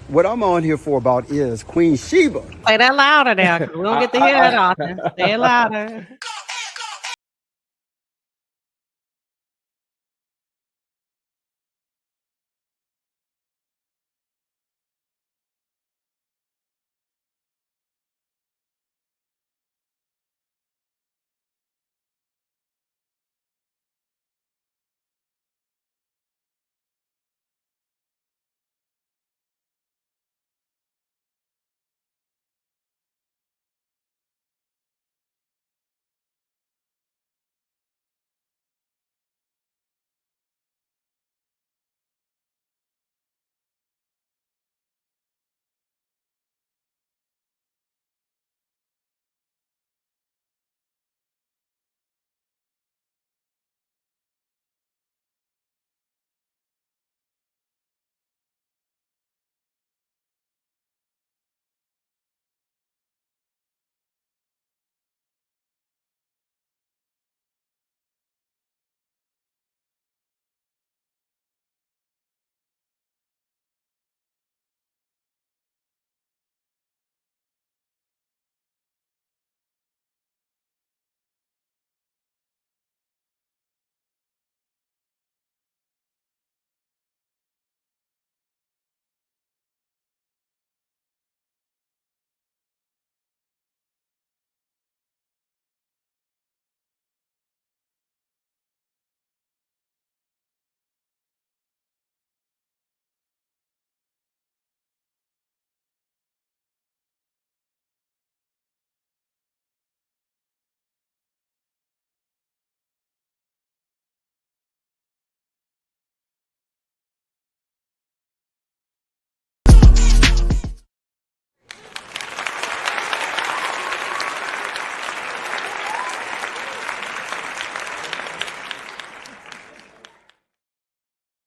What I'm on here for about is Queen Sheba. Play that louder now, 'cause we don't get to hear it often. Say it louder.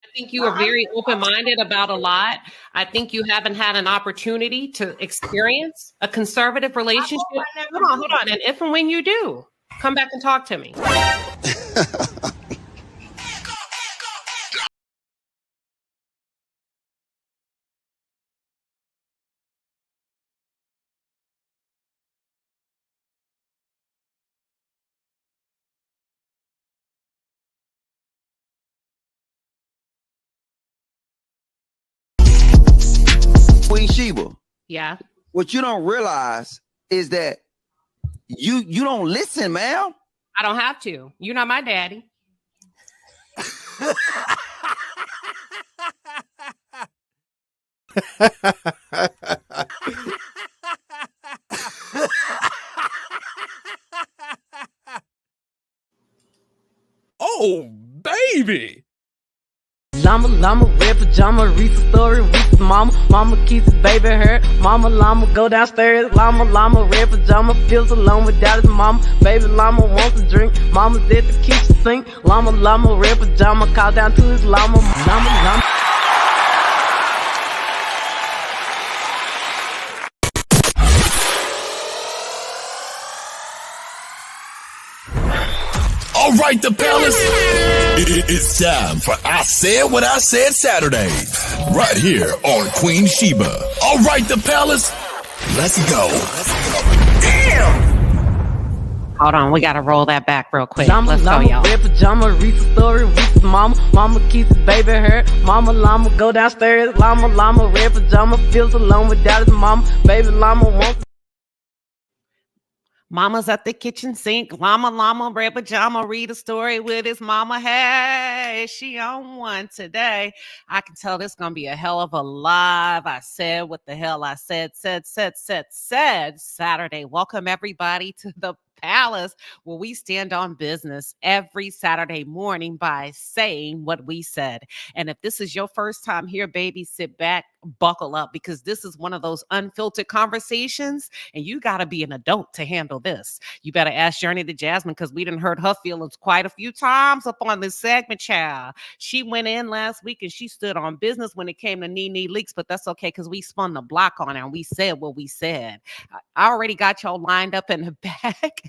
I think you are very open-minded about a lot. I think you haven't had an opportunity to experience a conservative relationship. Hold on. And if and when you do, come back and talk to me. Queen Sheba. Yeah. What you don't realize is that you don't listen, man. I don't have to. You're not my daddy. Oh, baby. Llama, red pajama, read the story, read the mama keeps the baby hurt, llama, go downstairs, llama, red pajama, feels alone without his mama, baby llama wants a drink, mama's at the kitchen sink, llama, red pajama, call down to his llama. All right, the palace. It's time for I Said What I Said Saturday, right here on Queen Sheba. All right, the palace. Let's go. Damn. Hold on, we gotta roll that back real quick. Let's go, y'all. Red pajama, read the story, read the mama keeps the baby hurt, llama, go downstairs, llama, red pajama, feels alone without his mama, baby llama wants. Mama's at the kitchen sink. Llama, red pajama, read a story with his mama. Hey, she on one today. I can tell this gonna be a hell of a live. I said what the hell I said Saturday. Welcome everybody to the Palace, where we stand on business every Saturday morning by saying what we said. And if this is your first time here, baby, sit back, buckle up, because this is one of those unfiltered conversations, and you got to be an adult to handle this. You better ask Journey to Jasmine, because we done hurt her feelings quite a few times up on this segment, child. She went in last week and she stood on business when it came to Nene leaks, but that's okay, because we spun the block on her and we said what we said. I already got y'all lined up in the back.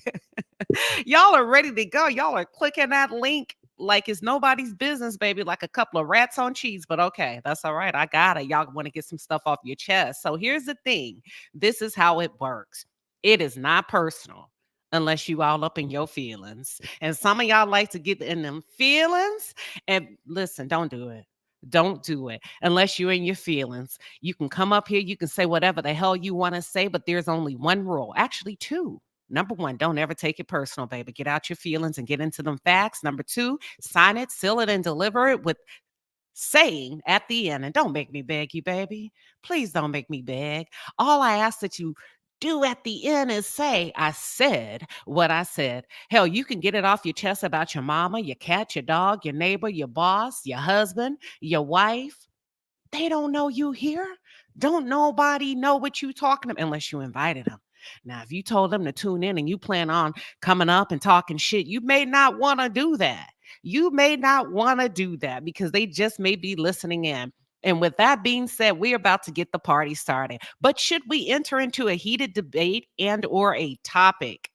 Y'all are ready to go. Y'all are clicking that link like it's nobody's business, baby, like a couple of rats on cheese. But okay, that's all right. I got it. Y'all want to get some stuff off your chest. So here's the thing. This is how it works. It is not personal unless you all up in your feelings. And some of y'all like to get in them feelings. And listen, don't do it. Don't do it unless you're in your feelings. You can come up here, you can say whatever the hell you want to say, but there's only one rule, actually two. Number one, don't ever take it personal, baby. Get out your feelings and get into them facts. Number two, sign it, seal it, and deliver it with saying at the end, and don't make me beg you, baby. Please don't make me beg. All I ask that you do at the end is say, I said what I said. Hell, you can get it off your chest about your mama, your cat, your dog, your neighbor, your boss, your husband, your wife. They don't know you here. Don't nobody know what you talking about unless you invited them. Now, if you told them to tune in and you plan on coming up and talking shit, you may not want to do that. You may not want to do that because they just may be listening in. And with that being said, we're about to get the party started. But should we enter into a heated debate and or a topic,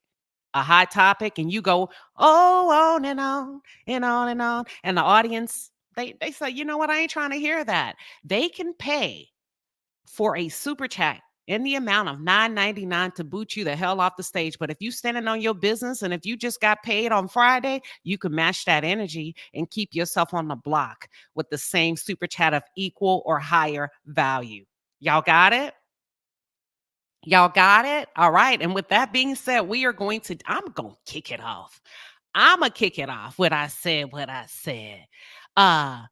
a hot topic, and you go, oh, on and on and on and on, and the audience, they say, you know what, I ain't trying to hear that. They can pay for a super chat in the amount of $9.99 to boot you the hell off the stage. But if you standing on your business and if you just got paid on Friday, you can match that energy and keep yourself on the block with the same super chat of equal or higher value. Y'all got it? Y'all got it? All right. And with that being said, I'm going to kick it off. I'm going to kick it off what I said. Who I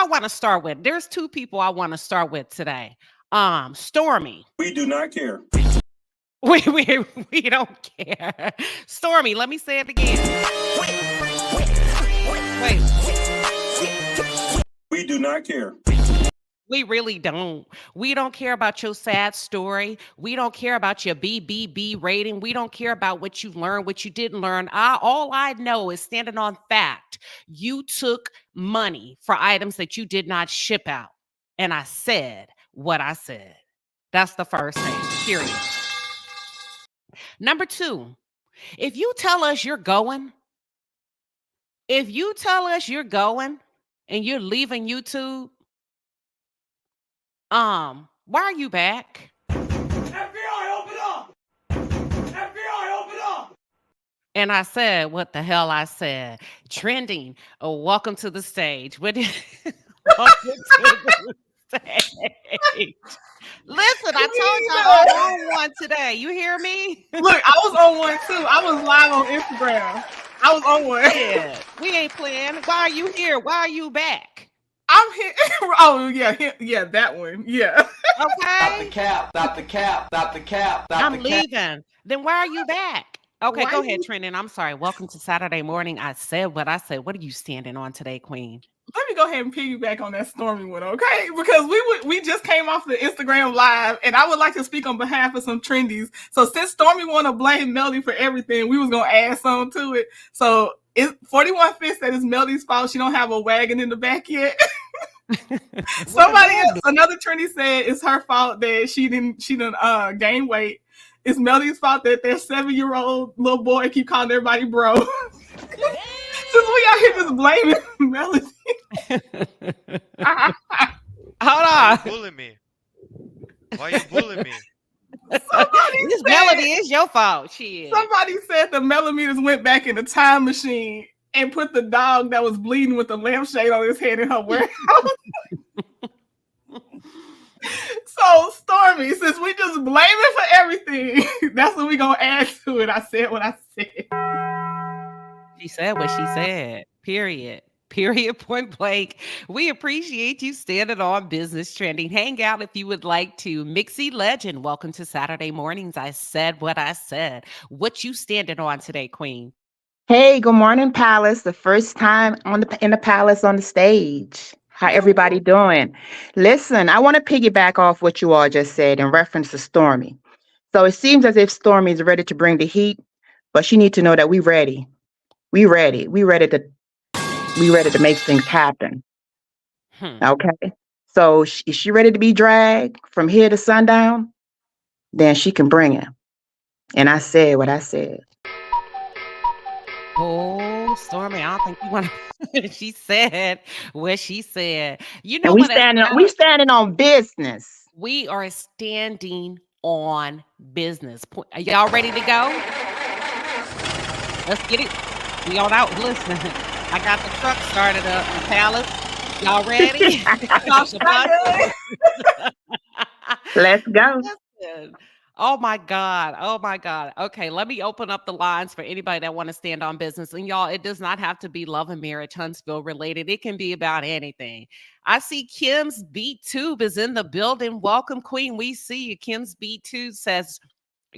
want to start with? There's two people I want to start with today. Stormy. We do not care. We don't care. Stormy, let me say it again. Wait. We do not care. We really don't. We don't care about your sad story. We don't care about your BBB rating. We don't care about what you learned, what you didn't learn. All I know is standing on fact. You took money for items that you did not ship out. And I said what I said. That's the first thing, period. Number two, if you tell us you're going and you're leaving YouTube, why are you back? FBI, open up! FBI, open up! And I said what the hell I said. Trending, welcome to the stage. Welcome to the stage. Listen, I told y'all I'm on one today. You hear me? Look, I was on one too. I was live on Instagram. I was on one. Yeah, we ain't playing. Why are you here? Why are you back? I'm here. Oh yeah, that one. Yeah. Okay. Stop the cap. I'm leaving. Then why are you back? Okay, Why go you- ahead, Trending. I'm sorry. Welcome to Saturday morning. I said what I said. What are you standing on today, Queen? Let me go ahead and piggyback on that Stormy one, okay? Because we just came off the Instagram live, and I would like to speak on behalf of some trendies. So since Stormy want to blame Melody for everything, we was gonna add some to it. So 41 Fist said it's Melody's fault. She don't have a wagon in the back yet. Somebody else, another trendy said it's her fault that she didn't gain weight. It's Melody's fault that their 7-year-old little boy keep calling everybody bro. Since we out here just blaming Melody. Hold Why on. you bullying me? Why you bullying me? This Melody is your fault. Shit. Somebody said the Melodies went back in the time machine and put the dog that was bleeding with the lampshade on his head in her warehouse. So, Stormy, since we just blame it for everything, that's what we're going to add to it. I said what I said. She said what she said. Period. Point blank. We appreciate you standing on business trending. Hang out if you would like to. Mixie Legend, welcome to Saturday mornings. I said what I said. What you standing on today, Queen? Hey, good morning, Palace. The first time in the Palace on the stage. How everybody doing? Listen, I want to piggyback off what you all just said in reference to Stormy. So it seems as if Stormy is ready to bring the heat, but she needs to know that we ready. We ready to make things happen. Okay. So is she ready to be dragged from here to sundown? Then she can bring it. And I said what I said. Oh, Stormy, I don't think you want to. She said what she said. You know And we what? standing on business. We are standing on business. Are y'all ready to go? Let's get it. We on out. Listen, I got the truck started up. The Palace. Y'all ready? Let's go. Listen. Oh my God. Oh my God. Okay, let me open up the lines for anybody that want to stand on business. And y'all, it does not have to be love and marriage, Huntsville related. It can be about anything. I see Kim's Beat Tube is in the building. Welcome, Queen. We see you. Kim's Beat Tube says,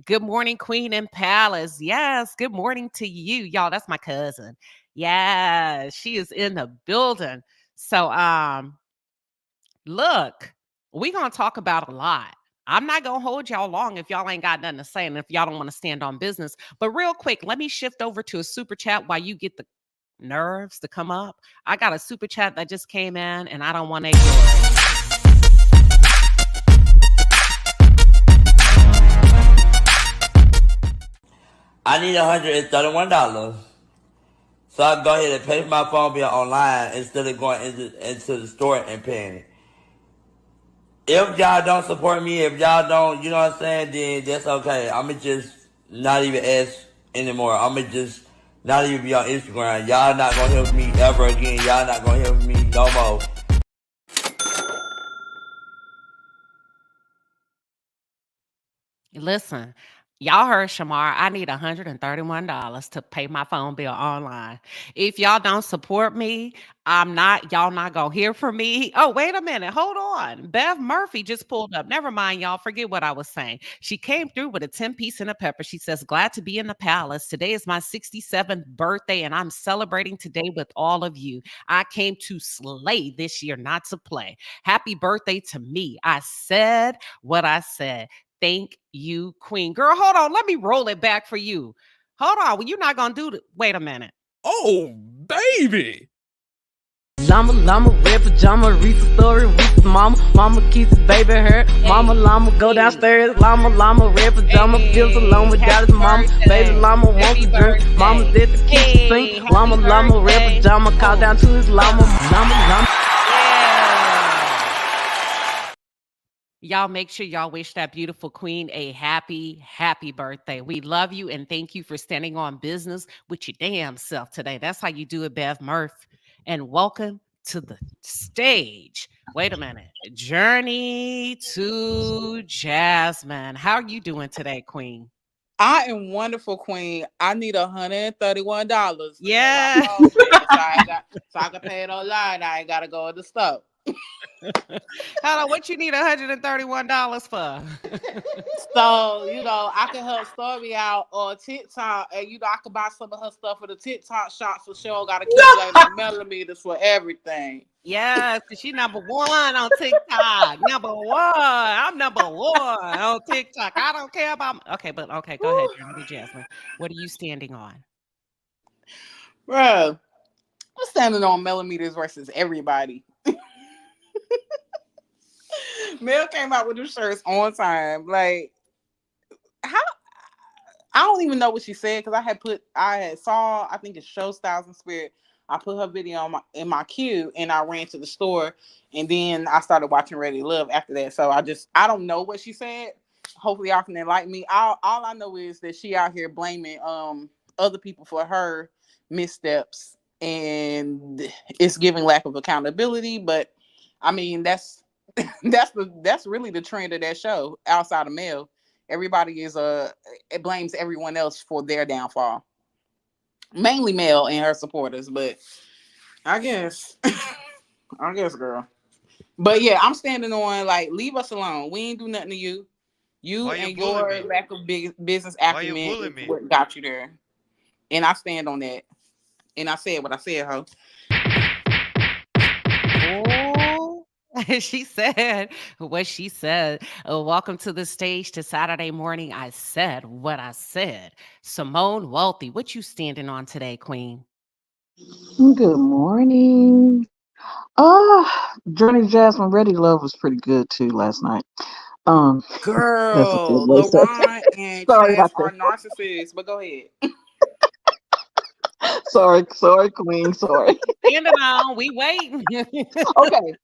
good morning, Queen and Palace. Yes, good morning to you. Y'all, that's my cousin. Yeah, she is in the building. So, look, we're going to talk about a lot. I'm not going to hold y'all long if y'all ain't got nothing to say and if y'all don't want to stand on business. But real quick, let me shift over to a super chat while you get the nerves to come up. I got a super chat that just came in and I don't want to ignore it. I need $131. So I can go ahead and pay for my phone bill online instead of going into the store and paying it. If y'all don't support me, if y'all don't, you know what I'm saying, then that's okay. I'ma just not even ask anymore. I'ma just not even be on Instagram. Y'all not gonna hear from me ever again. Y'all not gonna hear from me no more. Listen, y'all heard Shamar. I need $131 to pay my phone bill online. If y'all don't support me, y'all not gonna hear from me. Oh, wait a minute. Hold on. Bev Murphy just pulled up. Never mind, y'all. Forget what I was saying. She came through with a 10-piece and a pepper. She says, glad to be in the palace. Today is my 67th birthday, and I'm celebrating today with all of you. I came to slay this year, not to play. Happy birthday to me. I said what I said. Thank you, Queen. Girl, hold on. Let me roll it back for you. Hold on. Well, you're not going to do it. Wait a minute. Oh, baby. Llama, red pajama, Reefer story, Reefer mama kisses baby her, llama go downstairs, llama, red pajama, feels alone with Dallas mama, baby llama wants to drink, mama's at the kitchen sink, llama, red pajama, call down to his llama. Y'all make sure y'all wish that beautiful queen a happy, happy birthday. We love you and thank you for standing on business with your damn self today. That's how you do it, Bev Murph. And welcome to the stage. Wait a minute. Journey to Jasmine. How are you doing today, Queen? I am wonderful, Queen. I need $131. Yeah. So I can pay it online. I ain't gotta go to the store. Hold on, what you need $131 for? So, I can help Stormy out on TikTok, and I can buy some of her stuff for the TikTok shop, so she don't gotta keep blaming millimeters for everything. Yes, she number one on TikTok. Number one. I'm number one on TikTok. I don't care about okay, go ahead, Journey Jasmine. What are you standing on? Bro, I'm standing on millimeters versus everybody. Mel came out with the shirts on time. Like, how? I don't even know what she said because I think it's Show Styles and Spirit. I put her video in my queue and I ran to the store and then I started watching Ready to Love after that. So I don't know what she said. Hopefully y'all can enlighten me. All I know is that she out here blaming other people for her missteps and it's giving lack of accountability. But I mean that's really the trend of that show outside of Mel. Everybody it blames everyone else for their downfall. Mainly Mel and her supporters, but I guess girl. But yeah, I'm standing on leave us alone. We ain't do nothing to you. You and your lack of business acumen is what got you there. And I stand on that. And I said what I said, ho. She said what she said. Welcome to the stage to Saturday morning. I said what I said. Simone Wealthy, what you standing on today, Queen? Good morning. Journey Jasmine Ready Love was pretty good too last night. Girl, LeBron and Chaz are narcissists, but go ahead. Sorry, Queen. Sorry. Standing on, we waiting. Okay,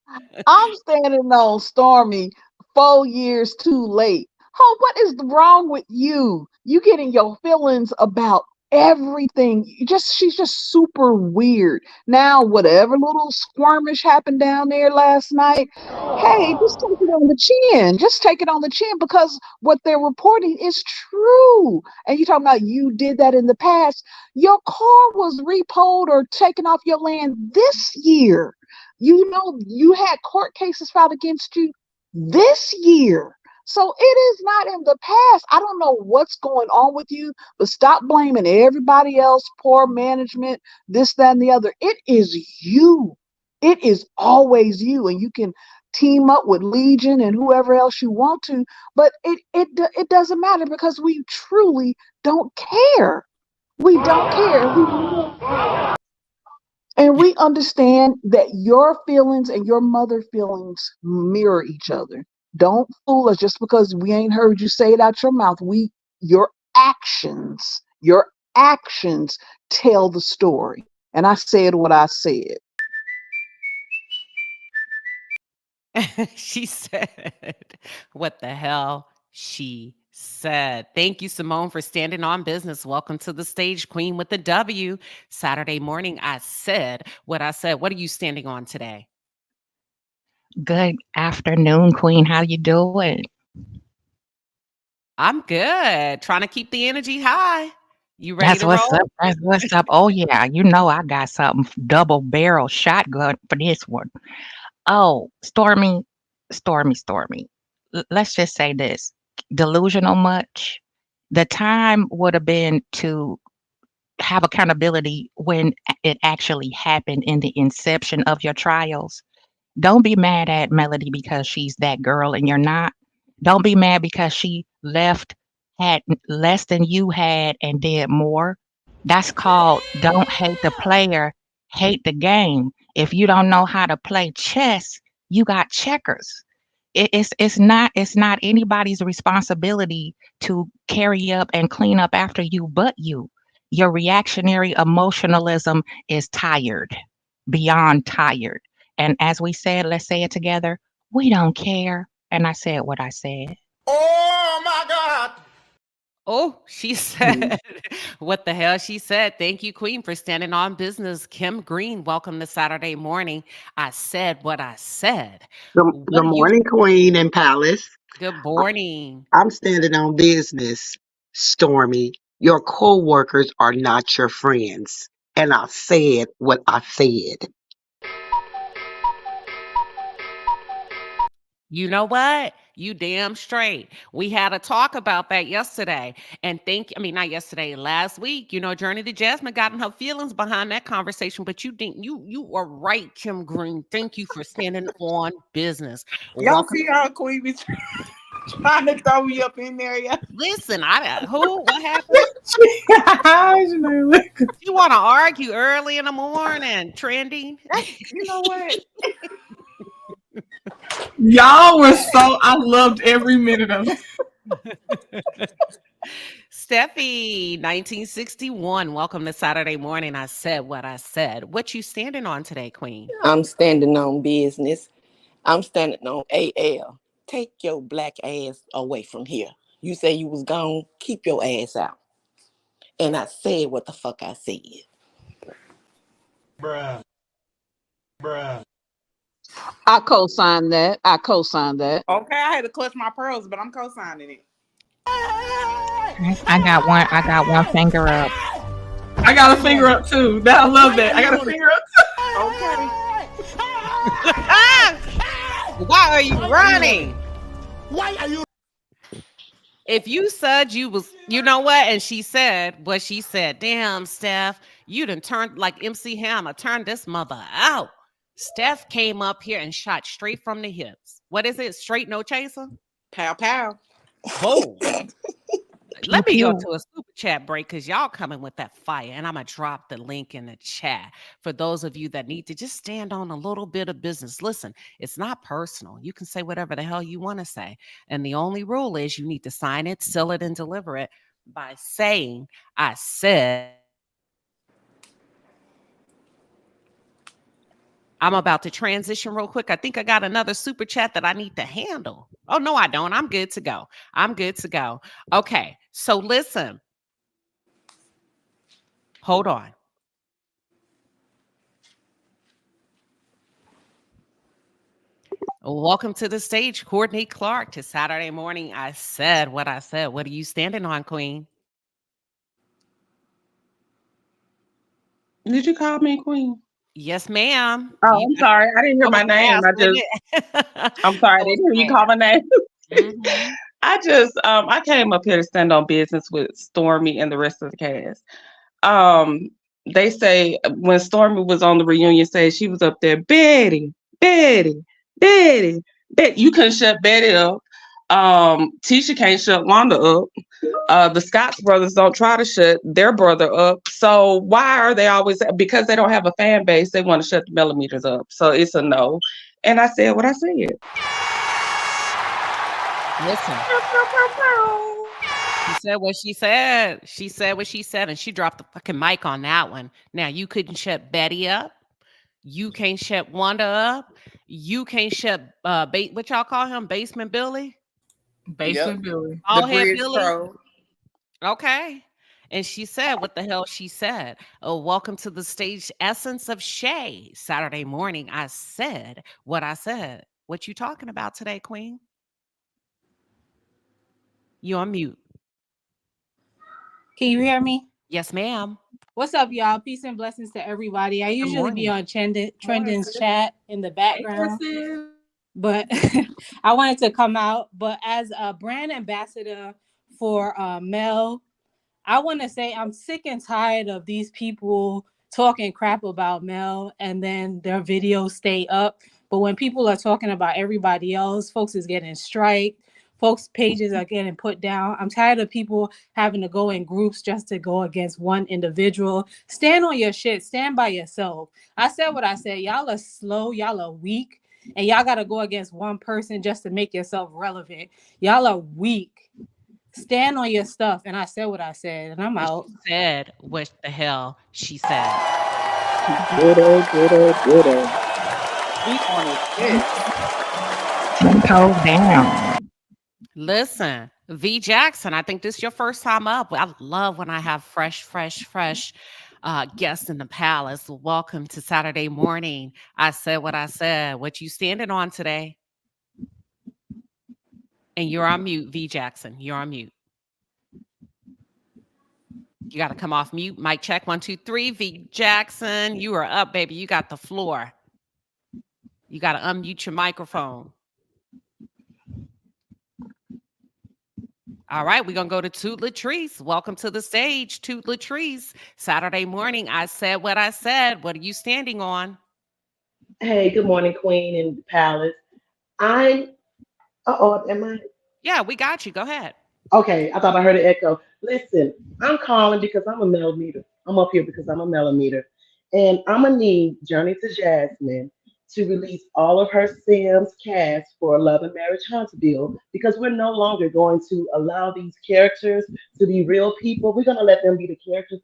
I'm standing on Stormy 4 years too late. Oh, what is wrong with you? You getting your feelings about everything. She's just super weird. Now, whatever little skirmish happened down there last night, hey, just take it on the chin. Just take it on the chin because what they're reporting is true. And you talking about you did that in the past. Your car was repoed or taken off your land this year. You know, you had court cases filed against you this year. So it is not in the past. I don't know what's going on with you, but stop blaming everybody else, poor management, this, that, and the other. It is you. It is always you. And you can team up with Legion and whoever else you want to, but it doesn't matter because we truly don't care. We don't care. And we understand that your feelings and your mother feelings mirror each other. Don't fool us just because we ain't heard you say it out your mouth. Your actions tell the story. And I said what I said. She said, what the hell she said. Thank you, Simone, for standing on business. Welcome to the stage, Queen with the W. Saturday morning, I said what I said. What are you standing on today? Good afternoon, Queen. How you doing? I'm good. Trying to keep the energy high. You ready That's to what's roll? up. That's what's up. Oh yeah, you know I got something double barrel shotgun for this one. Oh, Stormy. Let's just say this. Delusional much. The time would have been to have accountability when it actually happened in the inception of your trials. Don't be mad at Melody because she's that girl and you're not. Don't be mad because she left, had less than you had, and did more. That's called don't hate the player, hate the game. If you don't know how to play chess, you got checkers. It's not anybody's responsibility to carry up and clean up after you but you. Your reactionary emotionalism is tired, beyond tired. And as we said, let's say it together, we don't care. And I said what I said. Oh my God. Oh, she said what the hell she said. Thank you, Queen, for standing on business. Kim Green, welcome to Saturday morning. I said what I said. Good morning, Queen and Palace. Good morning. I'm standing on business, Stormy. Your co-workers are not your friends. And I said what I said. You know what? You damn straight. We had a talk about that yesterday. And not yesterday, last week, Journey to Jasmine got in her feelings behind that conversation. But you are right, Kim Green. Thank you for standing on business. Y'all see how Queen be trying to throw me up in there, yeah. Listen, what happened? You want to argue early in the morning, trending? You know what? Y'all were I loved every minute of it. Steffi, 1961. Welcome to Saturday morning. I said what I said. What you standing on today, Queen? I'm standing on business. I'm standing on AL. Take your black ass away from here. You say you was gone, keep your ass out. And I said what the fuck I said. Bruh. I co-signed that. Okay, I had to clutch my pearls, but I'm co-signing it. I got one finger up. I got a finger up too. I love that. I got a finger up too. Okay. Why are you running? Why are you? If you said you was, you know what? And she said what she said. Damn, Steph, you done turned like MC Hammer. Turned this mother out. Steph came up here and shot straight from the hips. What is it? Straight no chaser? Pow pow. Whoa. Let me go to a super chat break because y'all coming with that fire. And I'm going to drop the link in the chat for those of you that need to just stand on a little bit of business. Listen, it's not personal. You can say whatever the hell you want to say. And the only rule is you need to sign it, seal it, and deliver it by saying, I said I'm about to transition real quick. I think I got another super chat that I need to handle. Oh, no, I don't. I'm good to go. I'm good to go. Okay. So listen. Hold on. Welcome to the stage, Courtney Clark, to Saturday Morning. I said what I said. What are you standing on, Queen? Did you call me Queen? Yes, ma'am. Oh, I'm sorry. I didn't hear my name. I'm sorry. I didn't hear you call my name. Mm-hmm. I came up here to stand on business with Stormy and the rest of the cast. They say when Stormy was on the reunion stage, she was up there, Betty, Betty, Betty, Betty. You couldn't shut Betty up. Tisha can't shut Wanda up. The Scotts brothers don't try to shut their brother up. So why are they always, because they don't have a fan base, they want to shut the millimeters up. So it's a no. And I said what I said. Listen. She said what she said. She said what she said, and she dropped the fucking mic on that one. Now, you couldn't shut Betty up. You can't shut Wanda up. You can't shut what y'all call him? Basement Billy? Basement Billy. The All head Bridge Billy? Pro. Okay. And she said what the hell she said. Oh, welcome to the stage, Essence of Shay. Saturday Morning, I said what I said. What you talking about today, Queen? You on mute. Can you hear me? Yes, ma'am. What's up, y'all? Peace and blessings to everybody. I usually be on Trending's chat in the background, but I wanted to come out. But as a brand ambassador for Mel, I want to say I'm sick and tired of these people talking crap about Mel and then their videos stay up. But when people are talking about everybody else, folks is getting striked. Folks' pages are getting put down. I'm tired of people having to go in groups just to go against one individual. Stand on your shit. Stand by yourself. I said what I said. Y'all are slow. Y'all are weak. And y'all got to go against one person just to make yourself relevant. Y'all are weak. Stand on your stuff. And I said what I said. And I'm out. She said what the hell she said. Get it. Speak on his shit. 10 toes down. Listen, V Jackson, I think this is your first time up. I love when I have fresh guests in the palace. Welcome to Saturday Morning. I said what I said. What you standing on today? And you're on mute, V Jackson. You're on mute. You got to come off mute. Mic check 1, 2, 3. V Jackson, you are up, baby. You got the floor. You got to unmute your microphone. All right, we're going to go to Toot Latrice. Welcome to the stage, Toot Latrice. Saturday Morning, I said what I said. What are you standing on? Hey, good morning, Queen and Palace. Am I? Yeah, we got you. Go ahead. Okay, I thought I heard an echo. Listen, I'm calling because I'm a millimeter. I'm up here because I'm a millimeter. And I'm going to need Journey to Jasmine to release all of her Sims cast for a Love and Marriage Huntsville because we're no longer going to allow these characters to be real people. We're going to let them be the characters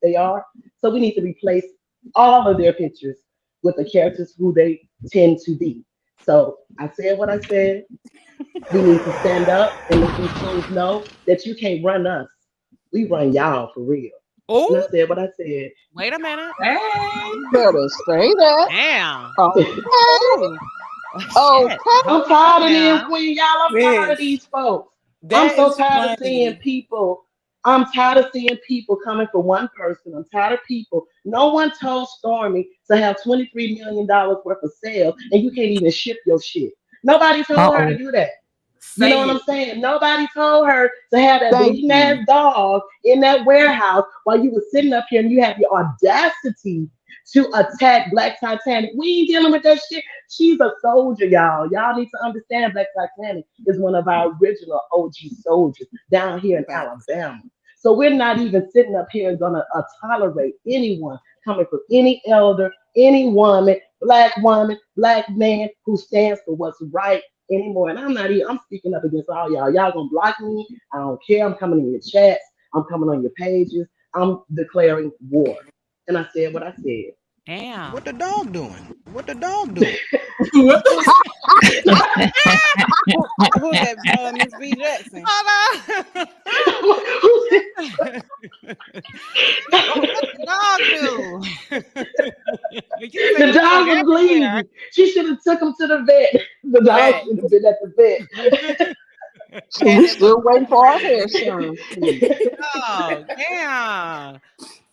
they are. So we need to replace all of their pictures with the characters who they tend to be. So I said what I said. We need to stand up and let these queens know that you can't run us. We run y'all for real. Oh, and I said what I said. Wait a minute. Better say that. Damn. Okay. I'm tired of them, Queen. Y'all, I'm tired of these folks. I'm so tired of seeing people. I'm tired of seeing people coming for one person. I'm tired of people. No one told Stormy to have $23 million worth of sales, and you can't even ship your shit. Nobody told her to do that. You know what I'm saying? Nobody told her to have that bleeding ass dog in that warehouse while you were sitting up here and you have the audacity to attack Black Titanic. We ain't dealing with that shit. She's a soldier, y'all. Y'all need to understand Black Titanic is one of our original OG soldiers down here in Alabama. So we're not even sitting up here and gonna tolerate anyone coming from any elder, any woman, black man who stands for what's right anymore. And I'm speaking up against all y'all. Y'all gonna block me. I don't care. I'm coming in your chats. I'm coming on your pages. I'm declaring war. And I said what I said. Damn. What the dog doing? What the dog doing? What the who that Miss B Jackson? What the dog do? The dog was bleeding. She should have took him to the vet. The dog should have been at the vet. So we still waiting for our hair serum. Oh, damn.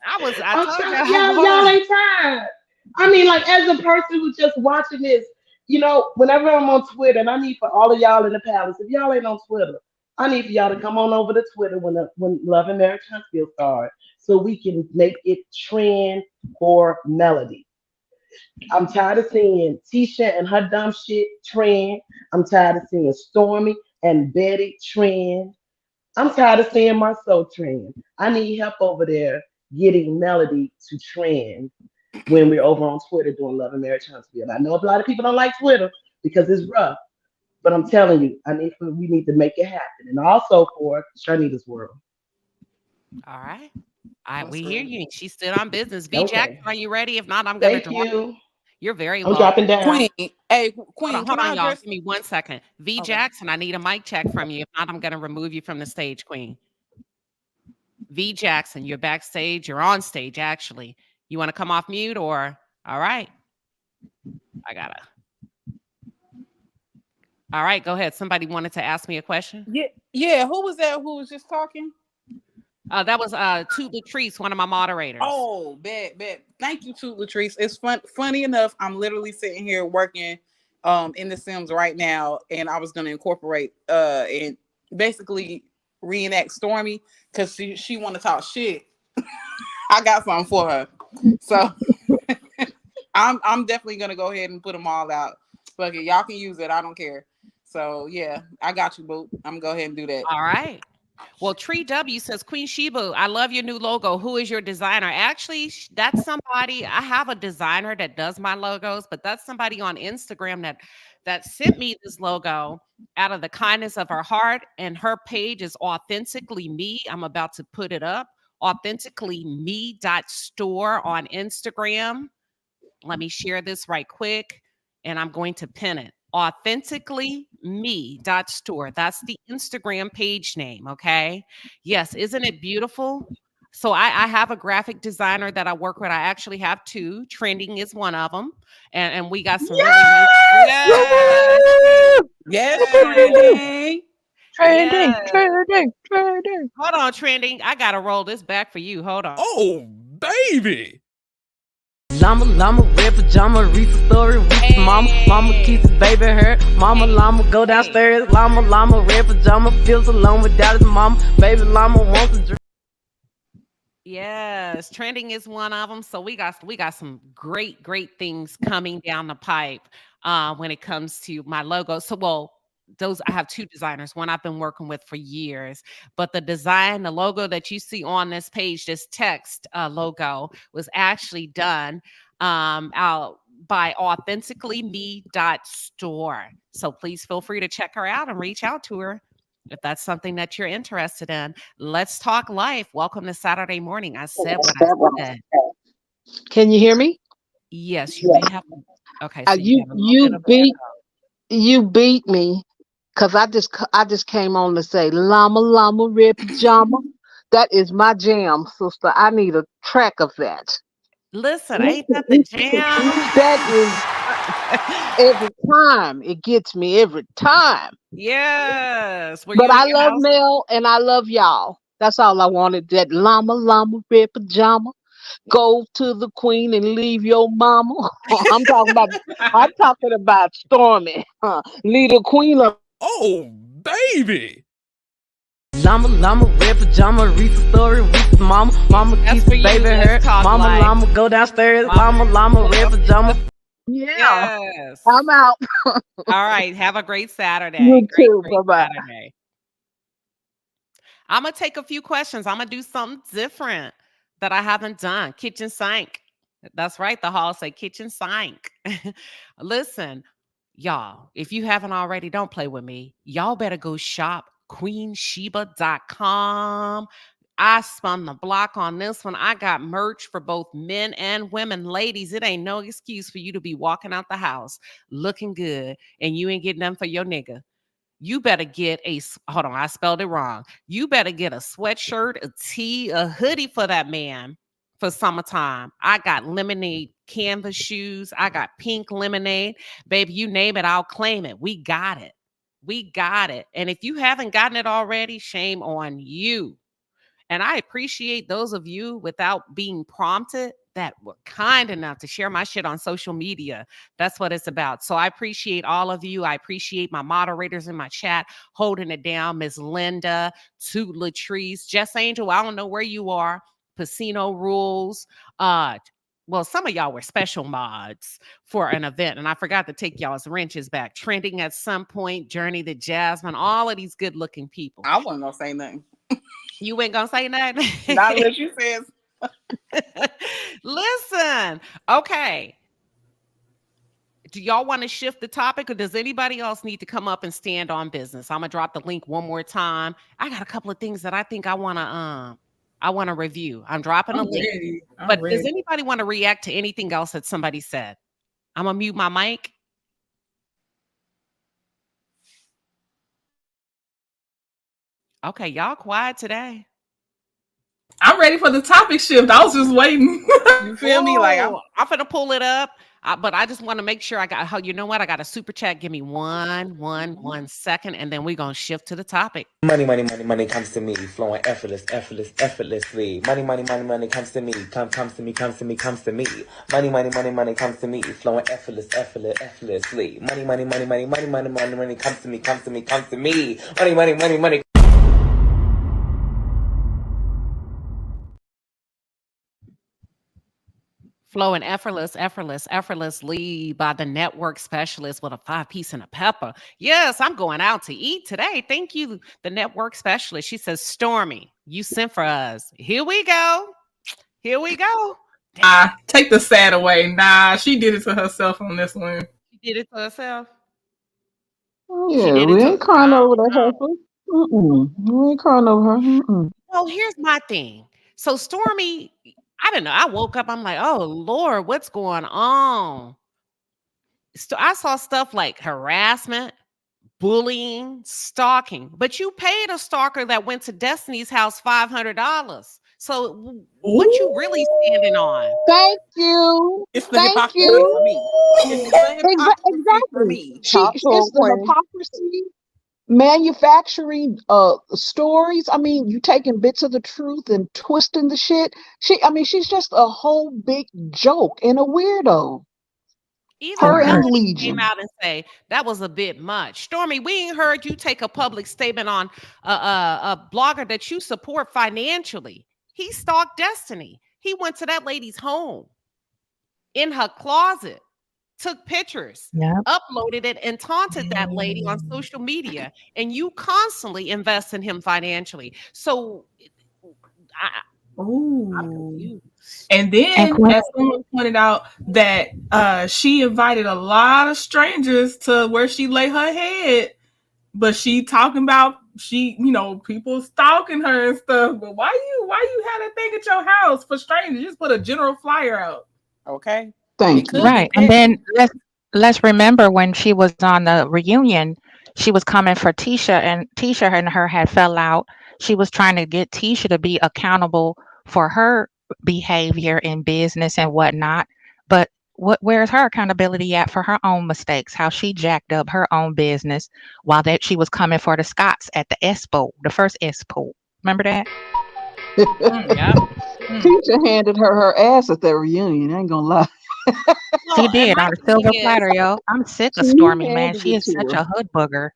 I I'm told telling y'all. y'all ain't tired. I mean, like, as a person who's just watching this, whenever I'm on Twitter, and I need for all of y'all in the palace, if y'all ain't on Twitter, I need for y'all to come on over to Twitter when Love and Marriage Huntsville starts, so we can make it trend for Melody. I'm tired of seeing Tisha and her dumb shit trend. I'm tired of seeing Stormy and Betty trend. I'm tired of seeing Marceau trend. I need help over there getting Melody to trend when we're over on Twitter doing Love and Marriage Huntsville. I know a lot of people don't like Twitter because it's rough, but I'm telling you, we need to make it happen. And also for Sharnita's World. All right. We hear you. She stood on business. V. Okay. Jackson, are you ready? If not, I'm going to drop you. You're very I'm welcome. dropping down. Queen, hold on, y'all. Give me 1 second. V. Jackson, I need a mic check from you. If not, I'm going to remove you from the stage, Queen. V. Jackson, you're backstage. You're on stage, actually. You want to come off mute or? All right. All right, go ahead. Somebody wanted to ask me a question? Yeah. Who was that who was just talking? That was Toot Latrice, one of my moderators. Oh, bet. Thank you, Toot Latrice. It's funny enough, I'm literally sitting here working in The Sims right now, and I was gonna incorporate and basically reenact Stormy because she wanna talk shit. I got something for her. So I'm definitely gonna go ahead and put them all out. Fuck it, y'all can use it. I don't care. So yeah, I got you, boo. I'm gonna go ahead and do that. All right. Well, Tree W says, Queen Sheba, I love your new logo. Who is your designer? Actually, that's somebody. I have a designer that does my logos, but that's somebody on Instagram that sent me this logo out of the kindness of her heart. And her page is Authentically Me. I'm about to put it up. AuthenticallyMe.store on Instagram. Let me share this right quick, and I'm going to pin it. AuthenticallyMe.store. That's the Instagram page name, okay? Yes, isn't it beautiful? So I have a graphic designer that I work with. I actually have two. Trending is one of them. And we got some really Yes, Trending. Hold on, Trending. I got to roll this back for you. Hold on. Oh, baby. Llama, red pajama, Reefer story, Reefer mama keeps his baby hurt. Llama, go downstairs. Llama, red pajama, feels alone without his mama. Baby llama wants a drink. Yes, Trending is one of them. So we got some great things coming down the pipe when it comes to my logo. So I have two designers, one I've been working with for years, but the logo that you see on this page, this text logo, was actually done out by AuthenticallyMe.store. So please feel free to check her out and reach out to her if that's something that you're interested in. Let's talk life. Welcome to Saturday morning. I said what I said. Can you hear me? Yes, you may have. Okay, so you beat me. Cause I just came on to say llama red pajama. That is my jam, sister. I need a track of that. Listen, ain't that the jam? That is every time. It gets me every time. Yes. But I love Mel and I love y'all. That's all I wanted. That llama red pajama. Go to the queen and leave your mama. I'm talking about Stormy. Leave the queen up. Oh, baby. Llama, red pajama, Reefer story, Reefer mama keeps his baby hurt. Llama, go downstairs. Llama, red pajama. Yeah. Yes. I'm out. All right. Have a great Saturday. You too. Great Bye-bye. Saturday. I'm going to take a few questions. I'm going to do something different that I haven't done. Kitchen sink. That's right. The hall say kitchen sink. Listen, y'all, if you haven't already, don't play with me. Y'all better go shop queensheba.com. I spun the block on this one. I got merch for both men and women. Ladies, it ain't no excuse for you to be walking out the house looking good and you ain't getting them for your nigga. You better get hold on, I spelled it wrong. You better get a sweatshirt, a tee, a hoodie for that man for summertime. I got lemonade canvas shoes. I got pink lemonade. Baby, you name it, I'll claim it. We got it. We got it. And if you haven't gotten it already, shame on you. And I appreciate those of you without being prompted that were kind enough to share my shit on social media. That's what it's about. So I appreciate all of you. I appreciate my moderators in my chat holding it down. Miss Linda, to Latrice, Jess Angel, I don't know where you are. Pacino Rules. Well, some of y'all were special mods for an event, and I forgot to take y'all's wrenches back. Trending at some point, Journey to Jasmine, all of these good-looking people. I wasn't gonna say nothing. You ain't gonna say nothing? Not unless you says. Listen, okay. Do y'all want to shift the topic, or does anybody else need to come up and stand on business? I'm gonna drop the link one more time. I got a couple of things that I think I wanna review. I'm dropping a link. But does anybody want to react to anything else that somebody said? I'm gonna mute my mic. Okay, y'all quiet today. I'm ready for the topic shift. I was just waiting. You feel me? Like I'm gonna pull it up, but I just want to make sure I got how. You know what? I got a super chat. Give me one second, and then we're gonna shift to the topic. Money comes to me, flowing effortlessly. Money comes to me, comes to me. Money comes to me, flowing effortlessly. Money comes to me. Money. Flowing effortlessly by the network specialist with a 5-piece and a pepper. Yes, I'm going out to eat today. Thank you, the network specialist. She says, Stormy, you sent for us. Here we go. Take the sad away. Nah, she did it to herself on this one. She did it to herself. Yeah, we ain't crying over that heifer. We ain't crying over her. Well, here's my thing. So Stormy, I don't know. I woke up, I'm like, oh Lord, what's going on? So I saw stuff like harassment, bullying, stalking, but you paid a stalker that went to Destiny's house $500. So what you really standing on? Thank you. It's the hypocrisy for me. It's the hypocrisy for me. It's the hypocrisy. Manufacturing stories. I mean, you taking bits of the truth and twisting the shit. She's just a whole big joke and a weirdo. Even her came out and say that was a bit much. Stormy, we ain't heard you take a public statement on a blogger that you support financially. He stalked Destiny. He went to that lady's home, in her closet, took pictures, uploaded it, and taunted that lady on social media. And you constantly invest in him financially. So I'm confused. And then, as someone pointed out, that she invited a lot of strangers to where she lay her head, but she talking about people stalking her and stuff. But why you had a thing at your house for strangers? Just put a general flyer out. Okay. Thank you. Right. And then let's remember when she was on the reunion, she was coming for Tisha, and Tisha and her had fell out. She was trying to get Tisha to be accountable for her behavior in business and whatnot. But where's her accountability at for her own mistakes? How she jacked up her own business while she was coming for the Scotts at the Expo, the first Expo. Remember that? Tisha handed her ass at that reunion. I ain't gonna lie. She did on a silver platter, yo. I'm sick of Stormy, man. She is such a hood booger.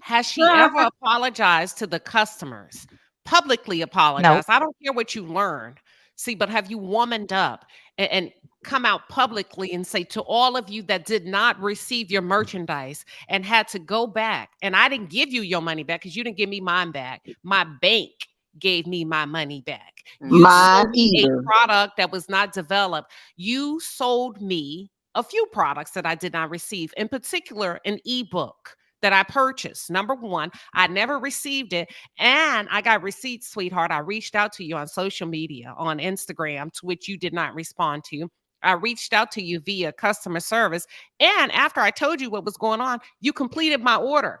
Has she ever apologized to the customers? Publicly apologized? No. I don't care what you learned. See, but have you womaned up and come out publicly and say to all of you that did not receive your merchandise and had to go back, and I didn't give you your money back because you didn't give me mine back. My bank gave me my money back. You sold me a product that was not developed. You sold me a few products that I did not receive, in particular an ebook that I purchased. Number one, I never received it. And I got receipts, sweetheart. I reached out to you on social media, on Instagram, to which you did not respond to. I reached out to you via customer service. And after I told you what was going on, you completed my order.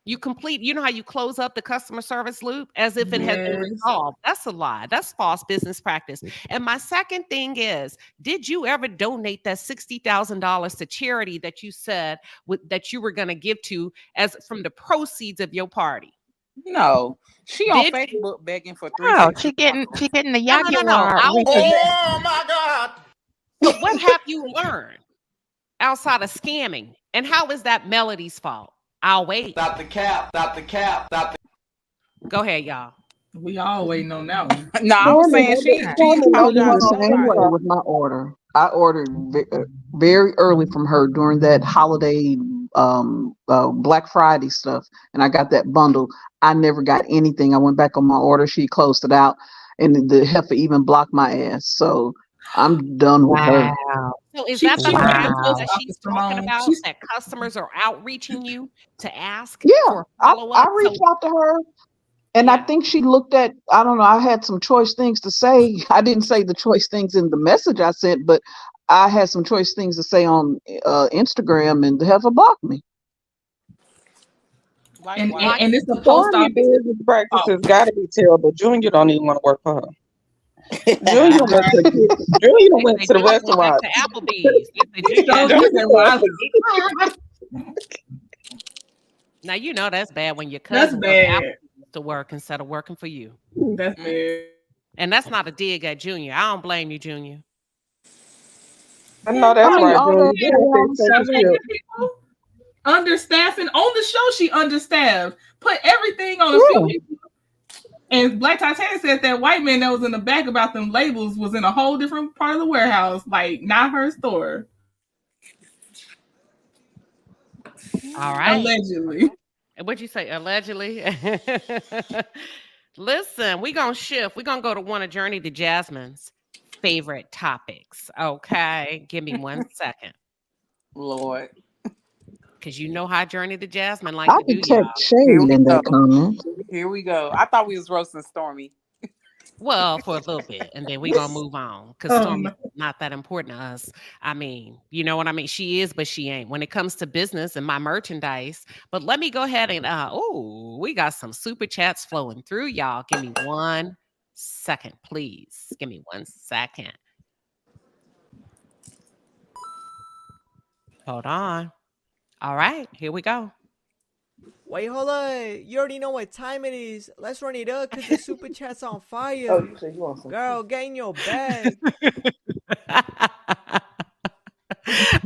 You know how you close up the customer service loop as if it has been resolved. That's a lie. That's false business practice. And my second thing is, did you ever donate that $60,000 to charity that you said that you were going to give to as from the proceeds of your party? No, she on Facebook begging for $3. Oh, she getting the Jaguar. No. Oh my God. But what have you learned outside of scamming? And how is that Melody's fault? I'll wait. Stop the cap. Go ahead, y'all. We all waiting on that one. No, I'm saying she I went the same way with my order. I ordered very early from her during that holiday Black Friday stuff, and I got that bundle. I never got anything. I went back on my order. She closed it out, and the heifer even blocked my ass. So I'm done with her. So is that the that she's talking about? That customers are outreaching you to ask? Yeah, I reached out to her, and I think she looked at. I don't know. I had some choice things to say. I didn't say the choice things in the message I sent, but I had some choice things to say on Instagram, and the heifer blocked me. And it's the post office business practices got to be terrible. Junior don't even want to work for her. Junior went to the restaurant. To Applebee's. Now you know that's bad when your cousin to work instead of working for you. That's bad. And that's not a dig at Junior. I don't blame you, Junior. I know that's right, Junior. Understaffing on the show. She understaffed. Put everything on a few people. And Black Titanic said that white man that was in the back about them labels was in a whole different part of the warehouse, like not her store. All right. Allegedly. What'd you say? Allegedly? Listen, we're going to shift. We're going to go to one of Journey to Jasmine's favorite topics. Okay. Give me 1 second. Lord. Because you know how Journey to Jasmine like I to do, detect shade in that comment. Here we go. I thought we was roasting Stormy. Well, for a little bit, and then we're going to move on because Stormy's not that important to us. I mean, you know what I mean? She is, but she ain't when it comes to business and my merchandise. But let me go ahead and, we got some super chats flowing through, y'all. Give me 1 second, please. Give me 1 second. Hold on. All right, here we go. Wait, hold on. You already know what time it is. Let's run it up because the super chat's on fire. Oh, you said you want some. Girl, get in your bag.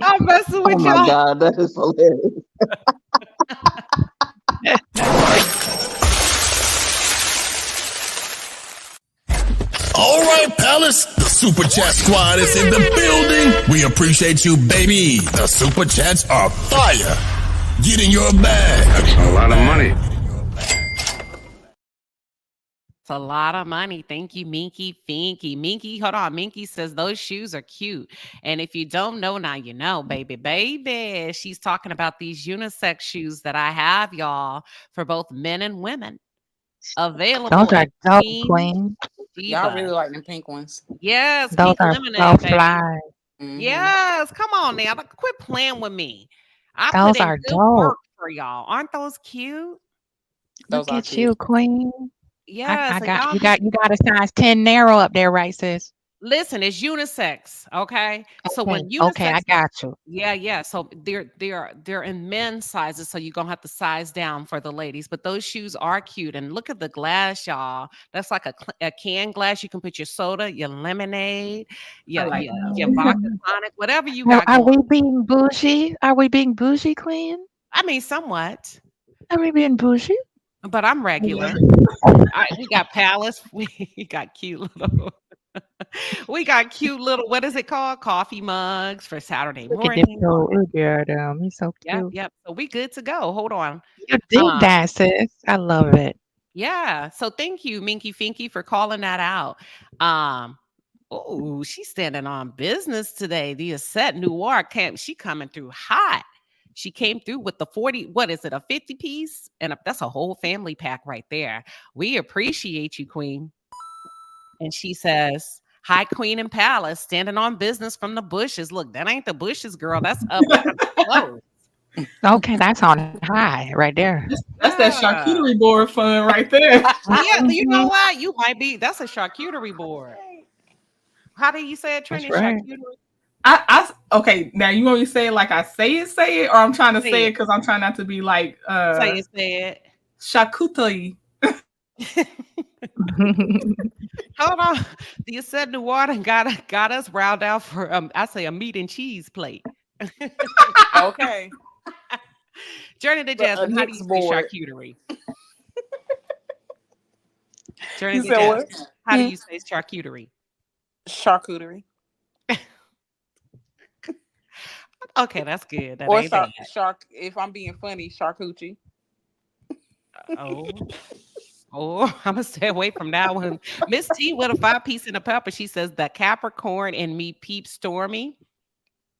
I'm messing with Oh y'all. my God, that is hilarious. All right, Palace, the Super Chat Squad is in the building. We appreciate you, baby. The Super Chats are fire. Get in your bag. That's a lot of money. It's a lot of money. Thank you, Minky Finky. Minky, hold on. Minky says those shoes are cute. And if you don't know, now you know, baby, baby. She's talking about these unisex shoes that I have, y'all, for both men and women. Available. Those are at dope, Queen Queen. Y'all Shiba. really like them pink ones. Yes, Those pink are lemonade, so baby. fly. Yes, come on now. Quit playing with me. I Those put in are good dope. work for y'all. Aren't those cute? Those Look are at cute. you, Queen. Yes, I and got y'all you got a size 10 narrow up there, right, sis? listen, it's unisex, okay? So when Okay, I unisex, got you. yeah. So they're in men's sizes, so you're gonna have to size down for the ladies. But those shoes are cute, and look at the glass, y'all. That's like a can glass. You can put your soda, your lemonade, your vodka tonic, whatever you got Are we going. being bougie? Are we being bougie, Queen? I mean, somewhat, Are we being bougie? but I'm regular. We got Palace. We got cute little. We got cute little. What is it called? Coffee mugs for Saturday Look at this morning. look at him. He's so cute. Yep. So we good to go. Hold on. You did that, sis. I love it. Yeah. So thank you, Minky Finky, for calling that out. Oh, she's standing on business today. The Asset Noir camp. She coming through hot. She came through with the 40, what is it, a 50 piece? And that's a whole family pack right there. We appreciate you, Queen. And she says, hi, Queen and Palace, standing on business from the bushes. Look, that ain't the bushes, girl. That's up close. Okay, that's on high right there. That's that charcuterie board fun right there. Yeah, you know what? You might be. That's a charcuterie board. How do you say it, Trini? Right. Charcuterie? Okay, now you want me to say it like I say it, or I'm trying to say it because I'm trying not to be like say it. Charcuterie. Hold on. You said New Orleans got us riled out for I say a meat and cheese plate. Okay. Journey to Jasmine, how do you say charcuterie? Journey to Jasmine, how do you say charcuterie? Charcuterie. Okay, that's good. That Or ain't bad. shark. If I'm being funny, charcuterie. Oh, I'm gonna stay away from that one. Miss T with a 5-piece and a pepper. She says the Capricorn and me peep Stormy,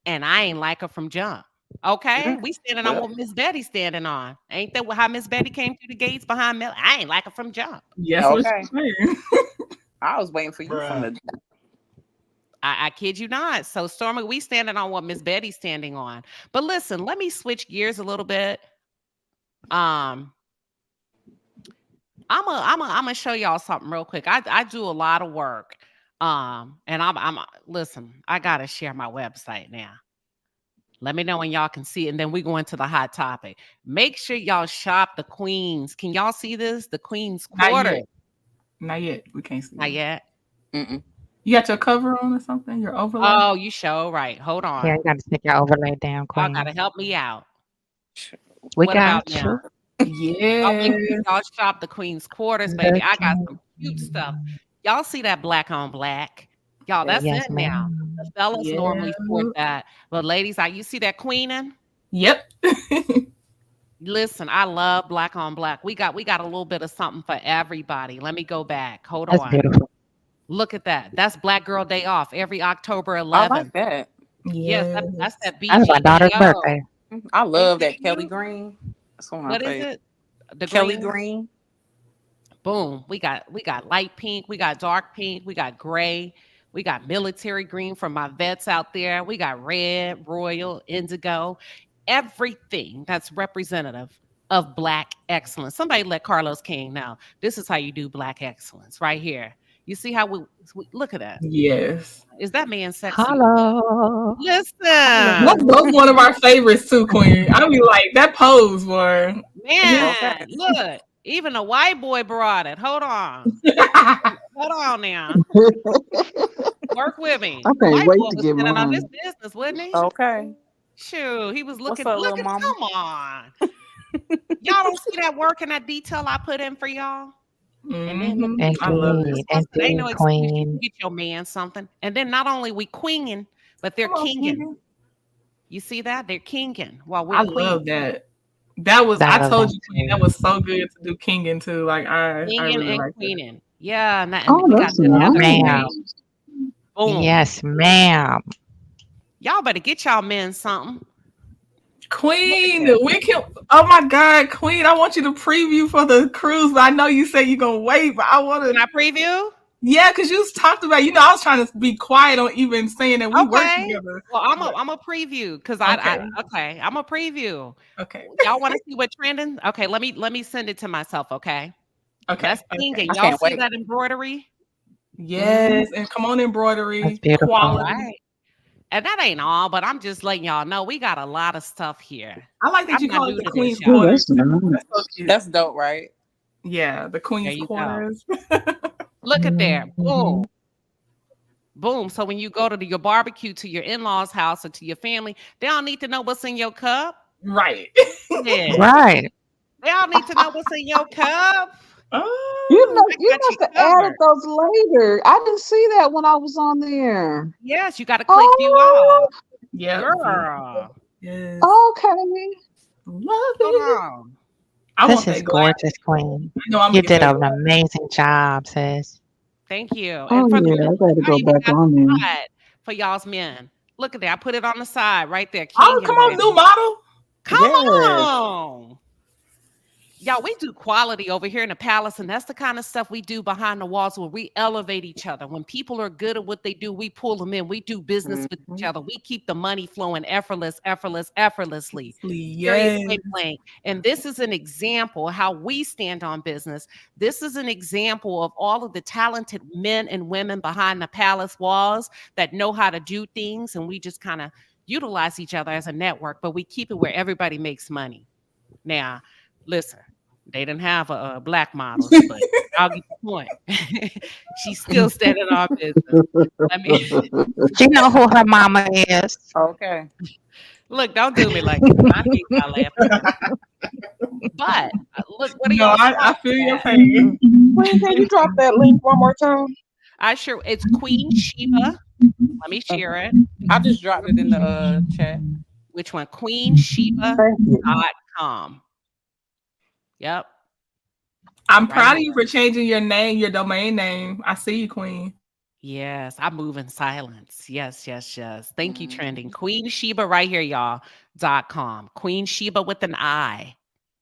and I ain't like her from jump. Okay, we standing on what Miss Betty standing on. Ain't that how Miss Betty came through the gates behind Mel? I ain't like her from jump. Yes, okay. I was waiting for you from the. I kid you not. So Stormy, we standing on what Miss Betty's standing on. But listen, let me switch gears a little bit. I'm gonna show y'all something real quick. I do a lot of work. And I'm listen, I gotta share my website now. Let me know when y'all can see it, and then we go into the hot topic. Make sure y'all shop the Queens. Can y'all see this? The Queens Quarter. Not yet. We can't see. Not yet. Mm-mm. You got your cover on or something? Your overlay? Oh, you show right. Hold on. Yeah, you got to stick your overlay down, Y'all Queen. gotta help me out. We What got about you. now? Yeah. Y'all make sure y'all shop the Queen's Quarters, baby. I got some cute stuff. Y'all see that black on black? Y'all, that's Yes, in now. ma'am. The fellas normally sport that. But ladies, you see that queening? Yep. Listen, I love black on black. We got a little bit of something for everybody. Let me go back. Hold That's on. beautiful. Look at that. That's Black Girl Day Off every October 11th. I like that. Yes, that's that BGO. That's my daughter's birthday. I love that Kelly Green. That's one of my What is favorites. it? The Kelly green? Green. Boom. We got light pink. We got dark pink. We got gray. We got military green from my vets out there. We got red, royal, indigo. Everything that's representative of Black excellence. Somebody let Carlos King know. This is how you do Black excellence right here. You see how we look at that? Yes. Is that man sexy? Hello. Listen. That's one of our favorites too, Queen. I be like, that pose, boy. Man, look. Even a white boy brought it. Hold on. Hold on now. Work with me. I can't White wait boy to was get standing on mine. this business, wasn't he? Okay. Shoot, he was looking. up, Look little at, mama? come on. Y'all don't see that work and that detail I put in for y'all? And then I love this. ain't no Indeed, excuse. You Queen. can get your man something. And then not only we queening, but they're kinging. You see that? They're kinging while we're I queen. love that. That was I told you, Queen, that was so good to do kinging too. Like I Kinging really and like that. queening. Yeah, and Oh, we got that's that other Ma'am. page. Boom. Yes, ma'am. Y'all better get y'all men something. Queen, we can. Oh my God, Queen! I want you to preview for the cruise. But I know you say you're gonna wait, but I want to. Can I preview? Yeah, because you talked about. I was trying to be quiet on even saying that we work together. Well, I'm a preview because I'm a preview. Okay. Y'all want to see what trending? Okay, let me send it to myself. Okay. Okay. Let's king it. I Y'all can't see wait. that embroidery? Yes, and come on, embroidery. That's beautiful. Quality. Right. And that ain't all, but I'm just letting y'all know we got a lot of stuff here. I like that I'm you not call new it the to Queen's this, y'all. Quarters. That's nice. So cute. That's dope, right? Yeah, the There Queen's you go. Quarters. Look at there. Mm-hmm. Boom. Boom. So when you go to your barbecue, to your in-laws' house, or to your family, they all need to know what's in your cup. Right. Yeah. Right. They all need to know what's in your cup. You got must you have added covered. those later. I didn't see that when I was on there. Yes, you got to click view all. Yeah. Girl. Yes. Okay. Love Hold it. on. I This want is that glass. gorgeous, Queen. I know I'm You gonna get did that an glass. amazing job, sis. Thank you. Oh And for yeah, the I gotta I go even back got on the there. side for y'all's men. Look at that. I put it on the side right there. Oh, King come and on, baby. new model. Come on. Y'all, we do quality over here in the palace, and that's the kind of stuff we do behind the walls where we elevate each other. When people are good at what they do, we pull them in. We do business with each other. We keep the money flowing effortlessly. Yes. Period, blank. And this is an example of how we stand on business. This is an example of all of the talented men and women behind the palace walls that know how to do things, and we just kind of utilize each other as a network, but we keep it where everybody makes money. Now, listen, they didn't have a black models, but I'll get the point. She's still standing on business. She know who her mama is. Okay. Look, don't do me like that. I think y'all laughing. But look, what are y'all? I feel your pain. Queen, can you drop that link one more time? It's Queen Shiba. Let me share it. I just dropped it in the chat. Which one? QueenShiba.com. Yep. I'm proud of you for changing your name, your domain name. I see you, Queen. Yes, I move in silence. Yes. Thank you, Trending. Queen Shiba right here, y'all. .com. Queen Shiba with an I.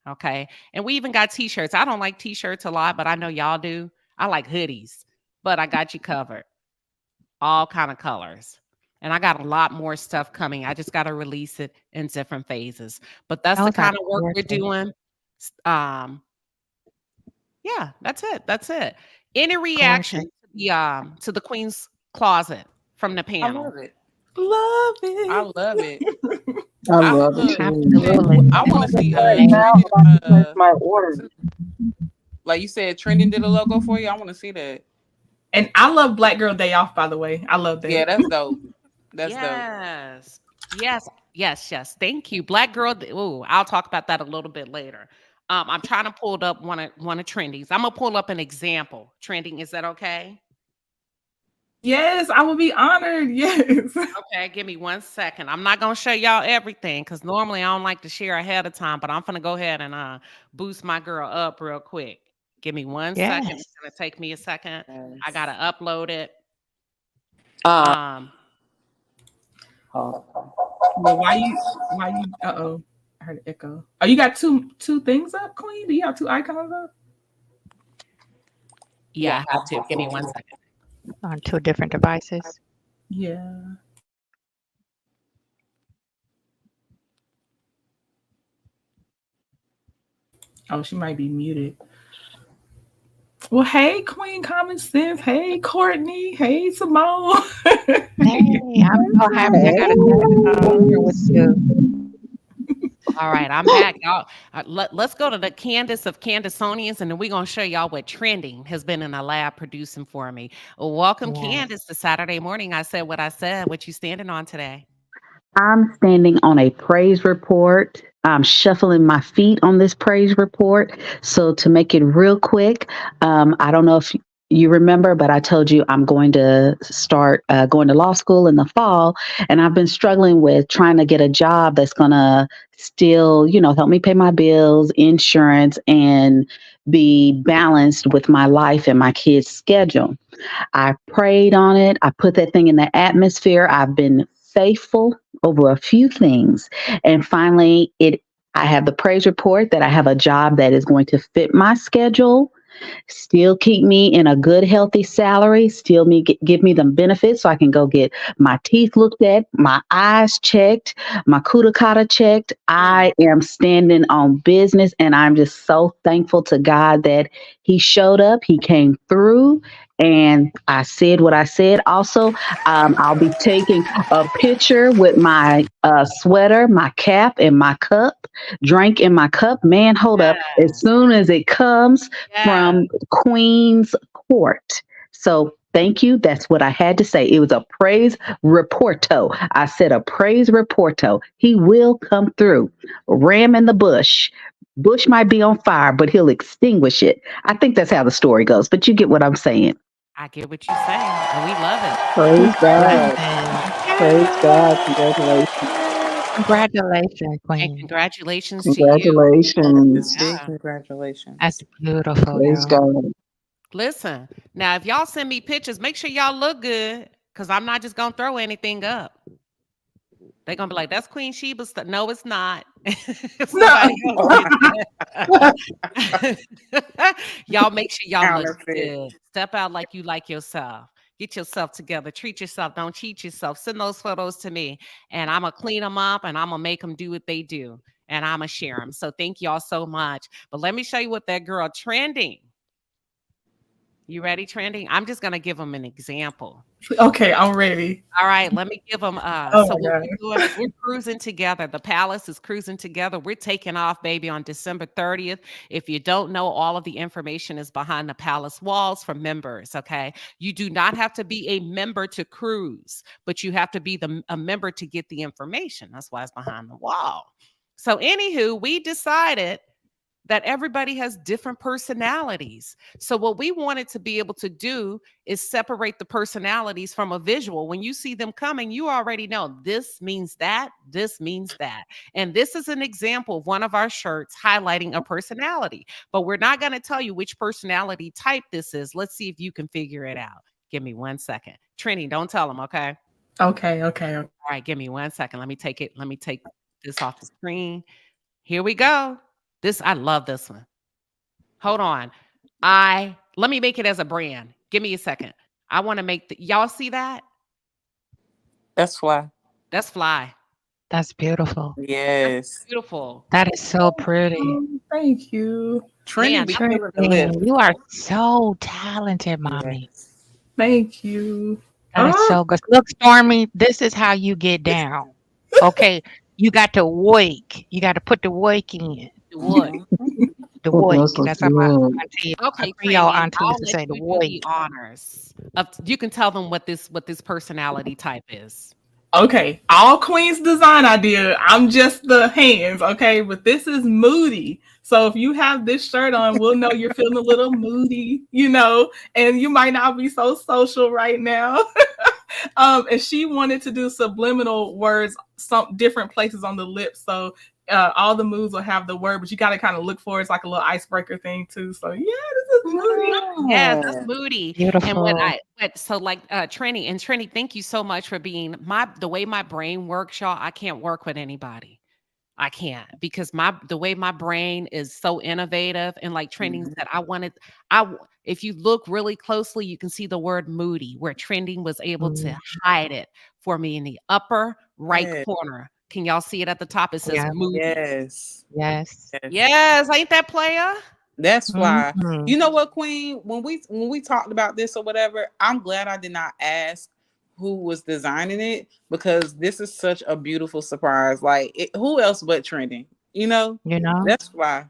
Okay. And we even got t-shirts. I don't like t-shirts a lot, but I know y'all do. I like hoodies, but I got you covered. All kind of colors. And I got a lot more stuff coming. I just got to release it in different phases. But that's the kind of work we're doing. Yeah, that's it. Any reaction to the Queen's Closet from the panel? I love it. I love it. I love it. I want to see my order. Like you said, Trending did a logo for you. I want to see that. And I love Black Girl Day Off, by the way. I love that. Yeah, that's dope. That's dope. Yes. Thank you. Black Girl. Ooh, I'll talk about that a little bit later. I'm trying to pull up one of Trending's. I'm gonna pull up an example. Trending, is that okay? Yes, I will be honored. Yes. Okay, give me 1 second. I'm not gonna show y'all everything because normally I don't like to share ahead of time, but I'm gonna go ahead and boost my girl up real quick. Give me 1 second. It's gonna take me a second. Yes. I gotta upload it. Well, why you I heard an echo. Oh, you got two things up, Queen? Do you have two icons up? Yeah, I have to. Give me 1 second. On two different devices. Yeah. Oh, she might be muted. Well, hey, Queen Common Sense. Hey, Courtney. Hey, Simone. Hey, I'm so happy I got to here with you. All right, I'm back, y'all. Let's go to the Candace of Candaconians, and then we're going to show y'all what Trending has been in the lab producing for me. Well, welcome, Candace, to Saturday morning. I said what I said. What you standing on today? I'm standing on a praise report. I'm shuffling my feet on this praise report. So to make it real quick, I don't know if you remember, but I told you I'm going to start going to law school in the fall. And I've been struggling with trying to get a job that's going to still, help me pay my bills, insurance, and be balanced with my life and my kids' schedule. I prayed on it. I put that thing in the atmosphere. I've been faithful over a few things. And finally, I have the praise report that I have a job that is going to fit my schedule, still keep me in a good, healthy salary, still give me the benefits so I can go get my teeth looked at, my eyes checked, my kudakata checked. I am standing on business, and I'm just so thankful to God that He showed up, He came through, and I said what I said. Also, I'll be taking a picture with my sweater, my cap, and my cup, drink in my cup. Man, hold up. As soon as it comes from Queen's Court. So thank you. That's what I had to say. It was a praise reporto. I said a praise reporto. He will come through. Ram in the bush. Bush might be on fire, but he'll extinguish it. I think that's how the story goes, but you get what I'm saying. I get what you're saying, and we love it. Praise God. Praise God. Congratulations. Congratulations, Queen. And congratulations to you. Congratulations. Big congratulations. That's beautiful. Praise God. Listen, now if y'all send me pictures, make sure y'all look good, because I'm not just going to throw anything up. They're going to be like, that's Queen Shiba's stuff. No, it's not. Somebody else get that. Y'all make sure y'all look good. Step out like you like yourself. Get yourself together. Treat yourself. Don't cheat yourself. Send those photos to me, and I'm going to clean them up, and I'm going to make them do what they do, and I'm going to share them. So thank y'all so much. But let me show you what that girl Trending. You ready, Trending? I'm just going to give them an example. Okay, I'm ready. All right, let me give them. Oh So my what God. we're doing is we're cruising together. The Palace is cruising together. We're taking off, baby, on December 30th. If you don't know, all of the information is behind the Palace walls for members. Okay, you do not have to be a member to cruise, but you have to be a member to get the information. That's why it's behind the wall. So, anywho, we decided that everybody has different personalities. So what we wanted to be able to do is separate the personalities from a visual. When you see them coming, you already know this means that, this means that. And this is an example of one of our shirts highlighting a personality, but we're not going to tell you which personality type this is. Let's see if you can figure it out. Give me 1 second. Trini, don't tell them, okay? Okay. All right, give me 1 second. Let me take this off the screen. Here we go. I love this one. Hold on. Let me make it as a brand. Give me a second. I want to make y'all see that? That's Fly. That's Fly. That's beautiful. Yes. That's beautiful. That is so pretty. Thank you. Man, Trini, you are so talented, mommy. Thank you. That is so good. Look, Stormy, this is how you get down. Okay, you got to wake. You got to put the wake in. What? The wake. That's how my auntie. Okay, Creole Trini, auntie I'll used to let say the you do wake. the honors. You can tell them what this personality type is. Okay, all Queen's design idea. I'm just the hands, okay? But this is moody. So if you have this shirt on, we'll know you're feeling a little moody, and you might not be so social right now. And she wanted to do subliminal words, some different places on the lips. So all the moves will have the word, but you got to kind of look for it. It's like a little icebreaker thing too. So yeah, this is moody. Yeah, that's moody. Beautiful. And Trini, thank you so much for being the way my brain works, y'all. I can't work with anybody. I can't, because the way my brain is so innovative, and like Trending said, if you look really closely, you can see the word moody, where Trending was able to hide it for me in the upper right corner. Can y'all see it at the top? It says moody. Yes. Yes. Ain't that player? That's Fly. You know what, Queen? When we talked about this or whatever, I'm glad I did not ask who was designing it, because this is such a beautiful surprise. Like, who else but Trending? That's Fly.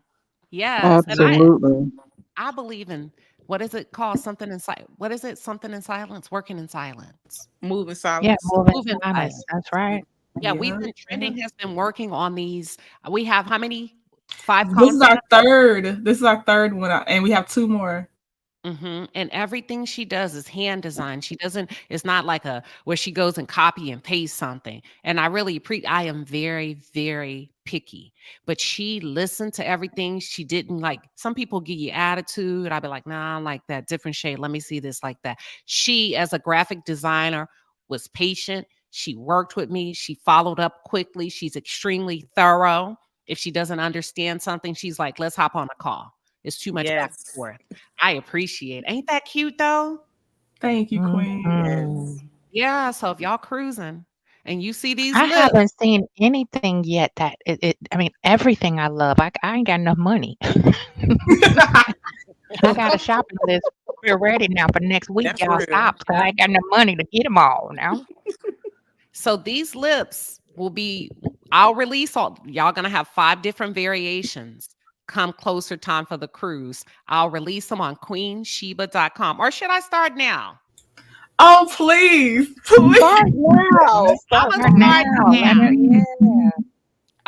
Yes. Absolutely. And I believe in, what is it called? Something in silence. What is it? Something in silence. Working in silence. Moving silence. Yeah, moving Moving silence. silence. That's right. Yeah, Trending has been working on these. We have how many? 5 This is our third. This is our third one, and we have 2 more. And everything she does is hand design. It's not like where she goes and copy and paste something. And I am very, very picky, but she listened to everything. She didn't, like, some people give you attitude. I'd be like, nah, I like that different shade. Let me see this like that. She, as a graphic designer, was patient. She worked with me. She followed up quickly. She's extremely thorough. If she doesn't understand something, she's like, let's hop on a call. It's too much back and forth. I appreciate it. Ain't that cute though? Thank you, Queen. Yeah. So if y'all cruising and you see these I lips, haven't seen anything yet that I mean, everything I love. I ain't got enough money. I got a shopping list. We're ready now for next week. That's y'all real. stop, because I ain't got enough money to get them all now. so these lips will be, I'll release y'all gonna have 5 different variations. Come closer time for the cruise. I'll release them on queenshiba.com. Or should I start now? Oh, please. Start now. Start now. Yeah.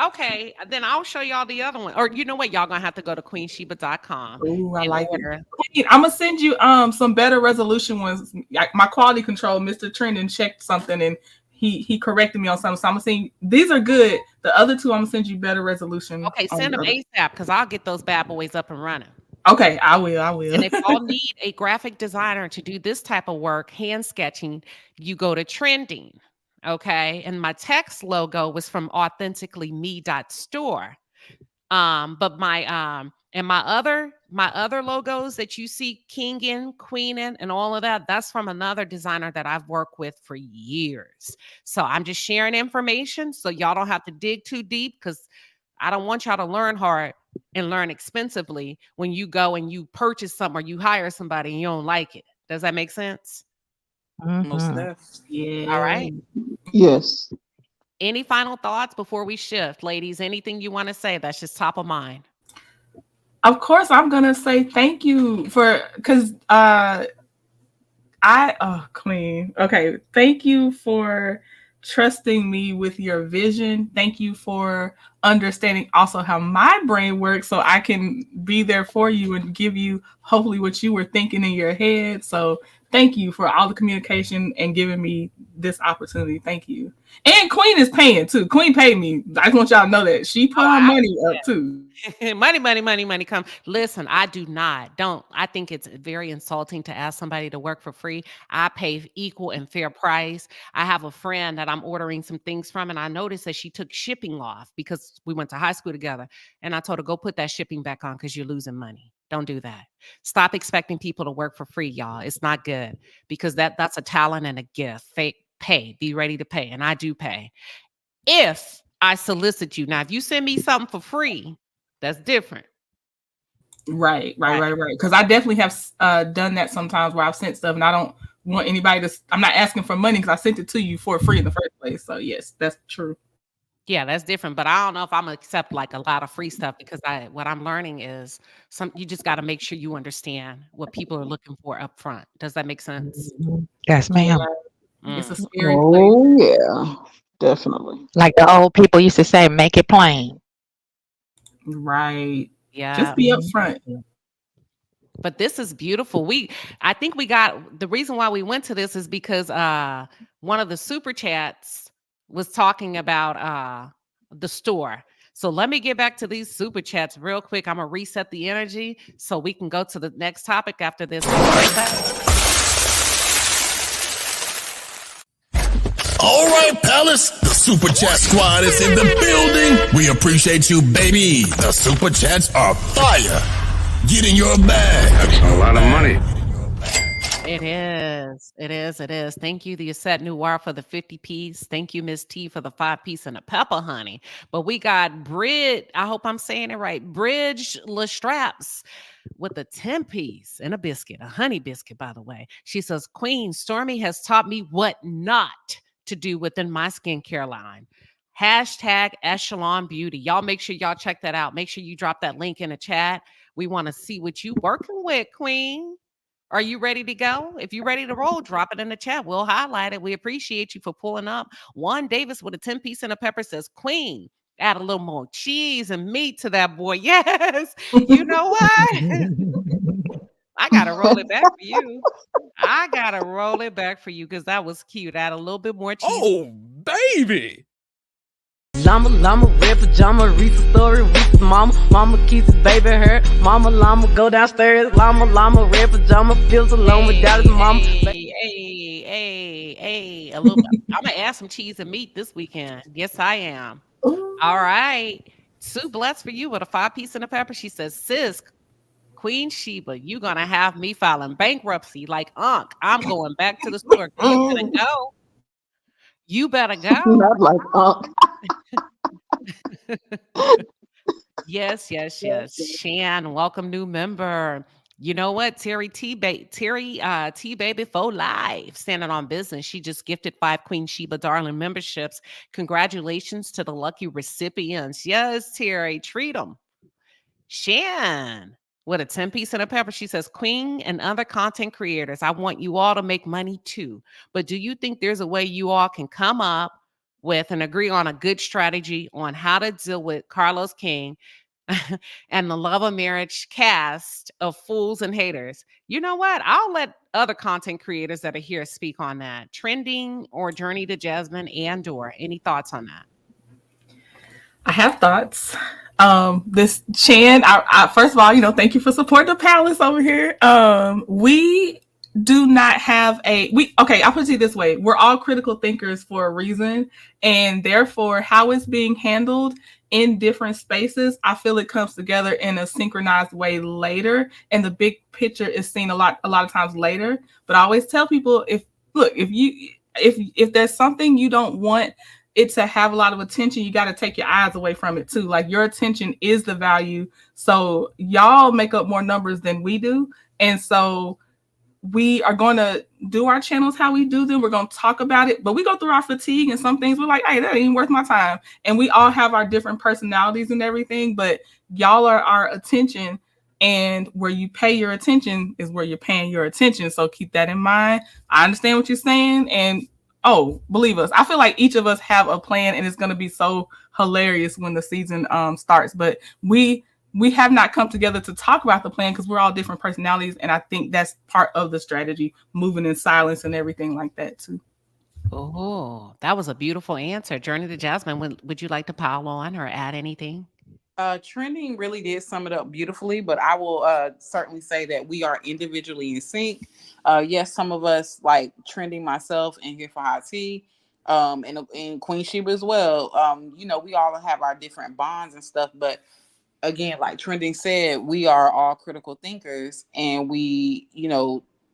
Okay, then I'll show y'all the other one. Or you know what? Y'all gonna have to go to queenshiba.com. Ooh, I like it. Queen, I'm gonna send you some better resolution ones. My quality control, Mr. Trending, checked something and he corrected me on something. So I'm gonna send these are good. The other 2, I'm gonna send you better resolution. Okay, send them ASAP, because I'll get those bad boys up and running. Okay, I will. And if y'all need a graphic designer to do this type of work, hand sketching, you go to Trending. Okay. And my text logo was from authenticallyme.store. But my other logos that you see king in, queen in, and all of that, that's from another designer that I've worked with for years. So I'm just sharing information so y'all don't have to dig too deep, because I don't want y'all to learn hard and learn expensively when you go and you purchase something or you hire somebody and you don't like it. Does that make sense? Most Mhm. definitely. All right. Yes. Any final thoughts before we shift, ladies? Anything you want to say that's just top of mind? Of course, I'm gonna say thank you because Queen. Okay, thank you for trusting me with your vision. Thank you for understanding also how my brain works, so I can be there for you and give you hopefully what you were thinking in your head. So thank you for all the communication and giving me this opportunity. Thank you. And Queen is paying too. Queen paid me. I just want y'all to know that she put her money up too. money come. Listen, I think it's very insulting to ask somebody to work for free. I pay equal and fair price. I have a friend that I'm ordering some things from, and I noticed that she took shipping off because we went to high school together. And I told her, go put that shipping back on because you're losing money. Don't do that. Stop expecting people to work for free, y'all. It's not good, because that's a talent and a gift. Pay, be ready to pay. And I do pay. If I solicit you. Now, if you send me something for free, that's different. Right. Because I definitely have done that sometimes where I've sent stuff and I don't want anybody to. I'm not asking for money because I sent it to you for free in the first place. So yes, that's true. Yeah, that's different. But I don't know if I'm gonna accept like a lot of free stuff, because what I'm learning is you just got to make sure you understand what people are looking for up front. Does that make sense? Yes, ma'am. It's a scary place. Oh yeah, definitely. Like the old people used to say, make it plain. Right. Yeah. Just be upfront. But this is beautiful. I think we got the reason why we went to this is because one of the super chats was talking about the store. So let me get back to these super chats real quick. I'm gonna reset the energy so we can go to the next topic after this. All right, Palace, the Super Chat Squad is in the building. We appreciate you, baby. The Super Chats are fire. Get in your bag. That's a lot of money. It is. Thank you, the Asset Noir, for the 50 piece. Thank you, Miss T, for the 5 piece and a pepper honey. But we got Bridge, I hope I'm saying it right, Bridge LaStraps with a 10 piece and a biscuit, a honey biscuit, by the way. She says, Queen, Stormy has taught me what not to do within my skincare line. Hashtag Echelon Beauty. Y'all make sure y'all check that out. Make sure you drop that link in the chat. We want to see what you working with, Queen. Are you ready to go? If you're ready to roll, drop it in the chat. We'll highlight it. We appreciate you for pulling up. Juan Davis with a 10 piece and a pepper says, Queen, add a little more cheese and meat to that boy. Yes. You know what? I got to roll it back for you. Because that was cute. Add a little bit more cheese. Oh, baby. Llama, red pajama, read the story, read the mama keeps the baby hurt, llama, go downstairs, llama, red pajama, feels alone without his mama. Hey, a little. I'm gonna add some cheese and meat this weekend. Yes, I am. All right, Sue, bless for you with a 5 piece and a pepper. She says, sis, Queen Sheba, you gonna have me filing bankruptcy like Unc. I'm going back to the store. You better go. You better go. Not like Unc. Yes. Shan, welcome new member. You know what? Terry T Baby 4 Live, standing on business. She just gifted 5 Queen Sheba Darling memberships. Congratulations to the lucky recipients. Yes, Terry, treat them. Shan with a 10 piece and a pepper. She says, Queen and other content creators, I want you all to make money too. But do you think there's a way you all can come up with and agree on a good strategy on how to deal with Carlos King and the Love of Marriage cast of fools and haters? You know what? I'll let other content creators that are here speak on that. Trending or Journey to Jasmine and or any thoughts on that? I have thoughts. This Chan, I first of all, thank you for supporting the Palace over here. We do not have okay, I'll put it this way. We're all critical thinkers for a reason, and therefore how it's being handled in different spaces, I feel it comes together in a synchronized way later, and the big picture is seen a lot of times later. But I always tell people, if there's something you don't want it to have a lot of attention, you got to take your eyes away from it too. Like, your attention is the value. So y'all make up more numbers than we do, and so we are going to do our channels how we do them. We're going to talk about it, but we go through our fatigue, and some things we're like, hey, that ain't worth my time. And we all have our different personalities and everything, but y'all are our attention, and where you pay your attention is where you're paying your attention. So keep that in mind. I understand what you're saying. And believe us, I feel like each of us have a plan, and it's going to be so hilarious when the season starts. But we have not come together to talk about the plan because we're all different personalities. And I think that's part of the strategy, moving in silence and everything like that too. Oh, that was a beautiful answer. Journey to Jasmine, would you like to pile on or add anything? Trending really did sum it up beautifully, but I will certainly say that we are individually in sync. Yes, some of us, like Trending, myself, and Here for Hot Tea, and Queen Sheba as well. We all have our different bonds and stuff, but again, like Trending said, we are all critical thinkers, and we,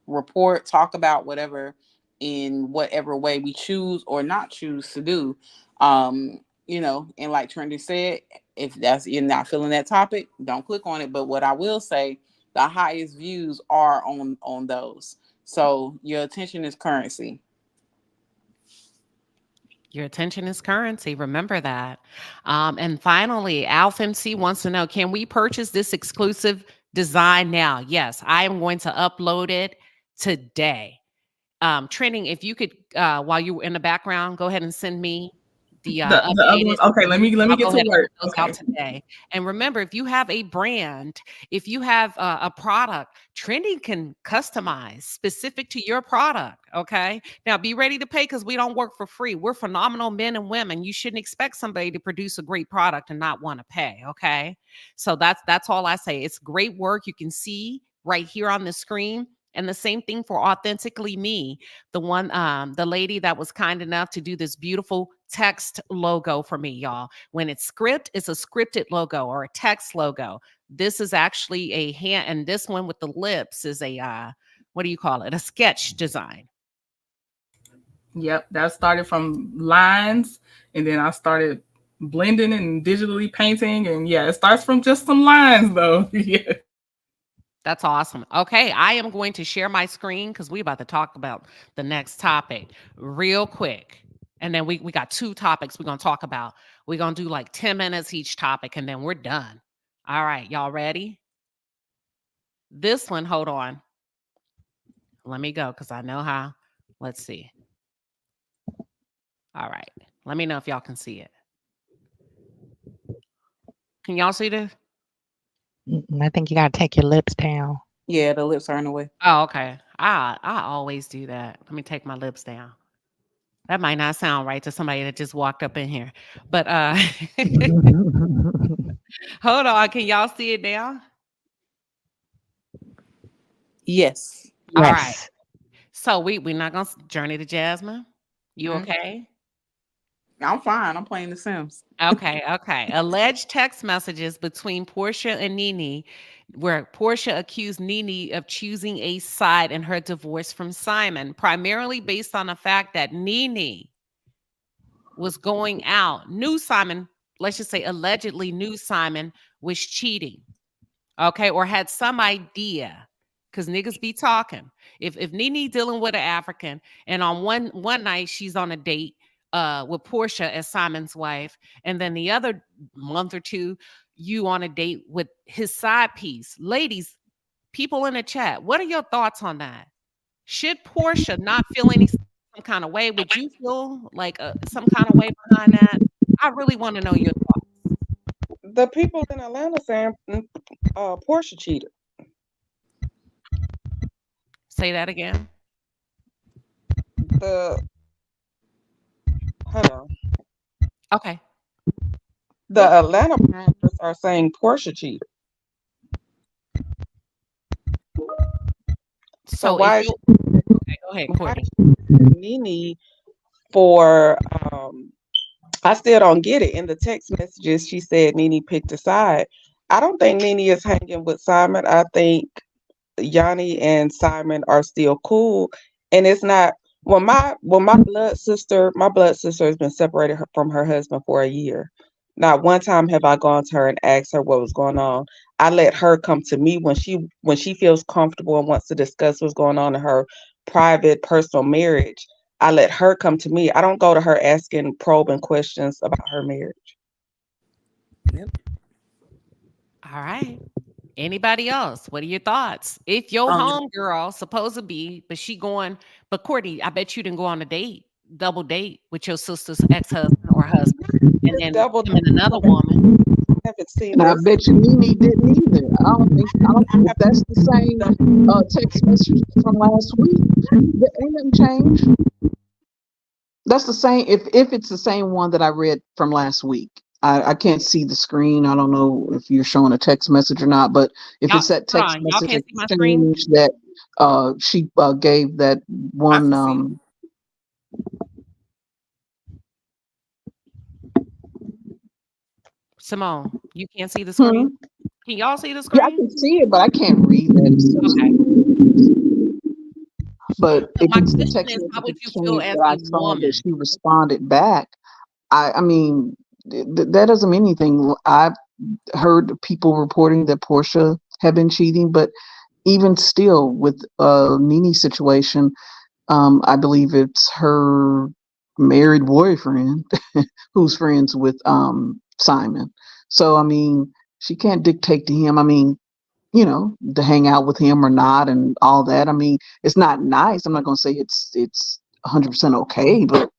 report, talk about whatever in whatever way we choose or not choose to do. And like Trending said, if you're not feeling that topic, don't click on it. But what I will say, the highest views are on those. So your attention is currency. Your attention is currency. Remember that. And finally, Alf MC wants to know, can we purchase this exclusive design now? Yes, I am going to upload it today. Trending, if you could, while you were in the background, go ahead and send me the other ones. Okay, let me get to work. Those out today. And remember, if you have a brand, if you have a product, Trending can customize specific to your product. Okay, now be ready to pay, because we don't work for free. We're phenomenal men and women. You shouldn't expect somebody to produce a great product and not want to pay. Okay, so that's all I say. It's great work. You can see right here on the screen. And the same thing for Authentically Me, the lady that was kind enough to do this beautiful text logo for me, y'all. When it's a scripted logo or a text logo. This is actually a hand, and this one with the lips is a, what do you call it? A sketch design. Yep, that started from lines, and then I started blending and digitally painting. And yeah, it starts from just some lines though. Yeah. That's awesome. Okay, I am going to share my screen because we're about to talk about the next topic real quick. And then we got 2 topics we're going to talk about. We're going to do like 10 minutes each topic, and then we're done. All right, y'all ready? This one, hold on. Let me go because I know how. Let's see. All right. Let me know if y'all can see it. Can y'all see this? I think you got to take your lips down. Yeah, the lips are in the way. Oh, okay. I always do that. Let me take my lips down. That might not sound right to somebody that just walked up in here. But hold on. Can y'all see it now? Yes. All right. So we're not going to journey to Jasmine. You okay? I'm fine. I'm playing The Sims. Okay. Alleged text messages between Porsha and Nene, where Porsha accused Nene of choosing a side in her divorce from Simon, primarily based on the fact that Nene was going out, knew Simon, let's just say allegedly knew Simon was cheating, okay, or had some idea, because niggas be talking. If Nene dealing with an African, and on one night she's on a date with Porsha as Simon's wife, and then the other month or two you on a date with his side piece. Ladies, people in the chat, what are your thoughts on that? Should Porsha not feel some kind of way? Would you feel like some kind of way behind that? I really want to know your thoughts. The people in Atlanta saying Porsha cheated. Say that again. Hold on. Okay. The Atlanta Panthers are saying Porsha cheated. So So if why you okay, go ahead, Courtney. Nene for I still don't get it. In the text messages, she said Nene picked a side. I don't think Nene is hanging with Simon. I think Yanni and Simon are still cool. And it's not when my blood sister has been separated from her husband for a year. Not one time have I gone to her and asked her what was going on. I let her come to me when she feels comfortable and wants to discuss what's going on in her private personal marriage. I let her come to me. I don't go to her asking probing questions about her marriage. Yep. All right. Anybody else? What are your thoughts? If your homegirl supposed to be, but Courtney, I bet you didn't go on a double date with your sister's ex-husband or husband, and then Double him and another woman. haven't seen And I this. bet you Nene didn't either. I don't think if that's the same text message from last week, there ain't nothing changed. That's the same if it's the same one that I read from last week. I can't see the screen. I don't know if you're showing a text message or not, but if Y'all, it's that hold text on. Y'all message can't see my screen? exchange that she gave that one Simone, you can't see the screen? Can y'all see the Yeah, I screen? can see it, but I can't read that. But So if my it's the question text is, how message would you feel exchange as that I a saw that woman? she responded back, I mean, that doesn't mean anything. I've heard people reporting that Porsha had been cheating, but even still, with Nene's situation, I believe it's her married boyfriend who's friends with Simon. So I mean, she can't dictate to him. I mean, to hang out with him or not and all that. I mean, it's not nice. I'm not going to say it's 100% okay, but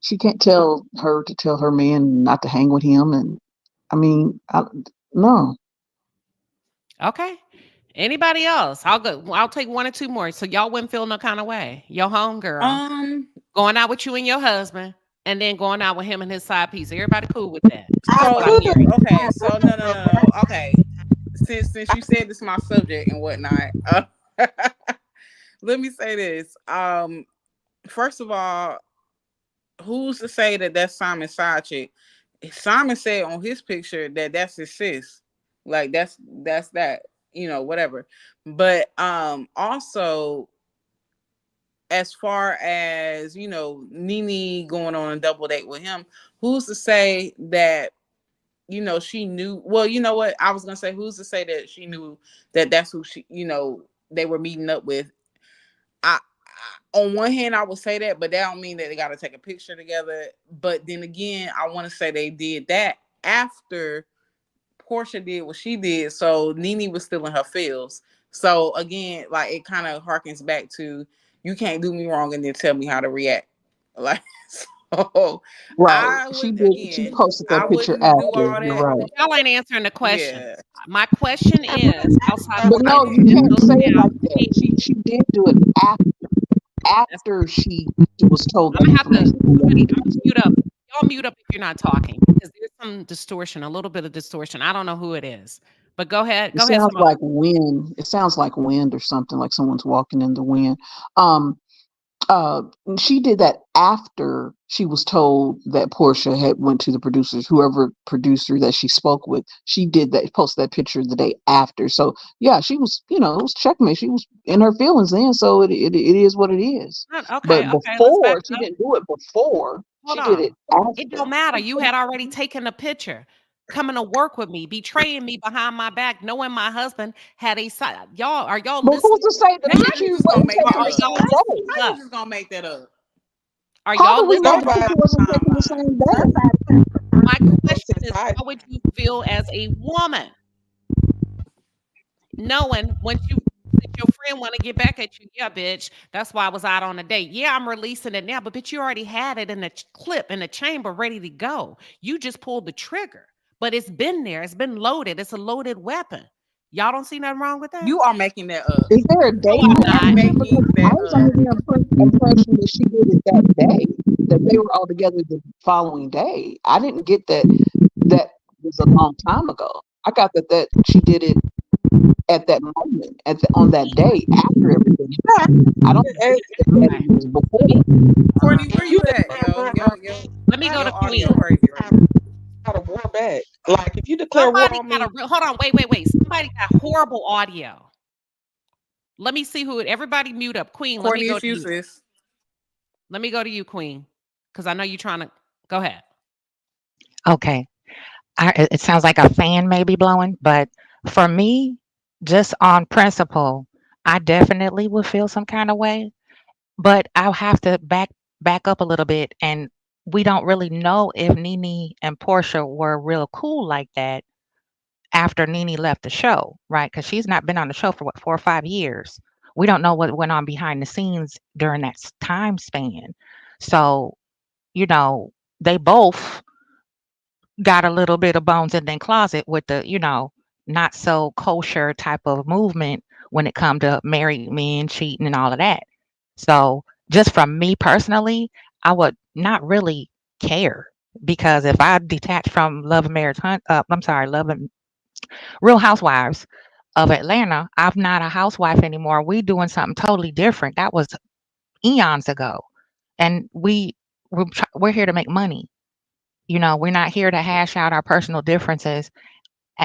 she can't tell her man not to hang with him. And I mean, no. Okay. Anybody else? I'll take one or two more. So y'all wouldn't feel no kind of way. Your homegirl going out with you and your husband, and then going out with him and his side piece. Everybody cool with that? That's what I'm hearing. Okay, so no. Okay, since you said this is my subject and whatnot, let me say this. First of all, who's to say that that's Simon's side chick? Simon said on his picture that that's his sis. Like that's that, whatever. But also as far as, Nene going on a double date with him, who's to say that, she knew, well, you know what? I was going to say, who's to say that she knew that that's who she, they were meeting up with. On one hand, I would say that, but that don't mean that they got to take a picture together. But then again, I want to say they did that after Porsha did what she did. So Nene was still in her feels. So again, like it kind of harkens back to you can't do me wrong and then tell me how to react. Like, so Right. I She would, did. She again, posted I that picture wouldn't do after. all You're that. right. But y'all ain't answering the question. Yeah. My question is, outside of But no, what you you can't just say told it me, like that. She did do it after she was told I'm that gonna have to information. somebody. I'm gonna mute up. Y'all mute up if you're not talking because there's some distortion, a little bit of distortion. I don't know who it is, but go ahead. It Go ahead, sounds Simone. like wind. It sounds like wind or something, like someone's walking in the wind. Um, uh, she did that after she was told that Portia had went to the producers, whoever producer that she spoke with. She did that, posted that picture the day after. So yeah, she was, it was checkmate. She was in her feelings then. So it is what it is. Okay, But okay. Let's back before, she up. didn't do it before. Hold She did it on. It after. don't matter. You had already taken a picture, coming to work with me, betraying me behind my back, knowing my husband had a side. Are y'all But who's listening? to say the How picture you just gonna wasn't make taken that the up? Y'all same listening? day? How you Look, just gonna make that up? are How y'all do we know listening? the picture wasn't taken the same day? My question is, how would you feel as a woman, knowing since your friend want to get back at you? Yeah, bitch. That's why I was out on a date. Yeah, I'm releasing it now, but bitch, you already had it in the clip in the chamber, ready to go. You just pulled the trigger, but it's been there. It's been loaded. It's a loaded weapon. Y'all don't see nothing wrong with that? You are making that up. Is there a date No, I'm on not. there? Because I was under the impression that she did it that day, that they were all together the following day. I didn't get that was a long time ago. I got that she did it at that moment, on that day after everything happened. I don't think that it was before. Courtney, where you at, yo? Let me go to Your Queen. audio crazy right now. Got a war back. Like if you declare war Somebody on got me, a real. Hold on, wait. Somebody got horrible audio. Let me see who it. Everybody mute up, Queen. Let me Courtney, go it's to you, you. sis. Let me go to you, Queen, because I know you're trying to. Go ahead. Okay. It sounds like a fan may be blowing, but for me, just on principle, I definitely would feel some kind of way. But I'll have to back up a little bit, and we don't really know if Nene and Portia were real cool like that after Nene left the show, right? Because she's not been on the show for what, 4 or 5 years. We don't know what went on behind the scenes during that time span. So, you know, they both got a little bit of bones in their closet with the, not so kosher type of movement when it come to married men cheating and all of that. So just from me personally, I would not really care because if I detach from Love and Marriage Hunt, I'm sorry, Love and Real Housewives of Atlanta, I'm not a housewife anymore. We doing something totally different. That was eons ago, and we're here to make money. We're not here to hash out our personal differences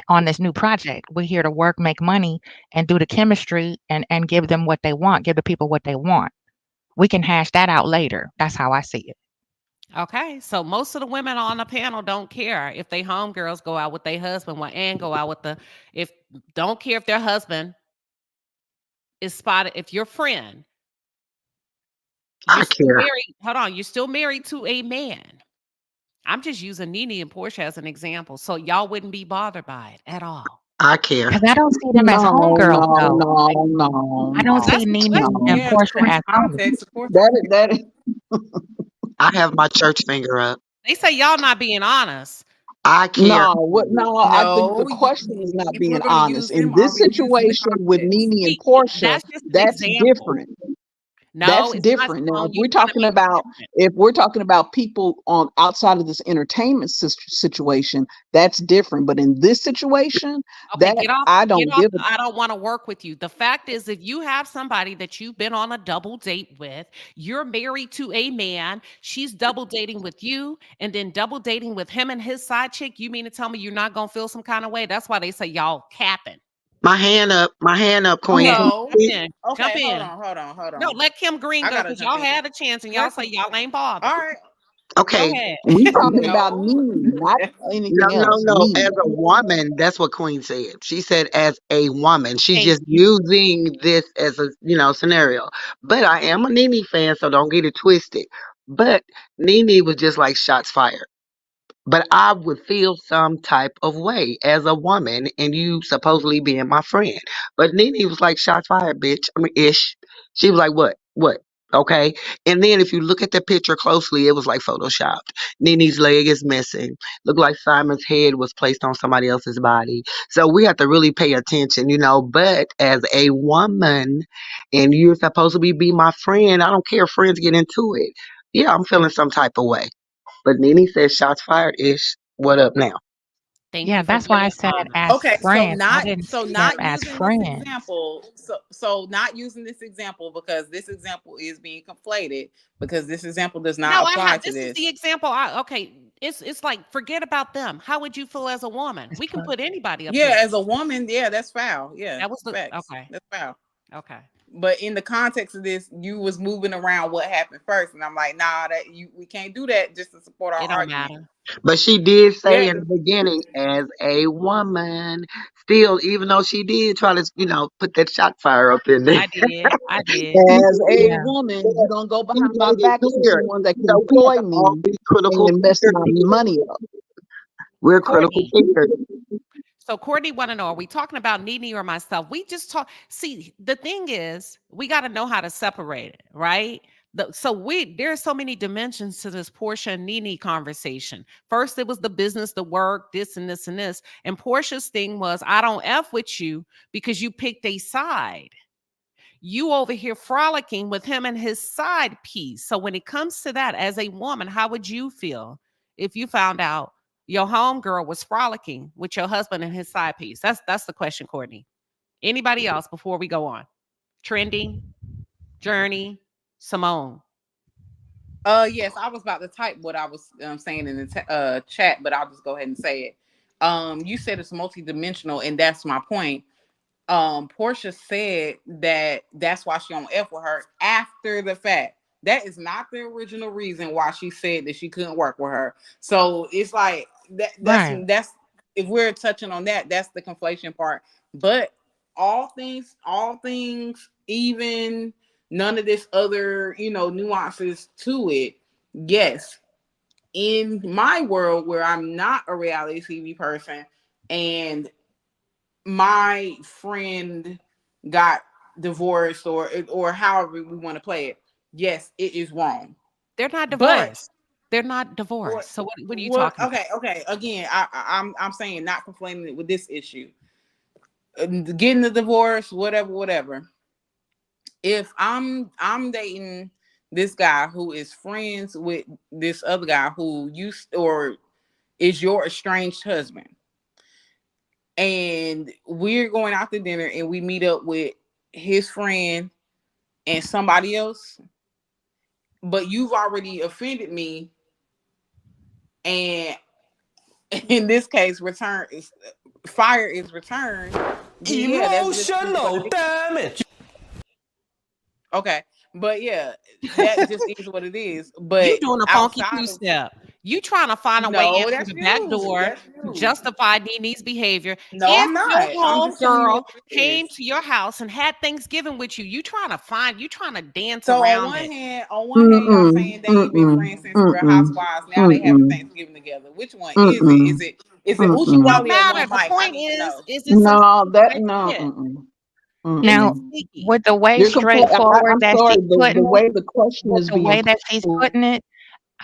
on this new project. We're here to work, make money, and do the chemistry and give them what they want, give the people what they want. We can hash that out later. That's how I see it. Okay, so most of the women on the panel don't care if they homegirls go out with their husband, and go out with don't care if their husband is spotted. If your friend, you're I still care. married. Hold on, you're still married to a man. I'm just using Nene and Portia as an example, so y'all wouldn't be bothered by it at all. I care. Because I don't see them as No, homegirls, no, though. no, I don't no, see That's the Nene question. no. and Yeah, Portia according as to homegirls. context, of course. That is I have my church finger up. They say y'all not being honest. I care. no. What? No, I think the No, question is not if we're being going to honest. use In them, are this we using the situation with context? Nene and Portia, That's just an that's example. different. No, That's it's not, different. Now, Simone. You want to make it different. if we're talking about people on outside of this entertainment situation, that's different. But in this situation, Okay, that I get don't off. give a I don't want to work with you. The fact is, if you have somebody that you've been on a double date with, you're married to a man, she's double dating with you, and then double dating with him and his side chick, you mean to tell me you're not gonna feel some kind of way? That's why they say y'all capping. My hand up, Queen. okay. No. Jump Okay, hold in. on, hold No, on. let Kim Green I go gotta because jump y'all in. had a chance and y'all say y'all ain't bothered. All right. Go Okay. ahead. We talking about No. Nene, not No, anything no, else. no. As Nene. a woman, that's what Queen said. She said as a woman. She's Thank just you. using this as a scenario. But I am a Nene fan, so don't get it twisted. But Nene was just like shots fired. But I would feel some type of way as a woman and you supposedly being my friend. But Nene was like, shots fired, bitch. I mean, ish. She was like, what? What? Okay. And then if you look at the picture closely, it was like photoshopped. Nene's leg is missing. Looked like Simon's head was placed on somebody else's body. So we have to really pay attention. But as a woman, and you're supposed to be my friend, I don't care if friends get into it. Yeah, I'm feeling some type of way. But Nene says shots fired ish. What up now? Thank Yeah, you for that's why I being said honest. as Okay, friends. I didn't see them not as using this friends. example. So not using this example because this example is being conflated because this example does No, not I apply have. to This is this. the example. Okay, it's like forget about them. How would you feel as a woman? We can put anybody up Yeah, here. as a woman, yeah, that's foul. Yeah, That was the facts. okay. That's foul. Okay. But in the context of this, you was moving around what happened first, and I'm like, nah, we can't do that just to support our It don't argument. matter. But she did say Yeah, in the beginning, as a woman, still, even though she did try to, put that shot fire up in there. I did. I did. As a Yeah. woman, you don't go She behind my made it back to clear. someone that can We employ have all me these critical and mess my thinkers. money up. We're critical Courtney. thinkers. So Courtney want to know, are we talking about Nene or myself? We just talk. See, the thing is, we got to know how to separate it, right? There's so many dimensions to this Portia and Nene conversation. First, it was the business, the work, this and this and this. And Portia's thing was, I don't F with you because you picked a side. You over here frolicking with him and his side piece. So when it comes to that, as a woman, how would you feel if you found out your homegirl was frolicking with your husband and his side piece? That's the question, Courtney. Anybody else before we go on? Trending, Journey, Simone. Yes, I was about to type what I was saying in the chat, but I'll just go ahead and say it. You said it's multidimensional, and that's my point. Porsha said that's why she on F with her after the fact. That is not the original reason why she said that she couldn't work with her. So it's like that's if we're touching on that, that's the conflation part. But all things, even none of this other, nuances to it. Yes, in my world where I'm not a reality TV person and my friend got divorced or however we want to play it, yes, it is wrong. They're not But divorced. They're not divorced. So what are you what? talking about? Okay. Again, I'm saying not conflating it with this issue. Getting the divorce, whatever. If I'm dating this guy who is friends with this other guy who or is your estranged husband, and we're going out to dinner and we meet up with his friend and somebody else, but you've already offended me, and in this case, fire is returned. Emotional damage. Okay, but yeah, that just is what it is. But You doing a funky two-step. You trying to find a way in through the back door, justify Nene's behavior. No, if I'm not. your I'm just telling you homegirl what it came is. to your house and had Thanksgiving with you, you trying to dance So around on one it. hand, y'all saying they ain't been friends since Real Housewives. Now they having Thanksgiving together. Which one is it? Is it Uchi It don't Wally or matter. One The Mike? I point need to know. is it some No. Is it Now, sneaky? with the way You're complete. straightforward I'm that sorry. she's The putting way it, the question with is the being way that she's putting it,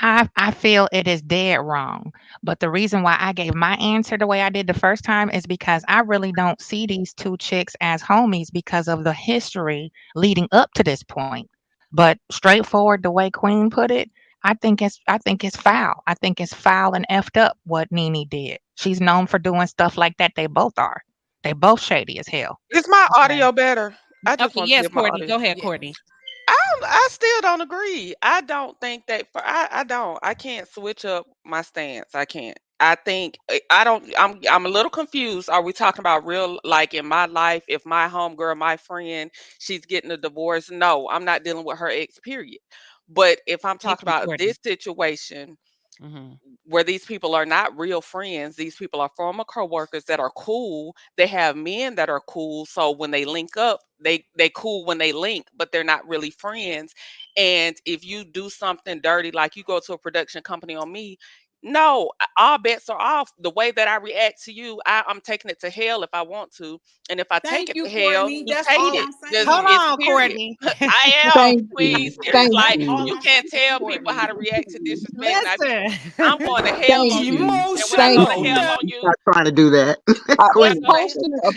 I feel it is dead wrong. But the reason why I gave my answer the way I did the first time is because I really don't see these two chicks as homies because of the history leading up to this point. But straightforward, the way Queen put it, I think it's foul. I think it's foul and effed up what Nene did. She's known for doing stuff like that. They both are. They both shady as hell. Is my audio better? I just Okay, want to see yes, if my Courtney. audio. Go ahead, Courtney. I still don't agree. I don't think that I don't. I can't switch up my stance. I can't. I think I don't. I'm a little confused. Are we talking about real, like in my life? If my homegirl, my friend, she's getting a divorce? No, I'm not dealing with her ex. Period. But if I'm Thank talking you, about Courtney. this situation, Mhm. where these people are not real friends. These people are former coworkers that are cool. They have men that are cool. So when they link up, they cool when they link, but they're not really friends. And if you do something dirty, like you go to a production company on me, no, all bets are off. The way that I react to you, I'm taking it to hell if I want to. And if I take Thank it you, to hell, Courtney. just That's take all it. I'm Just Hold saying. it's on, period. Courtney. I am Thank Queen. you. Serious. Thank Like That's all you. you I'm can't saying, tell people how Courtney. to react to disrespect. Now, Listen. I'm going to hell Thank on you. you. And when I go Thank to Emotional hell you. on damage. you, Not trying to do that. when I Queen. go to Posting a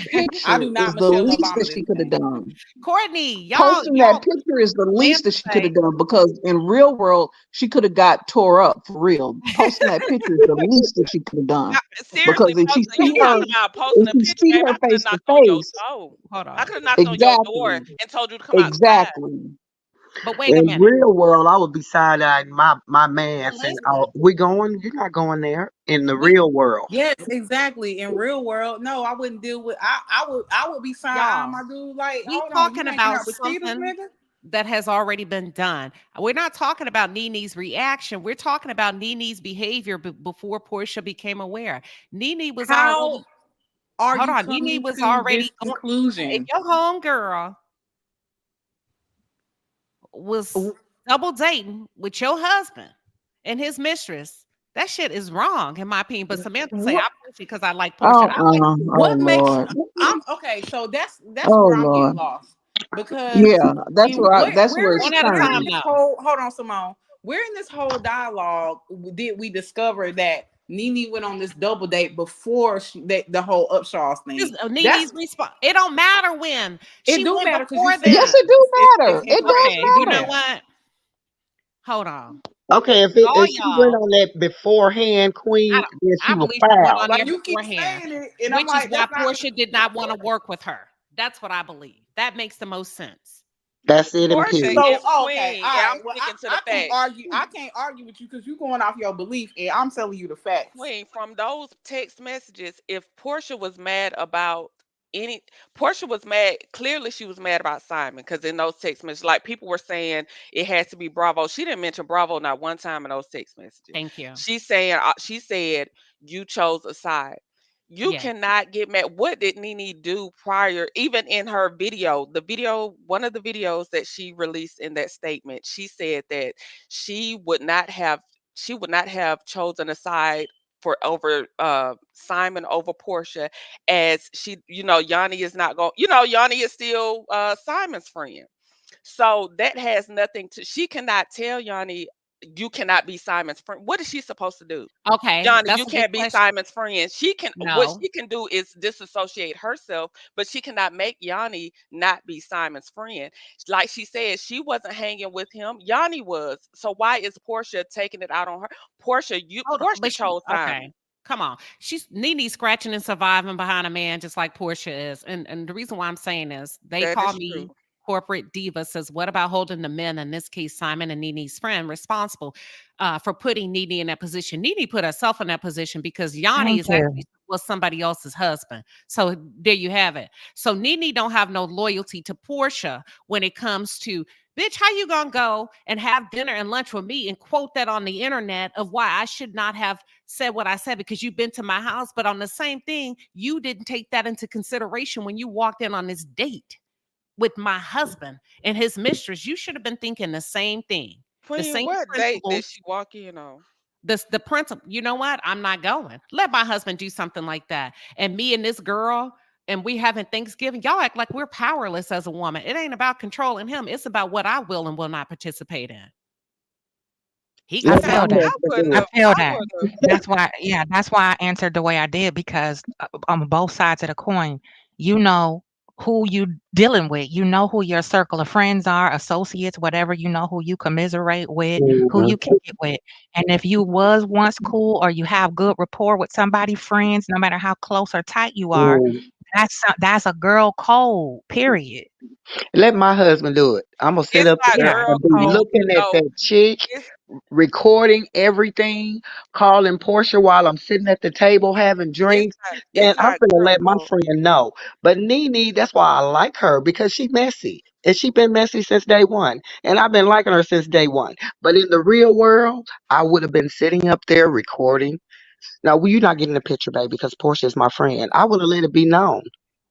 I picture do is not the Michelle least Obama that she this could have man. done. Courtney, y'all Posting that picture is the least that she could have done because in real world she could have got tore up for real. Posting that picture is the least that she could have done because seriously, you talking about posting if a you picture, see babe, her I could have face to knocked on your face, door. Hold I on. could have knocked on your door exactly, and told you to come outside. exactly. But wait a In minute. real world, I would be side eyeing my man But saying, "Oh, listen. we going? You're not going there." In the We real world, Yes, exactly. In real world, no, I wouldn't deal with. I would be side eyeing y'all, my dude. Like, we hold on, you talking hanging about out with cheaters, something nigga? that has already been done. We're not talking about Nene's reaction. We're talking about Nene's behavior before Portia became aware. Nene was How already are hold you on. Nene coming was to already this going. If conclusion? your homegirl was double dating with your husband and his mistress, that shit is wrong in my opinion. But Samantha say What? I push it because I like Portia. I like Oh What makes Lord. I'm okay? So that's Oh where I'm getting Lord. lost because Yeah, that's in where where that's where we're it's one in at a we're time in turning. this now. whole hold on, Simone. We're in this whole dialogue. Did we discover that Nene went on this double date before the whole Upshaw's thing? That's Nene's response. It don't matter when it. she Do went matter because you before said Yes, that. it do it's matter. It does Okay, you know matter. yeah. what? Hold on. okay. All If she went y'all, on that beforehand, I Queen, don't then she I was believe she went foul. on there Like you keep beforehand, saying it, and I'm which is like, why that's not. Portia did not want to work with her. That's what I believe. That makes the most sense. That's it and Portia period. so is okay, queen, all and right. I'm Well, sticking to the I can't facts. argue. I can't argue with you because you're going off your belief, and I'm telling you the facts. Queen, from those text messages, if Portia was mad about any, Portia was mad. Clearly, she was mad about Simon because in those text messages, like people were saying, it has to be Bravo. She didn't mention Bravo not one time in those text messages. Thank you. She said you chose a side. You Yes. cannot get mad. What did Nene do prior? Even in her video, one of the videos that she released in that statement, she said that she would not have she would not have chosen a side for over Simon over Portia, as Yanni is not going. Yanni is still Simon's friend. So that has nothing to. She cannot tell Yanni you cannot be Simon's friend. What is she supposed to do? Okay, Yanni, you that's a good can't be question. Simon's friend. What No. she can do is disassociate herself, but she cannot make Yanni not be Simon's friend. Like she said, she wasn't hanging with him. Yanni was. So why is Portia taking it out on her? Portia Hold on, Portia but chose Simon. okay. Come on. She's Nene scratching and surviving behind a man just like Portia is. And the reason why I'm saying is they That call is me true. corporate diva. Says, what about holding the men, in this case, Simon and Nene's friend, responsible for putting Nene in that position? Nene put herself in that position because Yanni Thank is you. actually was somebody else's husband. So there you have it. So Nene don't have no loyalty to Portia when it comes to, bitch, how you gonna go and have dinner and lunch with me and quote that on the internet of why I should not have said what I said because you've been to my house, but on the same thing, you didn't take that into consideration when you walked in on this date with my husband and his mistress. You should have been thinking the same thing. The Queen, same what date did principles. she walk in on? The principle, you know what? I'm not going. Let my husband do something like that. And me and this girl, and we having Thanksgiving, y'all act like we're powerless as a woman. It ain't about controlling him. It's about what I will and will not participate in. He can I Let say my feel what he that. husband do I it. feel I that. would have. That's why I answered the way I did because on both sides of the coin, you know who you dealing with. You know who your circle of friends are, associates, whatever. You know who you commiserate with, who Mhm. you kick it with. And if you was once cool or you have good rapport with somebody, friends, no matter how close or tight you are, Mm. that's a girl code. Period. Let my husband do it. I'm gonna sit It's up not there Yeah. girl and be code. looking at No, that chick, it's recording everything, calling Portia while I'm sitting at the table having drinks. it's And I'm not gonna girl let my code. friend know. But Nene, that's why I like her because she messy. And she been messy since day one. And I've been liking her since day one. But in the real world, I would have been sitting up there recording. Now, well, you're not getting the picture, baby, because Portia is my friend. I would have let it be known.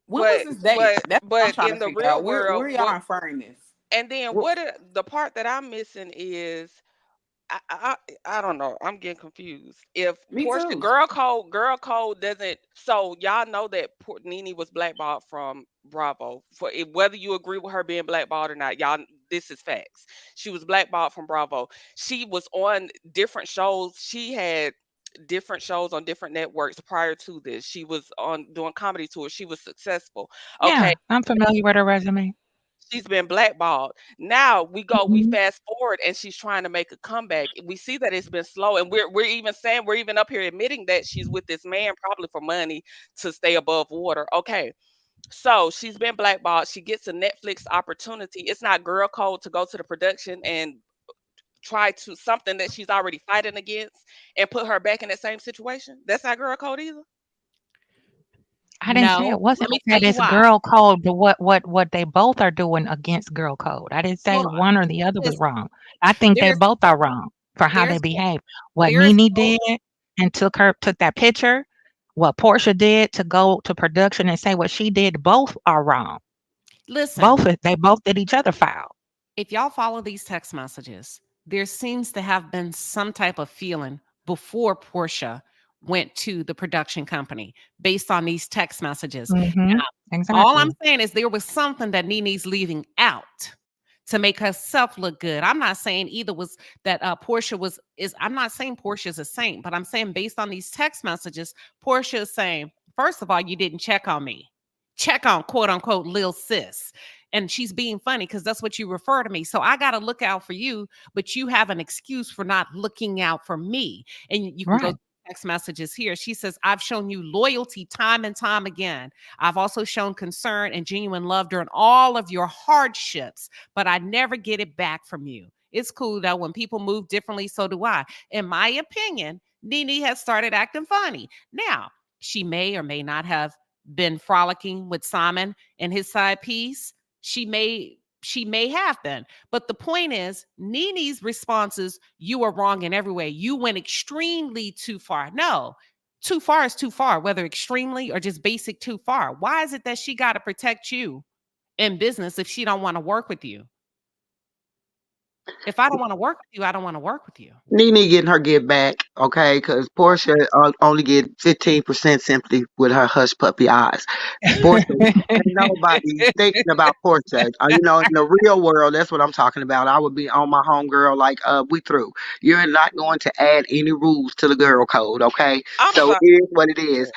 When was But this date? but That's what I'm but trying to in the figure real out. world, Where y'all what inferring this? and then What, the part that I'm missing is I don't know. I'm getting confused. If me Portia too. girl code doesn't, so y'all know that Nene was blackballed from Bravo. Whether you agree with her being blackballed or not, y'all, this is facts. She was blackballed from Bravo. She was on different shows. She had different shows on different networks prior to this. She was on doing comedy tours. She was successful. Okay, Yeah. I'm familiar with her resume. she's been blackballed. Now we Mhm. fast forward and she's trying to make a comeback. We see that it's been slow, and we're even up here admitting that she's with this man probably for money to stay above water. Okay. So she's been blackballed. She gets a Netflix opportunity. It's not girl code to go to the production and try to something that she's already fighting against and put her back in that same situation. That's not girl code either. I didn't say No. it wasn't. Let me I tell said you it's why. girl code, but what they both are doing against girl code. I didn't say Hold on. one or the other was Listen, wrong. I think they there's both are wrong for how they there's behave. What there's Nene no did and took that picture, what Portia did to go to production and say what she did, both are wrong. listen. They both did each other foul. If y'all follow these text messages, there seems to have been some type of feeling before Portia went to the production company based on these text messages. Hmm. Now, all I'm Exactly. saying is there was something that Nene's leaving out to make herself look good. I'm not saying either was that Portia was is I'm not saying Portia's a saint, but I'm saying based on these text messages, Portia is saying, first of all, you didn't check on me. Check on quote unquote Lil Sis. And she's being funny because that's what you refer to me. So I got to look out for you, but you have an excuse for not looking out for me. And you can go Right. text messages here. She says, I've shown you loyalty time and time again. I've also shown concern and genuine love during all of your hardships, but I never get it back from you. It's cool though. When people move differently, so do I. In my opinion, Nene has started acting funny. Now, she may or may not have been frolicking with Simon and his side piece. She may have been. But the point is, Nene's responses, you are wrong in every way. You went extremely too far. No, too far is too far, whether extremely or just basic too far. Why is it that she got to protect you in business if she don't want to work with you? If I don't want to work with you, I don't want to work with you. Nene getting her get back, okay? Because Porsha only get 15% simply with her hush puppy eyes. Porsha, ain't nobody thinking about Porsha. In the real world, that's what I'm talking about. I would be on my homegirl like, we through. You're not going to add any rules to the girl code, okay? So it is what it is.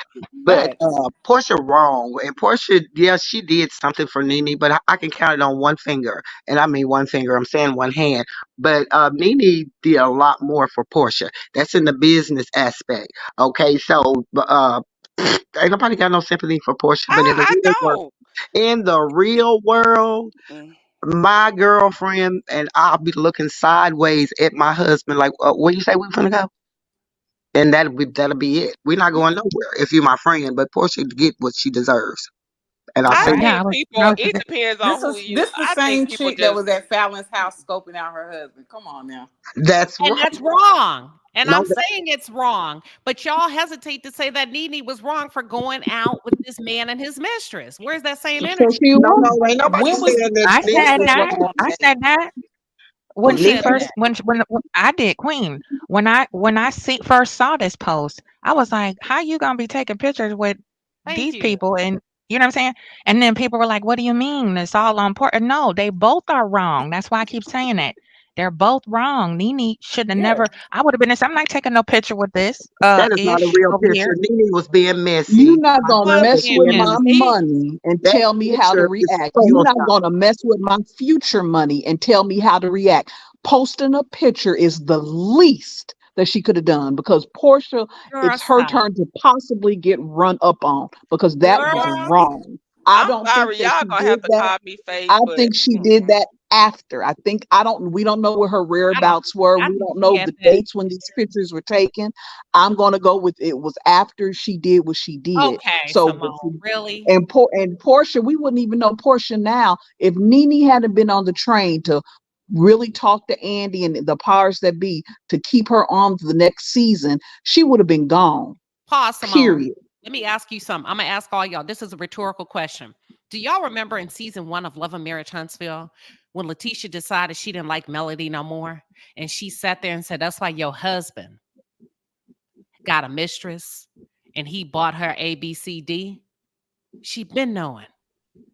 But Porsha wrong. And Porsha, yeah, she did something for Nene, but I can count it on one finger. And I mean one finger. I'm saying one hand. But Nene did a lot more for Porsha. That's in the business aspect. Okay, so ain't nobody got no sympathy for Porsha. But in the real world, my girlfriend and I'll be looking sideways at my husband like, where you say we finna go? And that'll be it. We're not going nowhere if you're my friend. But Porsha get what she deserves. And I say think people. It depends on who you. This the same chick that was at Fallon's house scoping out her husband. Come on now. That's and right. that's wrong. And I'm saying it's wrong, but y'all hesitate to say that Nene was wrong for going out with this man and his mistress. Where's that same energy? No, ain't nobody saying that. I said that. When she first, when I did, Queen, when I first saw this post, I was like, "How you gonna be taking pictures with these people?" And you know what I'm saying? And then people were like, "What do you mean? It's all on Porsha?" No, they both are wrong. That's why I keep saying that. They're both wrong. Nene should have never. I would have been this. I'm not taking no picture with this. That is not a real over picture. here. Nene was being messy. You're not gonna mess with my money and tell me how to react. You're not gonna mess with my future money and tell me how to react. Posting a picture is the least that she could have done because Porsha, it's her turn to possibly get run up on because that was wrong. I don't think that she did that. I think she did that after. We don't know where her whereabouts were. We don't know the dates when these pictures were taken. I'm gonna go with it was after she did what she did. Okay, so Simone, really? And Porsha, we wouldn't even know Porsha now if Nene hadn't been on the train to really talk to Andy and the powers that be to keep her on to the next season, she would have been gone. Pause, Simone. Period. Let me ask you something. I'm going to ask all y'all. This is a rhetorical question. Do y'all remember in season 1 of Love and Marriage Huntsville when Letitia decided she didn't like Melody no more? And she sat there and said, that's why your husband got a mistress and he bought her ABCD. She been knowing.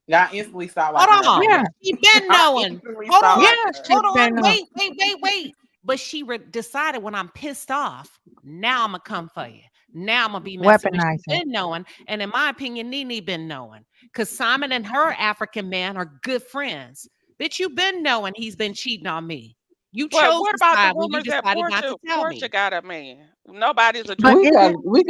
Y'all instantly saw Hold on. Yeah. She been knowing. Hold on. Wait. But she decided when I'm pissed off, now I'm going to come for you. Now I'm going to be messing with you. Been knowing. And in my opinion, Nene been knowing. Because Simon and her African man are good friends. Bitch, you been knowing he's been cheating on me. You chose what about the rumors that Porsha got a man? Nobody's addressing. We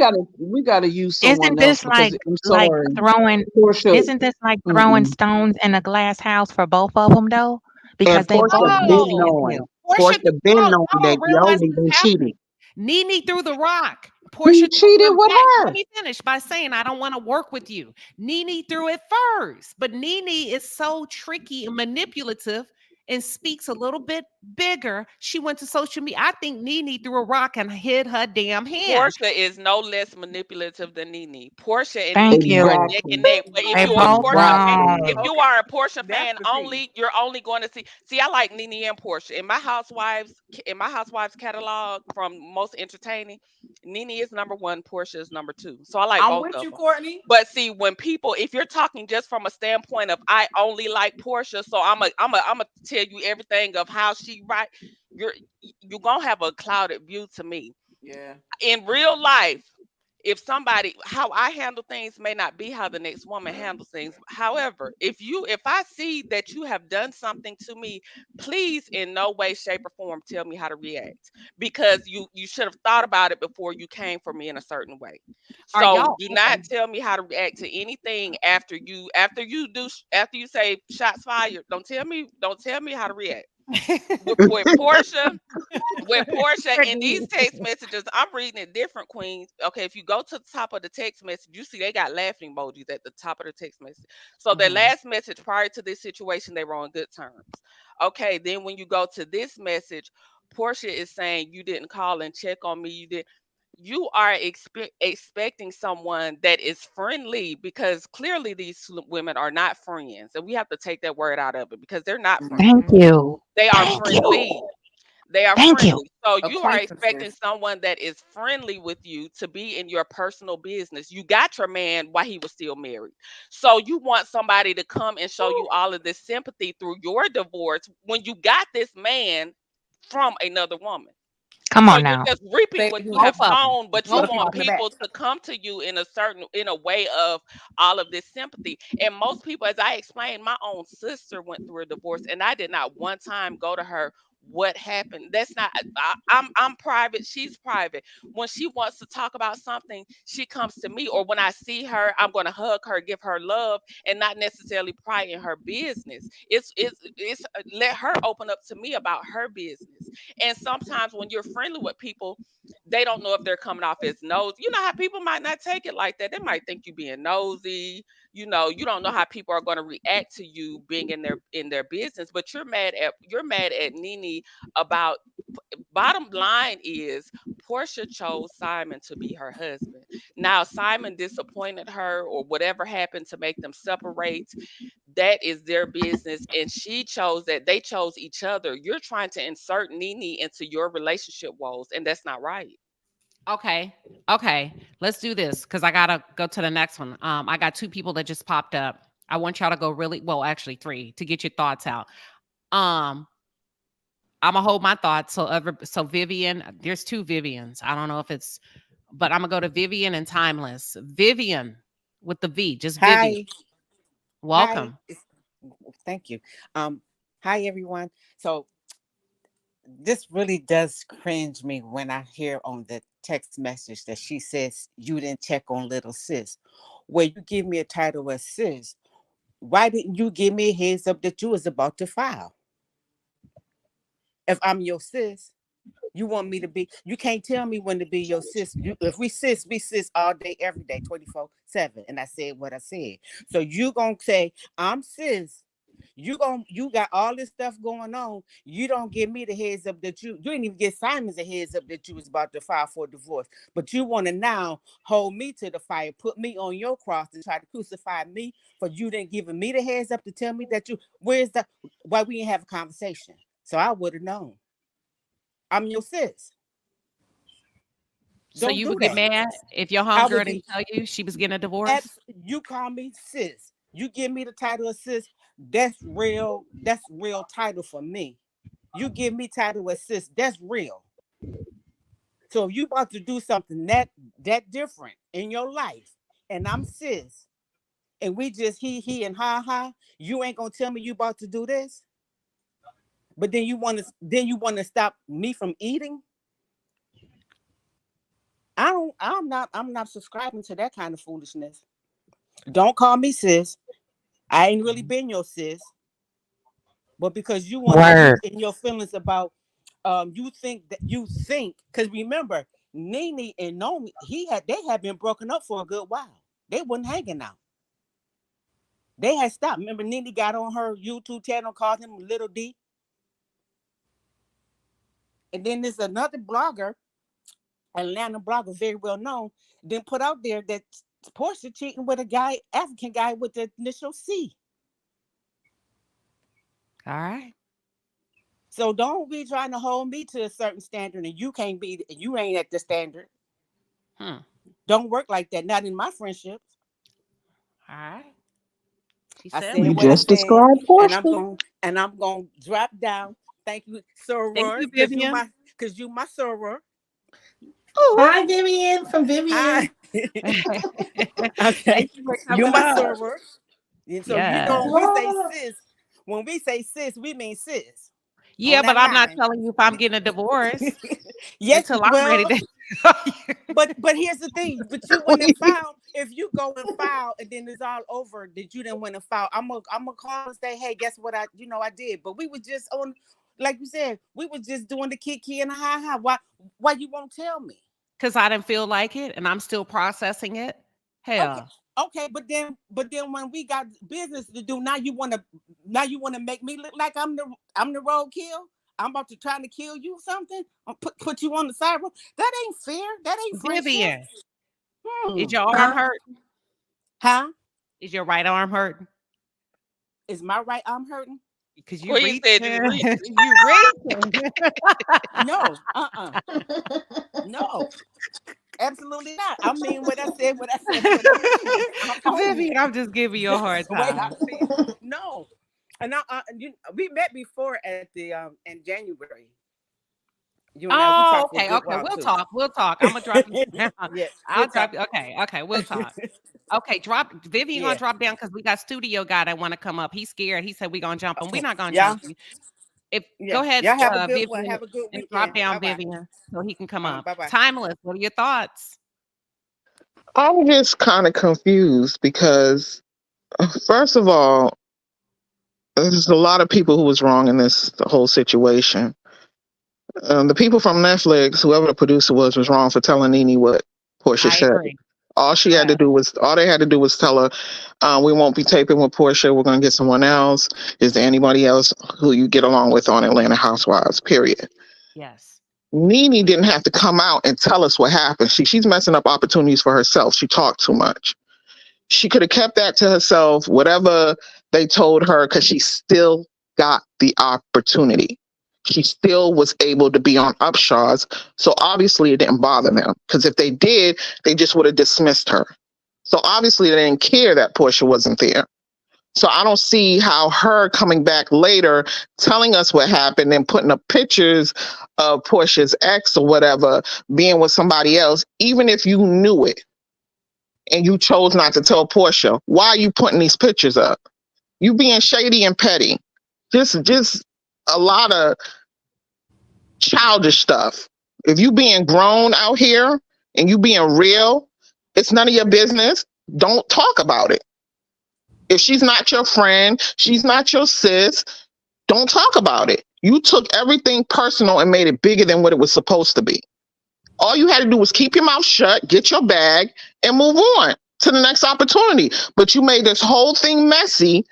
gotta use someone Isn't this else like throwing? Isn't this like throwing stones in a glass house for both of them though? Because they both been knowing. Porsha been knowing that Yoli been cheating. Nene threw the rock. Porsha cheated with her. Let me finish by saying I don't want to work with you. Nene threw it first, but Nene is so tricky and manipulative and speaks a little bit bigger. She went to social media. I think Nene threw a rock and hid her damn hand. Porsha is no less manipulative than Nene. Porsha and Thank Nene you. are neck and neck. But if you are a Porsha fan, if you are a Porsha fan only, you're only going to see. See, I like Nene and Porsha. In my housewives catalog from most entertaining, Nene is number 1, Porsha is number 2. So I like both of them. Courtney. But see, when people, if you're talking just from a standpoint of I only like Porsha, so I'm a tell you everything of how she right, you're gonna have a clouded view to me. Yeah. In real life, if somebody, how I handle things may not be how the next woman handles things. However, if I see that you have done something to me, please in no way, shape, or form tell me how to react, because you should have thought about it before you came for me in a certain way. Are So y'all do okay? not tell me how to react to anything after you say shots fired. Don't tell me how to react. With Porsha, in these text messages, I'm reading it different, Queens. Okay, if you go to the top of the text message, you see they got laughing emojis at the top of the text message. So their last message prior to this situation, they were on good terms. Okay, then when you go to this message, Portia is saying you didn't call and check on me. You are expecting someone that is friendly, because clearly these women are not friends, and we have to take that word out of it because they're not friends. Thank you. They are Thank friendly. you. They are Thank you. friendly. So you are expecting Acquaintances. someone that is friendly with you to be in your personal business. You got your man while he was still married. So you want somebody to come and show you all of this sympathy through your divorce when you got this man from another woman. Come So on you're now. just reaping Say what you Both have of them. sown, but you Both put a of want paw in the back. people to come to you in a way of all of this sympathy. And most people, as I explained, my own sister went through a divorce, and I did not one time go to her. What happened? That's not. I'm private. She's private. When she wants to talk about something, she comes to me. Or when I see her, I'm going to hug her, give her love, and not necessarily pry in her business. It's let her open up to me about her business. And sometimes when you're friendly with people, they don't know if they're coming off as nosy. You know how people might not take it like that. They might think you being nosy. You don't know how people are going to react to you being in their business. But you're mad at Nene about. Bottom line is Portia chose Simon to be her husband. Now Simon disappointed her or whatever happened to make them separate. That is their business, and she chose that. They chose each other. You're trying to insert Nene into your relationship woes, and that's not right. Okay. Okay. Let's do this because I gotta go to the next one. I got two people that just popped up. I want y'all to go really well, actually three, to get your thoughts out. Um, I'm gonna hold my thoughts. So Vivian, there's two Vivians. I don't know if it's, but I'm gonna go to Vivian and Timeless. Vivian with the V, just Vivian. Hi. Hi. Welcome. Thank you. Hi everyone. So this really does cringe me when I hear on the text message that she says you didn't check on little sis. Well, you give me a title as sis. Why didn't you give me a heads up that you was about to file? If I'm your sis, you want me to be, you can't tell me when to be your sis. If we sis, be sis all day, every day, 24/7. And I said what I said. So you gonna say, I'm sis. You got all this stuff going on. You don't give me the heads up that you didn't even get Simon's a heads up that you was about to file for divorce. But you want to now hold me to the fire, put me on your cross and try to crucify me for you didn't giving me the heads up to tell me that why we didn't have a conversation. So I would have known. I'm your sis. So Don't you do would get that. mad if your I homegirl would didn't get tell you she was getting a divorce? you call me sis. You give me the title of sis. That's real. That's real title for me. You give me title of sis. That's real. So if you about to do something that different in your life, and I'm sis, and we just he and ha, you ain't gonna tell me you about to do this. But then you want to stop me from eating. I'm not subscribing to that kind of foolishness. Don't call me sis. I ain't really been your sis. But because you want to Word. get in your feelings about you think because remember Nene and Nomi, they had been broken up for a good while. They wasn't hanging out. They had stopped. Remember Nene got on her YouTube channel, called him Little D. And then there's another blogger, Atlanta blogger, very well known, then put out there that Porsha cheating with a guy, African guy with the initial C. All right. So don't be trying to hold me to a certain standard and you ain't at the standard. Don't work like that. Not in my friendships. All right. I said said You what I just said, described Portia. and I'm going to drop down. Thank you, Thank soror, you, because Vivian. you my soror. Hi, Vivian from Vivian. Hi. Thank you for You coming my up. server. And so you know when we say sis, we mean sis. Yeah, but I'm not telling you if I'm getting a divorce Yes, until I'm ready to. but here's the thing. But you wouldn't have filed if you go and file and then it's all over. That you didn't want to file. I'm gonna call and say, hey, guess what? I did. But we were just on, like you said, we were just doing the kiki and the ha. Why you won't tell me? Because I didn't feel like it, and I'm still processing it. Hell. Okay, but then when we got business to do, now you wanna make me look like I'm the roadkill. I'm about to try to kill you or something. I'll put you on the sidewalk. That ain't fair. That ain't Vivian. friendship. Is your arm hurting? Huh? Is your right arm hurting? Is my right arm hurting? Because you reaching. You reaching. No. No. Absolutely not. I mean what I said. What I mean. Vivian, I'm just giving you a hard time. No. And we met before at the in January. Okay. We'll talk. I'm gonna drop you down. I'll drop you. Okay, we'll talk. Okay, Vivian gonna drop down because we got studio guy that want to come up. He's scared. He said we're gonna jump him. We're not gonna jump you. Go ahead, y'all have a good Vivian, one. Have a good and weekend. drop down Bye-bye. Vivian so he can come up. Bye-bye. Timeless, what are your thoughts? I'm just kind of confused because, first of all, there's a lot of people who was wrong in the whole situation. The people from Netflix, whoever the producer was wrong for telling Nene what Porsha said. Agree. All they had to do was tell her, we won't be taping with Porsha. We're going to get someone else. Is there anybody else who you get along with on Atlanta Housewives? Period. Yes. Nene didn't have to come out and tell us what happened. She's messing up opportunities for herself. She talked too much. She could have kept that to herself, whatever they told her, because she still got the opportunity. She still was able to be on Upshaw's. So obviously it didn't bother them, because if they did, they just would have dismissed her. So obviously they didn't care that Porsha wasn't there. So I don't see how her coming back later, telling us what happened and putting up pictures of Porsha's ex or whatever, being with somebody else, even if you knew it and you chose not to tell Porsha, why are you putting these pictures up? You being shady and petty. Just a lot of childish stuff. If you being grown out here and you being real, it's none of your business. Don't talk about it. If she's not your friend, she's not your sis, don't talk about it. You took everything personal and made it bigger than what it was supposed to be. All you had to do was keep your mouth shut, get your bag, and move on to the next opportunity. But you made this whole thing messy,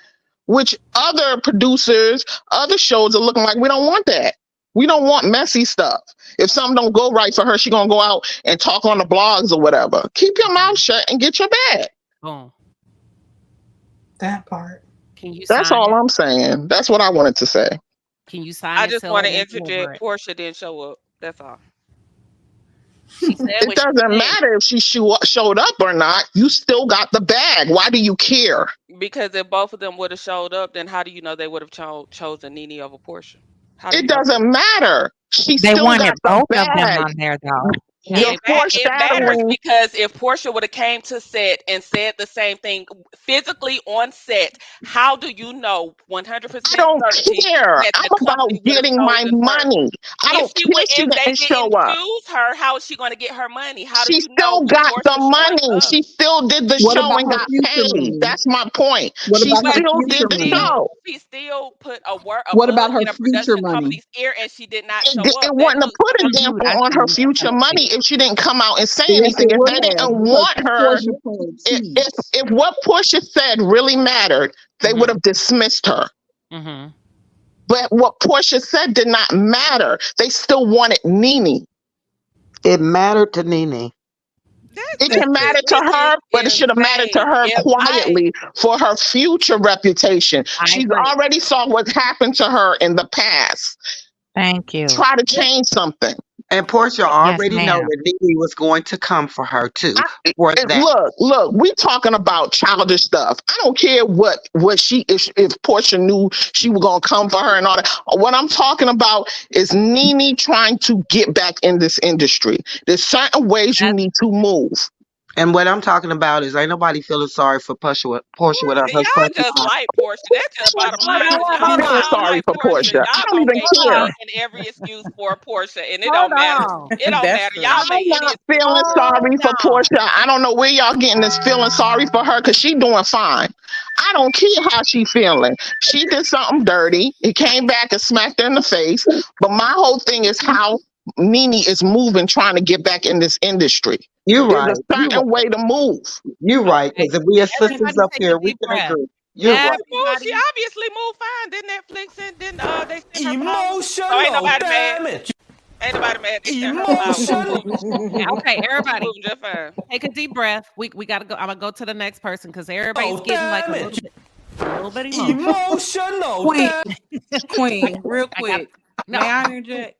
which other producers, other shows are looking like, we don't want that. We don't want messy stuff. If something don't go right for her, she's going to go out and talk on the blogs or whatever. Keep your mouth shut and get your bag. Oh. That part. Can you That's all I'm saying. That's what I wanted to say. Can you sign I it? just want to interject. Porsha didn't show up. That's all. She said it doesn't matter if she showed up or not. You still got the bag. Why do you care? Because if both of them would have showed up, then how do you know they would have chosen Nene over Porsha? It doesn't matter. They still wanted both of them on there, though. It matters because if Porsha would have came to set and said the same thing physically on set, how do you know 100%? I don't care. I'm about getting my money. I don't care if she didn't show up. Choose her, how is she going to get her money? How do She you know still got the money. She still did the show and got paid. That's my point. She still did the show. She still put a word. What about her future money? Ear and she did not show up. It wouldn't have put a damper on her future money if she didn't come out and say anything. If they didn't want her, if what Porsha said really mattered, they would have dismissed her. Mm-hmm. But what Porsha said did not matter. They still wanted Nene. It mattered to Nene. It can matter to her, but it should have mattered to her quietly for her future reputation. She's already saw what happened to her in the past. Thank you. Try to change something. And Porsha already know that Nene was going to come for her too. Look, we talking about childish stuff. I don't care what she if Porsha knew she was gonna come for her and all that. What I'm talking about is Nene trying to get back in this industry. There's certain ways you need to move. And what I'm talking about is ain't nobody feeling sorry for Porsha with her Y'all husband. just like Porsha. That's just bottom line. You know what? I'm Y'all, feeling y'all sorry like for Porsha. Porsha. I Y'all don't gonna even make care. any and every excuse for Porscha, and it Hold don't matter. on. It don't That's matter. true. Y'all make I'm any not excuse. feeling sorry for Hold Porsha. I don't know where y'all getting this feeling sorry for her because she doing fine. I don't care how she feeling. She did something dirty. It came back and smacked her in the face. But my whole thing is how Nene is moving, trying to get back in this industry. You're There's right. a certain way to move. You're right. Okay. Because if we as sisters Everybody up take a here, we deep can breath. agree. You're right. She Everybody. obviously moved fine. Didn't Netflix and then they sent her flowers. So ain't Emotional nobody mad. damage. Ain't nobody mad. They sent her flowers. She Emotional. moving. Okay, She everybody. moving just fine. Take a deep breath. We gotta go. I'm gonna go to the next person because everybody's Oh, getting like a damage. little bit emotional. Emotional Queen, damage. Queen, real I got quick. no. May I interject?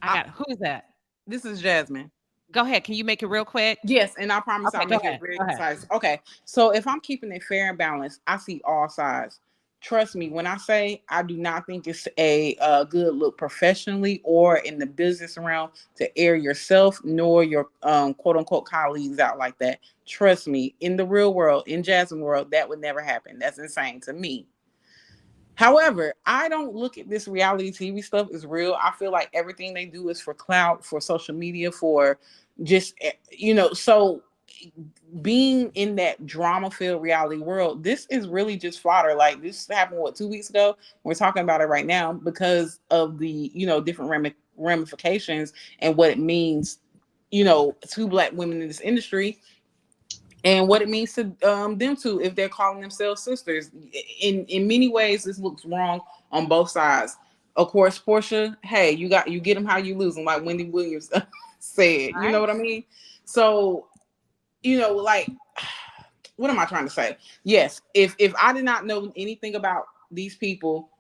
I got who's that? This is Jasmine. Go ahead. Can you make it real quick? Yes, and I promise Okay, I'll go make it ahead. very Go ahead. concise. Okay, so if I'm keeping it fair and balanced, I see all sides. Trust me when I say I do not think it's a good look professionally or in the business realm to air yourself nor your quote unquote colleagues out like that. Trust me, in the real world, in Jasmine world, that would never happen. That's insane to me. However, I don't look at this reality TV stuff as real. I feel like everything they do is for clout, for social media, for just, so being in that drama-filled reality world, this is really just fodder. Like this happened, 2 weeks ago? We're talking about it right now because of the, different ramifications and what it means, to Black women in this industry. And what it means to them too, if they're calling themselves sisters. In many ways, this looks wrong on both sides. Of course, Porsha, hey, you get them how you lose them, like Wendy Williams said. You know what I mean? So, like, what am I trying to say? Yes, if I did not know anything about these people,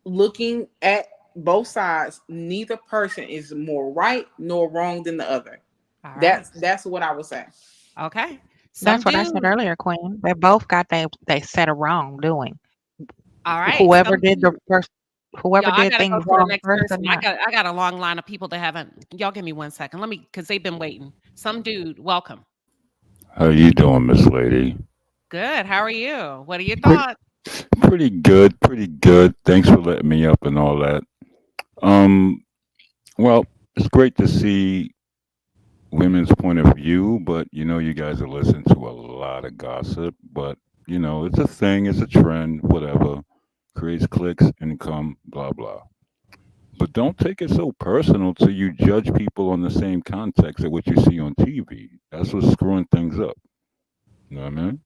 looking at both sides, neither person is more right nor wrong than the other. All right. That's what I would say. Okay. That's what I said earlier, Queen. They both got they set a wrongdoing. All right. Whoever did the first, whoever Y'all, I did gotta go things to the wrong next first or person. not. I got a long line of people that haven't. Y'all give me 1 second. Let me, because they've been waiting. Some dude, welcome. How you doing, Miss Lady? Good. How are you? What are your Pretty, thoughts? pretty good, pretty good. Thanks for letting me up and all that. Well, it's great to see women's point of view, but you guys are listening to a lot of gossip. But it's a thing, it's a trend, whatever. Creates clicks, income, blah blah. But don't take it so personal till you judge people on the same context of what you see on TV. That's what's screwing things up. You know what I mean?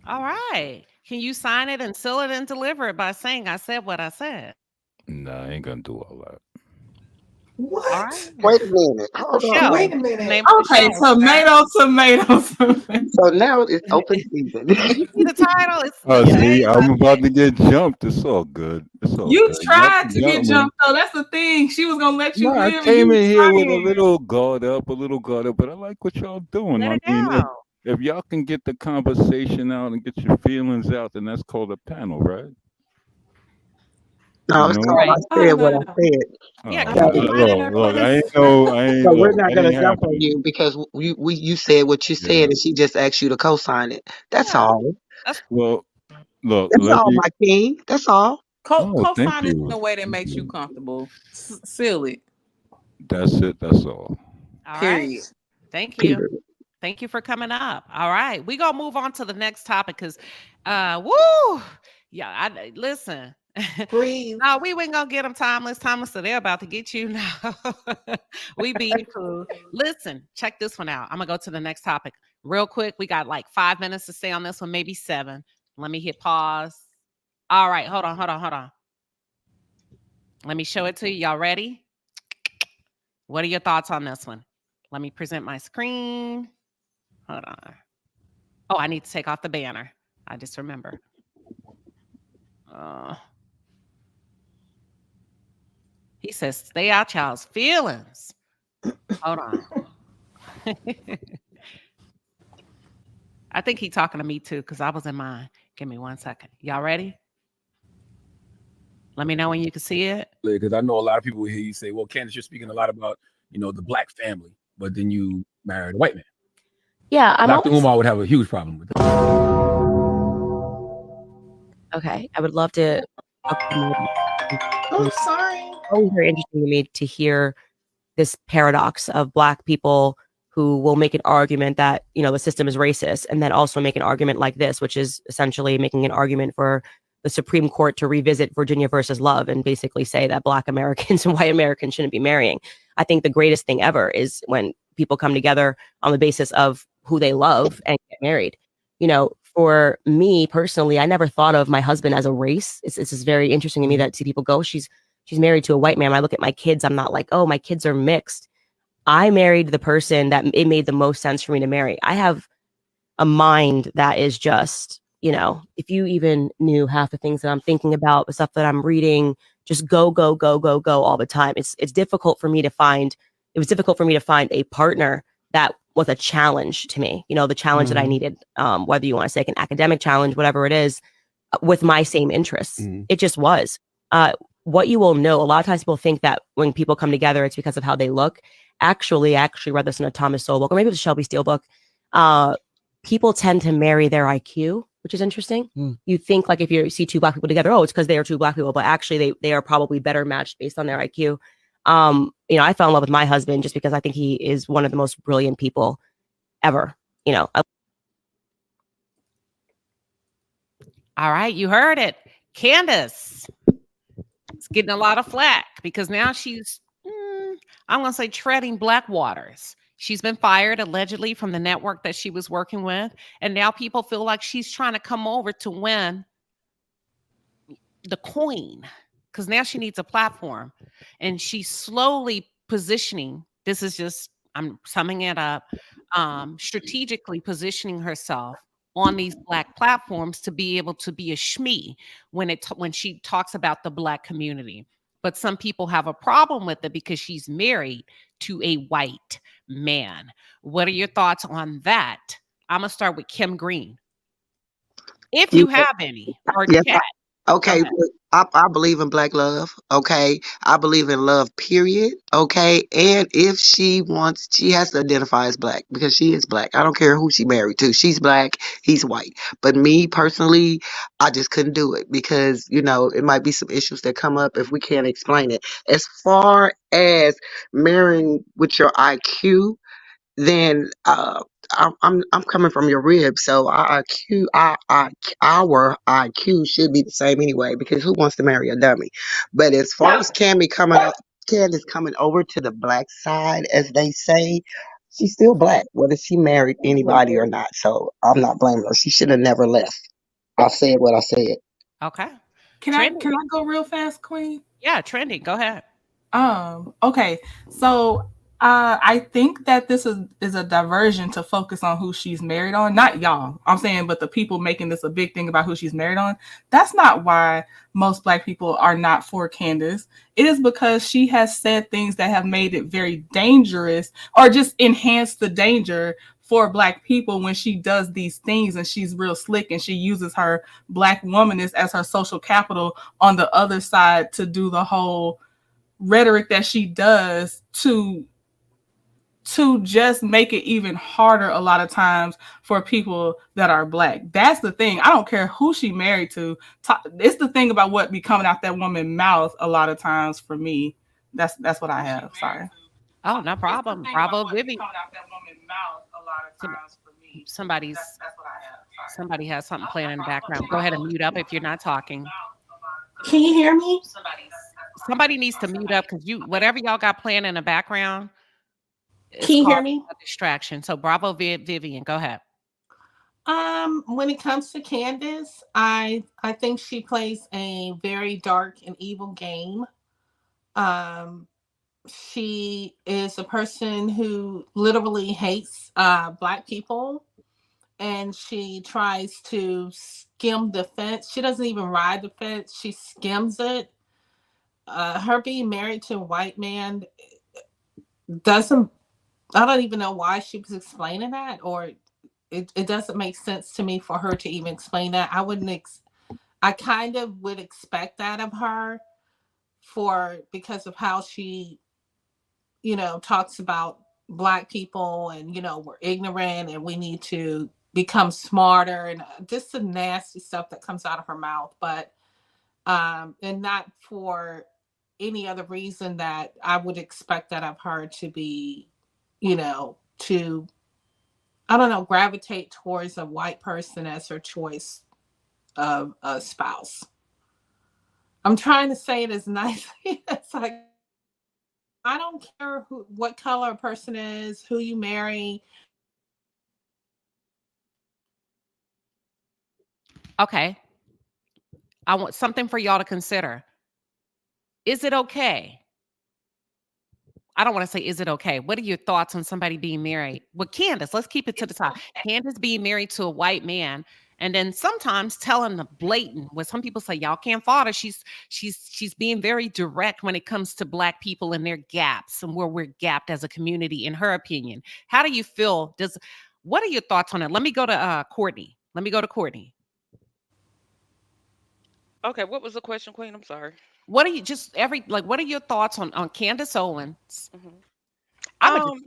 All right. Can you sign it and seal it and deliver it by saying I said what I said? Nah, I ain't gonna do all that. What? All right. Wait a minute. It's Hold the on. show. Wait a It's the minute. name of the Okay, show. Okay? tomato. So now it's open season. You see the title? It's Oh, the see, name. I'm about to get jumped. It's all good. It's all You good. Y'all tried can to jump get me. jumped though. That's the thing. She was gonna let you No, I live, and came you in was here with a trying. little guard up, but I like what y'all doing. Let I it mean, down. if y'all can get the conversation out and get your feelings out, then that's called a panel, right? No, You it's know? called I said what I said. Yeah, Oh, can you So, sign it and look, put it? so we're I not gonna ain't jump on happy. you because you said what you Yeah. said and she just asked you to co-sign it. That's Yeah. all. That's Well, look, That's let all, me. my king. That's all. Oh, thank Co-sign it in you. a way that Thank makes you you. comfortable. Seal it. That's it. That's all. all right. Period. Thank you. Period. Thank you for coming up. All right. We're gonna move on to the next topic because woo. Yeah, listen. Breathe. No, we ain't gonna get them timeless. Timeless, so they're about to get you now. We being cool. Listen, check this one out. I'm gonna go to the next topic real quick. We got like 5 minutes to stay on this one, maybe 7. Let me hit pause. All right, hold on. Let me show it to you. Y'all ready? What are your thoughts on this one? Let me present my screen. Hold on. Oh, I need to take off the banner. I just remember. He says, stay out y'all's feelings. Hold on. I think he's talking to me too, because I was in mine. Give me 1 second. Y'all ready? Let me know when you can see it. Because I know a lot of people will hear you say, well, Candace, you're speaking a lot about, the Black family. but then you married a white man. Yeah, Dr. Umar would have a huge problem with that. Okay, I would love to. Oh, sorry. Always very interesting to me to hear this paradox of Black people who will make an argument that, you know, the system is racist, and then also make an argument like this, which is essentially making an argument for the Supreme Court to revisit Virginia versus Love and basically say that Black Americans and white Americans shouldn't be marrying. I think the greatest thing ever is when people come together on the basis of who they love and get married. You know, for me personally, I never thought of my husband as a race. It's just very interesting to me that see people go, she's married to a white man. When I look at my kids, I'm not like, oh, my kids are mixed. I married the person that it made the most sense for me to marry. I have a mind that is just, you know, if you even knew half the things that I'm thinking about, the stuff that I'm reading, just go all the time. It's difficult for me to find. It was difficult for me to find a partner that was a challenge to me. You know, the challenge that I needed, whether you want to say like an academic challenge, whatever it is, with my same interests. It just was. What you will know, a lot of times people think that when people come together, it's because of how they look. Actually, I actually read this in a Thomas Sowell book, or maybe it was a Shelby Steele book. People tend to marry their IQ, which is interesting. You think like if you see two Black people together, oh, it's because they are two Black people, but actually they are probably better matched based on their IQ. You know, I fell in love with my husband just because I think he is one of the most brilliant people ever. You know. All right, you heard it. Candace is getting a lot of flack because now she's, I'm going to say, treading black waters. She's been fired allegedly from the network that she was working with. And now people feel like she's trying to come over to win the queen because now she needs a platform. And she's slowly positioning. This is just, I'm summing it up, strategically positioning herself on these Black platforms to be able to be a shmee when she talks about the Black community. But some people have a problem with it because she's married to a white man. What are your thoughts on that? I'm going to start with Kim Green. If you have any, or Yes, chat. okay, I believe in Black love. Okay, I believe in love, period. Okay, and if she wants, she has to identify as Black because she is Black. I don't care who she married to. She's Black, he's white. But me personally, I just couldn't do it because, you know, it might be some issues that come up if we can't explain it. As far as marrying with your IQ, then I'm coming from your rib, so our IQ should be the same anyway. Because who wants to marry a dummy? But as far as Candace coming over to the Black side, as they say, she's still Black, whether she married anybody or not. So I'm not blaming her. She should have never left. I said what I said. Okay. Can I go real fast, Queen? Yeah, trending. Go ahead. Okay. So I think that this is a diversion to focus on who she's married on. Not y'all, I'm saying, but the people making this a big thing about who she's married on. That's not why most Black people are not for Candace. It is because she has said things that have made it very dangerous or just enhanced the danger for Black people when she does these things, and she's real slick and she uses her Black womanness as her social capital on the other side to do the whole rhetoric that she does to just make it even harder a lot of times for people that are Black. That's the thing. I don't care who she married to. It's the thing about what be coming out that woman's mouth a lot of times for me. That's what I have. Sorry. Oh, no problem. Bravo, Vivi. Somebody has something playing in the background. Go ahead and mute up if you're not talking. Can you hear me? Somebody needs to mute up because whatever y'all got playing in the background, can you hear me? A distraction. So bravo, Vivian, go ahead. When it comes to Candace, I think she plays a very dark and evil game. She is a person who literally hates Black people, and she tries to skim the fence. She doesn't even ride the fence; she skims it. Her being married to a white man doesn't. I don't even know why she was explaining that, or it doesn't make sense to me for her to even explain that. I kind of would expect that of her because of how she, talks about Black people, and we're ignorant, and we need to become smarter, and just the nasty stuff that comes out of her mouth. But and not for any other reason that I would expect that of her to be, to, I don't know, gravitate towards a white person as her choice of a spouse. I'm trying to say it as nicely as I don't care what color a person is, who you marry. Okay. I want something for y'all to consider. Is it okay? I don't want to say, is it okay? What are your thoughts on somebody being married? Well, Candace, let's keep it to the top. Candace being married to a white man, and then sometimes telling the blatant, what some people say, y'all can't fault her. She's being very direct when it comes to Black people and their gaps and where we're gapped as a community, in her opinion. How do you feel? What are your thoughts on it? Let me go to Courtney. Courtney. Okay, what was the question, Queen? I'm sorry. What are you what are your thoughts on Candace Owens? Mm-hmm.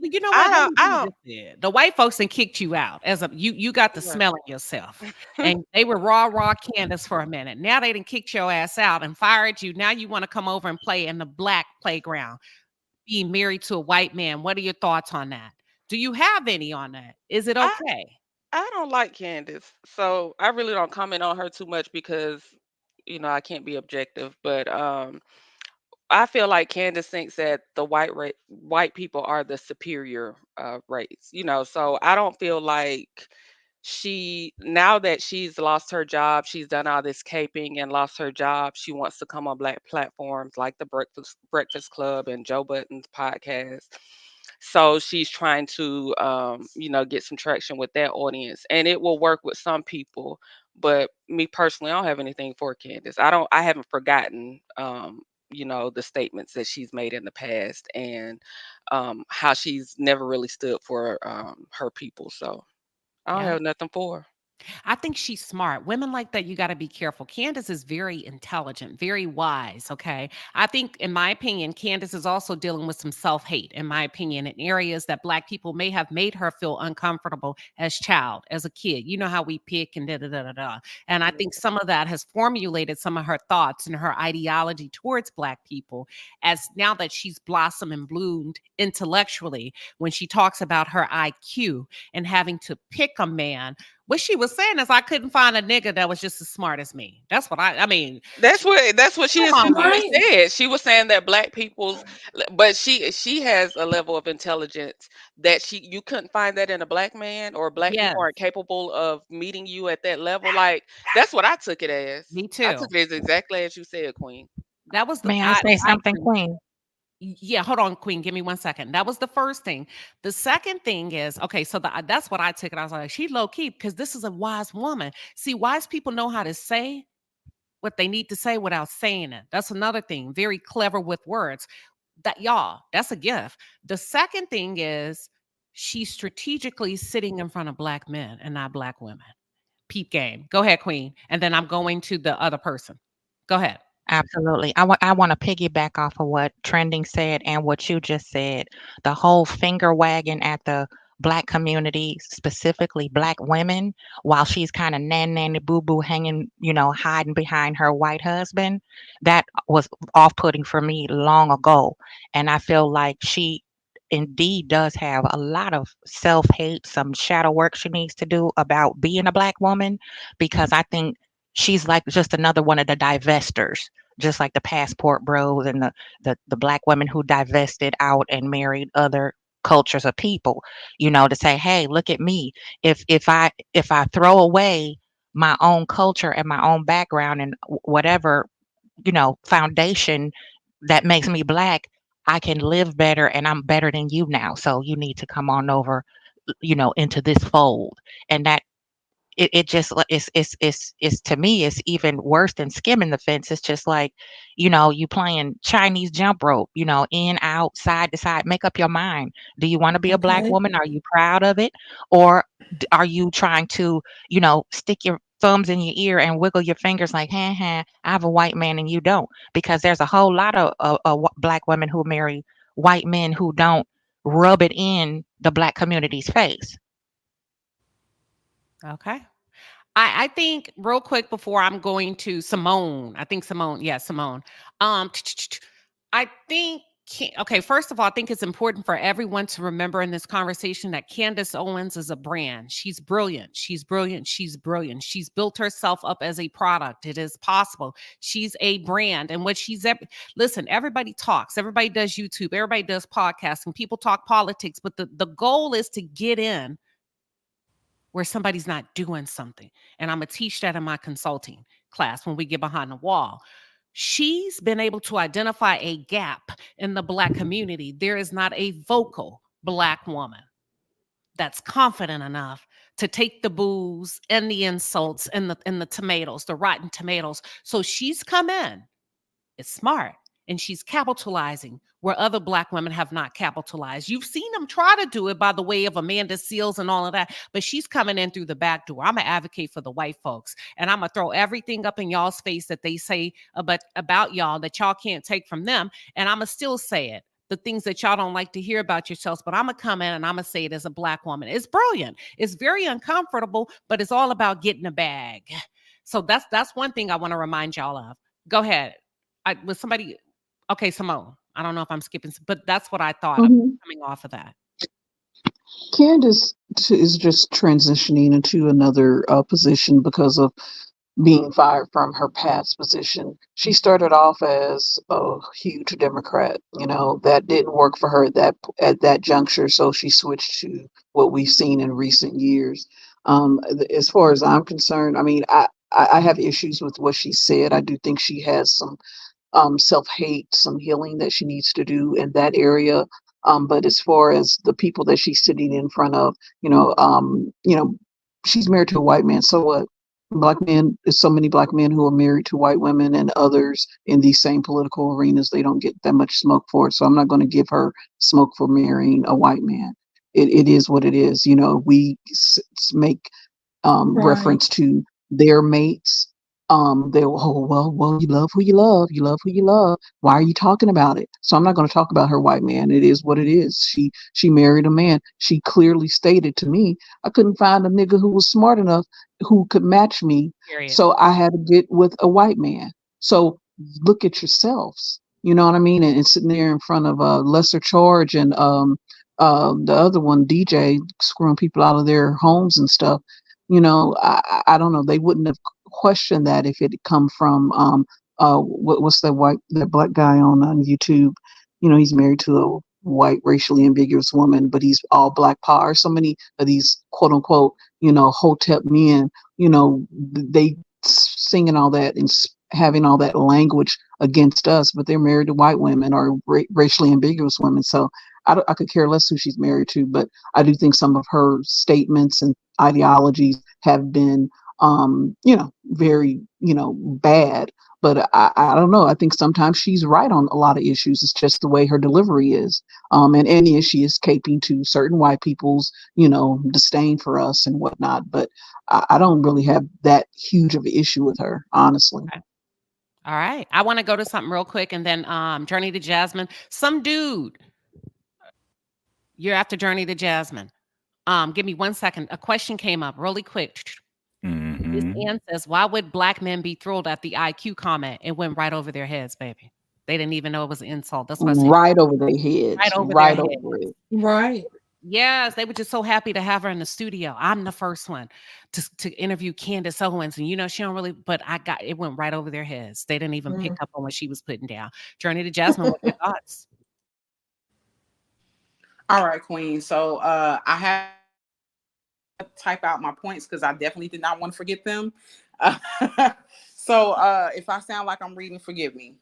You know what? Let me do this. The white folks and kicked you out as you got the smell in yourself, and they were raw Candace for a minute. Now they done kicked your ass out and fired you. Now you want to come over and play in the Black playground, being married to a white man. What are your thoughts on that? Do you have any on that? Is it okay? I don't like Candace, so I really don't comment on her too much because I can't be objective. But I feel like Candace thinks that the white people are the superior race, so I don't feel like now that she's lost her job, she's done all this caping and lost her job, she wants to come on Black platforms like the Breakfast Club and Joe Budden's podcast. So she's trying to get some traction with that audience, and it will work with some people. But me personally, I don't have anything for Candace. I haven't forgotten the statements that she's made in the past, and how she's never really stood for her people. So I don't Yeah. have nothing for her. I think she's smart. Women like that, you got to be careful. Candace is very intelligent, very wise. Okay. I think, in my opinion, Candace is also dealing with some self hate, in my opinion, in areas that Black people may have made her feel uncomfortable as a kid. You know how we pick and da da da da da. And I think some of that has formulated some of her thoughts and her ideology towards Black people, as now that she's blossomed and bloomed intellectually, when she talks about her IQ and having to pick a man. What she was saying is, I couldn't find a nigga that was just as smart as me. That's what I mean. That's what she essentially said. She was saying that Black people's, but she has a level of intelligence that you couldn't find that in a Black man, or Black people aren't capable of meeting you at that level. Like, that's what I took it as. Me I too. took it as exactly as you said, Queen. That was May I say something, agree. Queen? Yeah, hold on, Queen. Give me 1 second. That was the first thing. The second thing is, okay, so that's what I took it. I was like, she low key, because this is a wise woman. See, wise people know how to say what they need to say without saying it. That's another thing. Very clever with words. That's a gift. The second thing is, she's strategically sitting in front of Black men and not Black women. Peep game. Go ahead, Queen. And then I'm going to the other person. Go ahead. Absolutely. I want to piggyback off of what Trending said and what you just said. The whole finger wagging at the Black community, specifically Black women, while she's kind of nanny boo boo hanging, hiding behind her white husband. That was off putting for me long ago. And I feel like she indeed does have a lot of self hate, some shadow work she needs to do about being a Black woman, because I think she's like just another one of the divestors, just like the passport bros and the Black women who divested out and married other cultures of people, to say, hey, look at me. If I throw away my own culture and my own background and whatever, foundation that makes me Black, I can live better and I'm better than you now. So you need to come on over, into this fold. And that it just it's to me, it's even worse than skimming the fence. It's just like, you playing Chinese jump rope, in, out, side to side. Make up your mind. Do you want to be a Black woman? Are you proud of it? Or are you trying to, stick your thumbs in your ear and wiggle your fingers like, I have a white man and you don't? Because there's a whole lot of Black women who marry white men who don't rub it in the Black community's face. Okay. I think real quick before I'm going to Simone. I think Simone. Yeah, Simone. I think. Okay, first of all, I think it's important for everyone to remember in this conversation that Candace Owens is a brand. She's brilliant. She's brilliant. She's brilliant. She's built herself up as a product. It is possible. She's a brand. And what listen, everybody talks. Everybody does YouTube. Everybody does podcasting. People talk politics. But the goal is to get in where somebody's not doing something. And I'm going to teach that in my consulting class when we get behind the wall. She's been able to identify a gap in the Black community. There is not a vocal Black woman that's confident enough to take the booze and the insults and the tomatoes, the rotten tomatoes. So she's come in. It's smart. And she's capitalizing where other Black women have not capitalized. You've seen them try to do it by the way of Amanda Seals and all of that, but she's coming in through the back door. I'm going to advocate for the white folks, and I'm going to throw everything up in y'all's face that they say about y'all that y'all can't take from them, and I'm going to still say it. The things that y'all don't like to hear about yourselves, but I'm going to come in and I'm going to say it as a Black woman. It's brilliant. It's very uncomfortable, but it's all about getting a bag. So that's one thing I want to remind y'all of. Go ahead. Was somebody... Okay, Simone, I don't know if I'm skipping, but that's what I thought coming off of that. Candace is just transitioning into another position because of being fired from her past position. She started off as a huge Democrat. That didn't work for her at that juncture, so she switched to what we've seen in recent years. As far as I'm concerned, I mean, I have issues with what she said. I do think she has some self-hate, some healing that she needs to do in that area. But as far as the people that she's sitting in front of, she's married to a white man. So what? Black men, there's so many Black men who are married to white women and others in these same political arenas. They don't get that much smoke for it. So I'm not going to give her smoke for marrying a white man. It is what it is. We make reference to their mates. They will, well, you love who you love. You love who you love. Why are you talking about it? So I'm not going to talk about her white man. It is what it is. She married a man. She clearly stated to me, I couldn't find a nigga who was smart enough who could match me. Period. So I had to get with a white man. So look at yourselves. You know what I mean? And sitting there in front of a lesser charge and the other one, DJ, screwing people out of their homes and stuff. I don't know. They wouldn't have questioned that if it had come from what's that Black guy on YouTube? He's married to a white racially ambiguous woman, but he's all Black power. So many of these quote unquote, hotep men, they singing all that and having all that language against us, but they're married to white women or racially ambiguous women. So I could care less who she's married to, but I do think some of her statements and ideologies have been, very, bad. But I don't know. I think sometimes she's right on a lot of issues. It's just the way her delivery is. And she is caping to certain white people's, disdain for us and whatnot. But I don't really have that huge of an issue with her, honestly. Okay. All right. I want to go to something real quick and then Journey to Jasmine. Some dude. You're after Journey to Jasmine. Give me 1 second. A question came up really quick. This Ann says, why would Black men be thrilled at the IQ comment? It went right over their heads, baby. They didn't even know it was an insult. That's why I said right over their heads. Right over right their over heads. it. Right. Yes, they were just so happy to have her in the studio. I'm the first one to interview Candace Owens, and she don't really, but it went right over their heads. They didn't even pick up on what she was putting down. Journey to Jasmine, what are your thoughts? All right, Queen. So I have to type out my points because I definitely did not want to forget them. So if I sound like I'm reading, forgive me.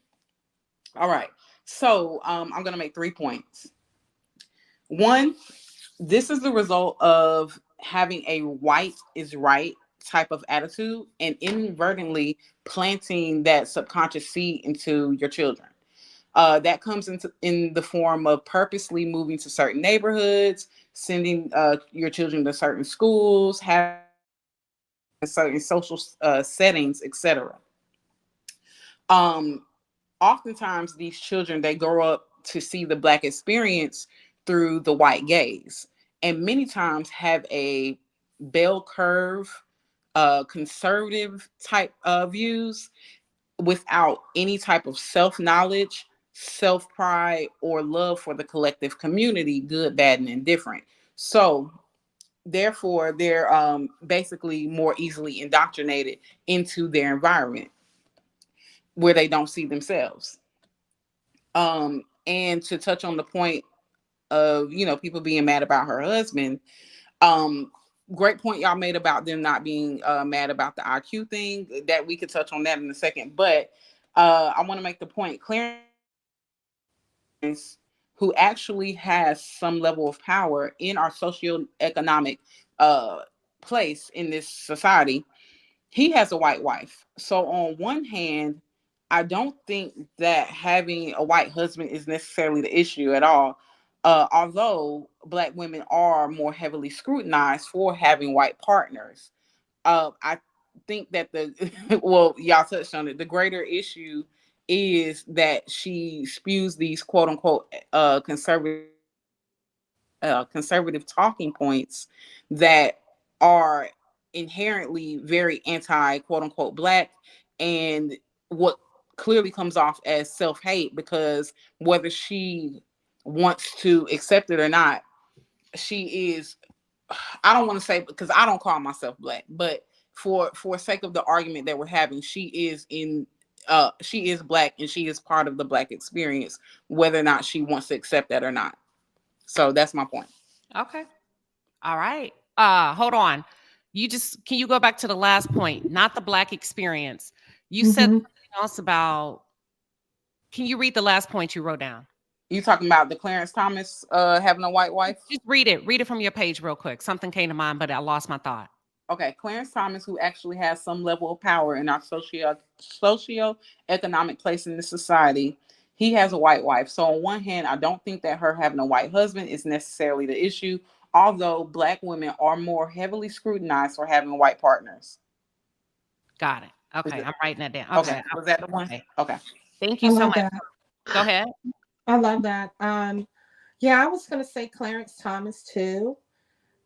All right. So I'm going to make 3 points. One, this is the result of having a white is right type of attitude and inadvertently planting that subconscious seed into your children. That comes in the form of purposely moving to certain neighborhoods, sending your children to certain schools, having certain social settings, etc. Oftentimes, these children, they grow up to see the Black experience through the white gaze, and many times have a bell curve, conservative type of views without any type of self-knowledge, self-pride, or love for the collective community, good, bad, and indifferent. So therefore, they're basically more easily indoctrinated into their environment where they don't see themselves. And to touch on the point of, people being mad about her husband, great point y'all made about them not being mad about the IQ thing, that we could touch on that in a second. But I want to make the point, Clarence, who actually has some level of power in our socioeconomic place in this society, he has a white wife. So on one hand, I don't think that having a white husband is necessarily the issue at all. Although Black women are more heavily scrutinized for having white partners. I think that well, y'all touched on it. The greater issue is that she spews these quote unquote conservative talking points that are inherently very anti quote unquote Black, and what clearly comes off as self-hate, because whether she wants to accept it or not, she is, I don't want to say, because I don't call myself Black, but for sake of the argument that we're having, she is Black, and she is part of the Black experience, whether or not she wants to accept that or not. So that's my point. Okay. All right. Hold on. Can you go back to the last point, not the Black experience? You said something else about, can you read the last point you wrote down? You talking about the Clarence Thomas having a white wife? Just read it. Read it from your page real quick. Something came to mind, but I lost my thought. Okay, Clarence Thomas, who actually has some level of power in our socio-economic place in the society, he has a white wife. So on one hand, I don't think that her having a white husband is necessarily the issue, although Black women are more heavily scrutinized for having white partners. Got it. Okay, I'm writing that down. Okay. Was that the one? Okay. Thank you so much. Go ahead. I love that. Yeah, I was going to say Clarence Thomas too.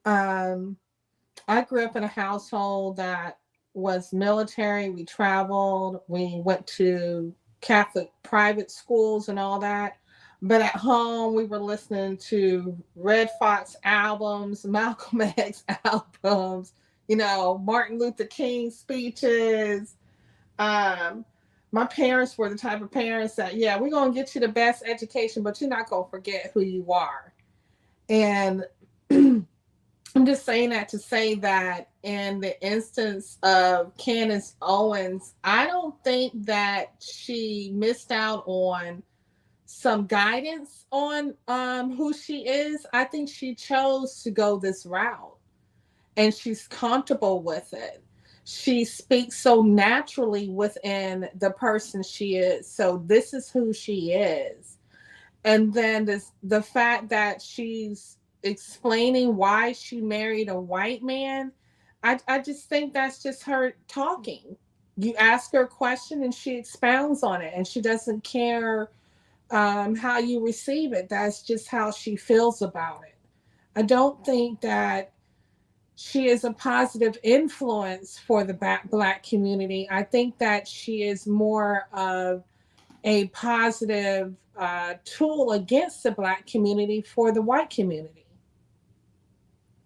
I grew up in a household that was military. We traveled. We went to Catholic private schools and all that. But at home, we were listening to Red Fox albums, Malcolm X albums, Martin Luther King speeches. My parents were the type of parents that, yeah, we're going to get you the best education, but you're not going to forget who you are. And I'm just saying that to say that in the instance of Candace Owens, I don't think that she missed out on some guidance on who she is. I think she chose to go this route, and she's comfortable with it. She speaks so naturally within the person she is. So this is who she is. And then the fact that she's explaining why she married a white man, I just think that's just her talking. You ask her a question and she expounds on it, and she doesn't care how you receive it. That's just how she feels about it. I don't think that she is a positive influence for the Black community. I think that she is more of a positive tool against the Black community for the white community.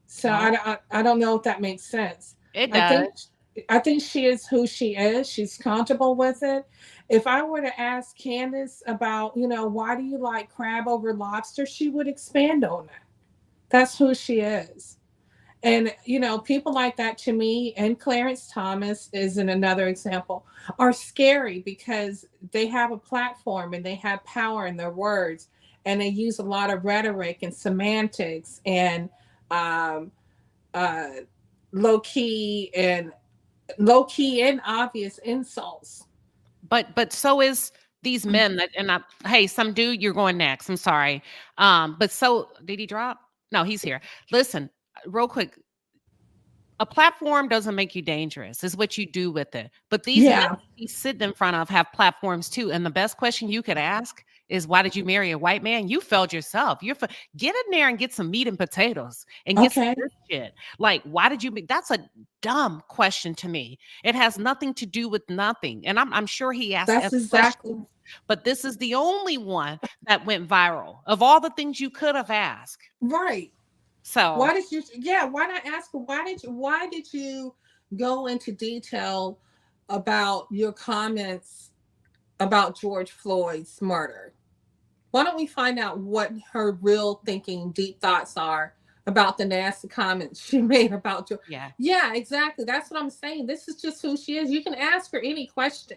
So I don't know if that makes sense. It does. I think she is who she is. She's comfortable with it. If I were to ask Candace about, why do you like crab over lobster, she would expand on that. That's who she is. And, people like that to me, and Clarence Thomas is another example, are scary because they have a platform and they have power in their words, and they use a lot of rhetoric and semantics and low-key and obvious insults. But so is these men that, and hey, some dude, you're going next. I'm sorry. But so did he drop? No, he's here. Listen, real quick. A platform doesn't make you dangerous. It's what you do with it. But these men he's sitting in front of have platforms too. And the best question you could ask is why did you marry a white man? You failed yourself. Get in there and get some meat and potatoes and get some good shit. Like, why did you? That's a dumb question to me. It has nothing to do with nothing. And I'm sure he asked That's exactly. questions, but this is the only one that went viral of all the things you could have asked. Right. So why did you? Yeah. Why not ask? Why did you go into detail about your comments about George Floyd's murder? Why don't we find out what her real thinking, deep thoughts are about the nasty comments she made about George? Yeah, exactly. That's what I'm saying. This is just who she is. You can ask her any question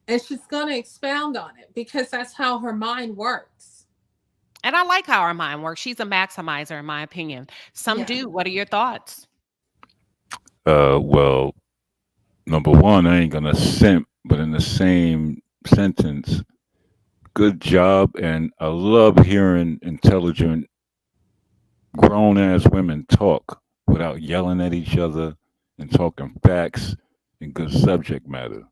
and she's going to expound on it because that's how her mind works. And I like how her mind works. She's a maximizer, in my opinion. Some do. What are your thoughts? Well, number one, I ain't gonna simp, but in the same sentence, good job. And I love hearing intelligent, grown ass women talk without yelling at each other and talking facts and good subject matter.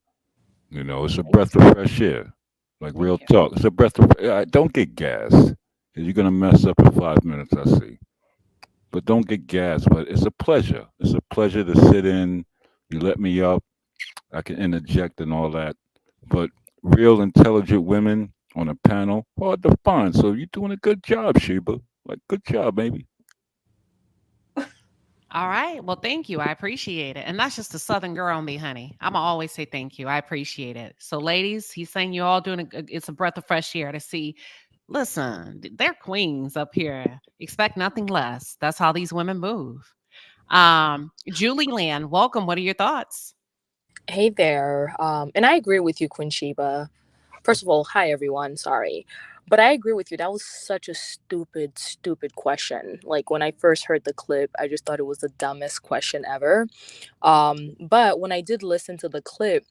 You know, it's a breath of fresh air. Like real talk. It's a breath of don't get gassed. 'Cause you're gonna mess up in 5 minutes, I see. But don't get gassed. But it's a pleasure. It's a pleasure to sit in. You let me up. I can interject and all that. But real intelligent women on a panel, hard to find. So you're doing a good job, Sheba. Like, good job, baby. All right. Well, thank you. I appreciate it. And that's just a Southern girl on me, honey. I'm going to always say thank you. I appreciate it. So, ladies, he's saying you all doing it's a breath of fresh air to see. Listen, they're queens up here. Expect nothing less. That's how these women move. Julie Land, welcome. What are your thoughts? Hey there. And I agree with you, Queen Sheba. First of all, hi, everyone. Sorry. But I agree with you. That was such a stupid, stupid question. Like, when I first heard the clip, I just thought it was the dumbest question ever. But when I did listen to the clip,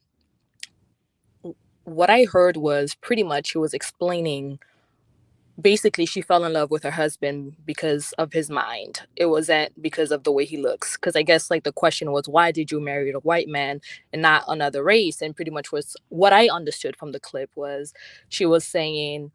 what I heard was pretty much he was explaining basically she fell in love with her husband because of his mind. It wasn't because of the way he looks. Because I guess like the question was, why did you marry a white man and not another race? And pretty much was what I understood from the clip was she was saying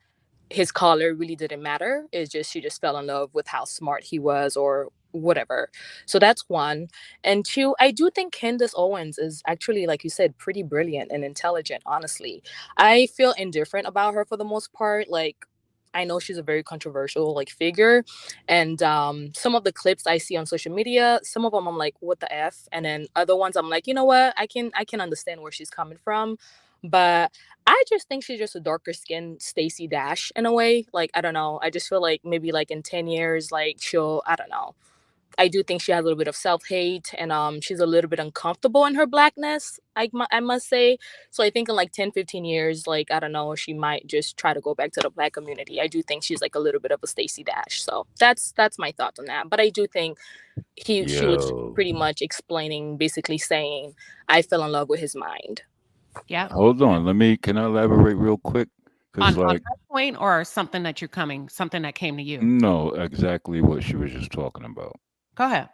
his color really didn't matter. It's just she just fell in love with how smart he was or whatever. So that's one. And two, I do think Candace Owens is actually, like you said, pretty brilliant and intelligent, honestly. I feel indifferent about her for the most part. Like, I know she's a very controversial like figure, and some of the clips I see on social media, some of them I'm like, what the F? And then other ones I'm like, you know what, I can understand where she's coming from. But I just think she's just a darker skinned Stacey Dash in a way. Like, I don't know, I just feel like maybe like in 10 years like she'll, I don't know, I do think she has a little bit of self-hate, and she's a little bit uncomfortable in her blackness, I must say. So I think in like 10, 15 years, like, I don't know, she might just try to go back to the black community. I do think she's like a little bit of a Stacey Dash. So that's my thought on that. But I do think she was pretty much explaining, basically saying, I fell in love with his mind. Yeah. Hold on. Can I elaborate real quick? On that point or something that came to you? No, exactly what she was just talking about. Go ahead.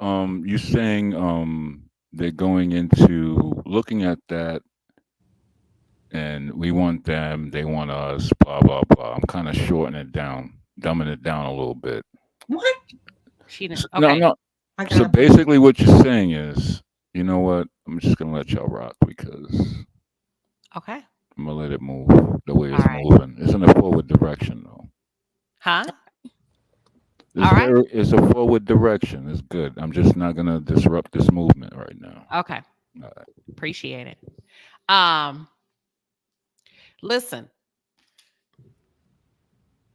You saying they're going into looking at that and we want them, they want us, blah blah blah. I'm kind of shortening it down, dumbing it down a little bit. What? She didn't. Okay. No. So basically what you're saying is, you know what? I'm just gonna let y'all rock because okay. I'm gonna let it move the way it's moving. It's in a forward direction though. Huh? It's a forward direction. It's good. I'm just not gonna disrupt this movement right now. Okay. All right. Appreciate it. Listen,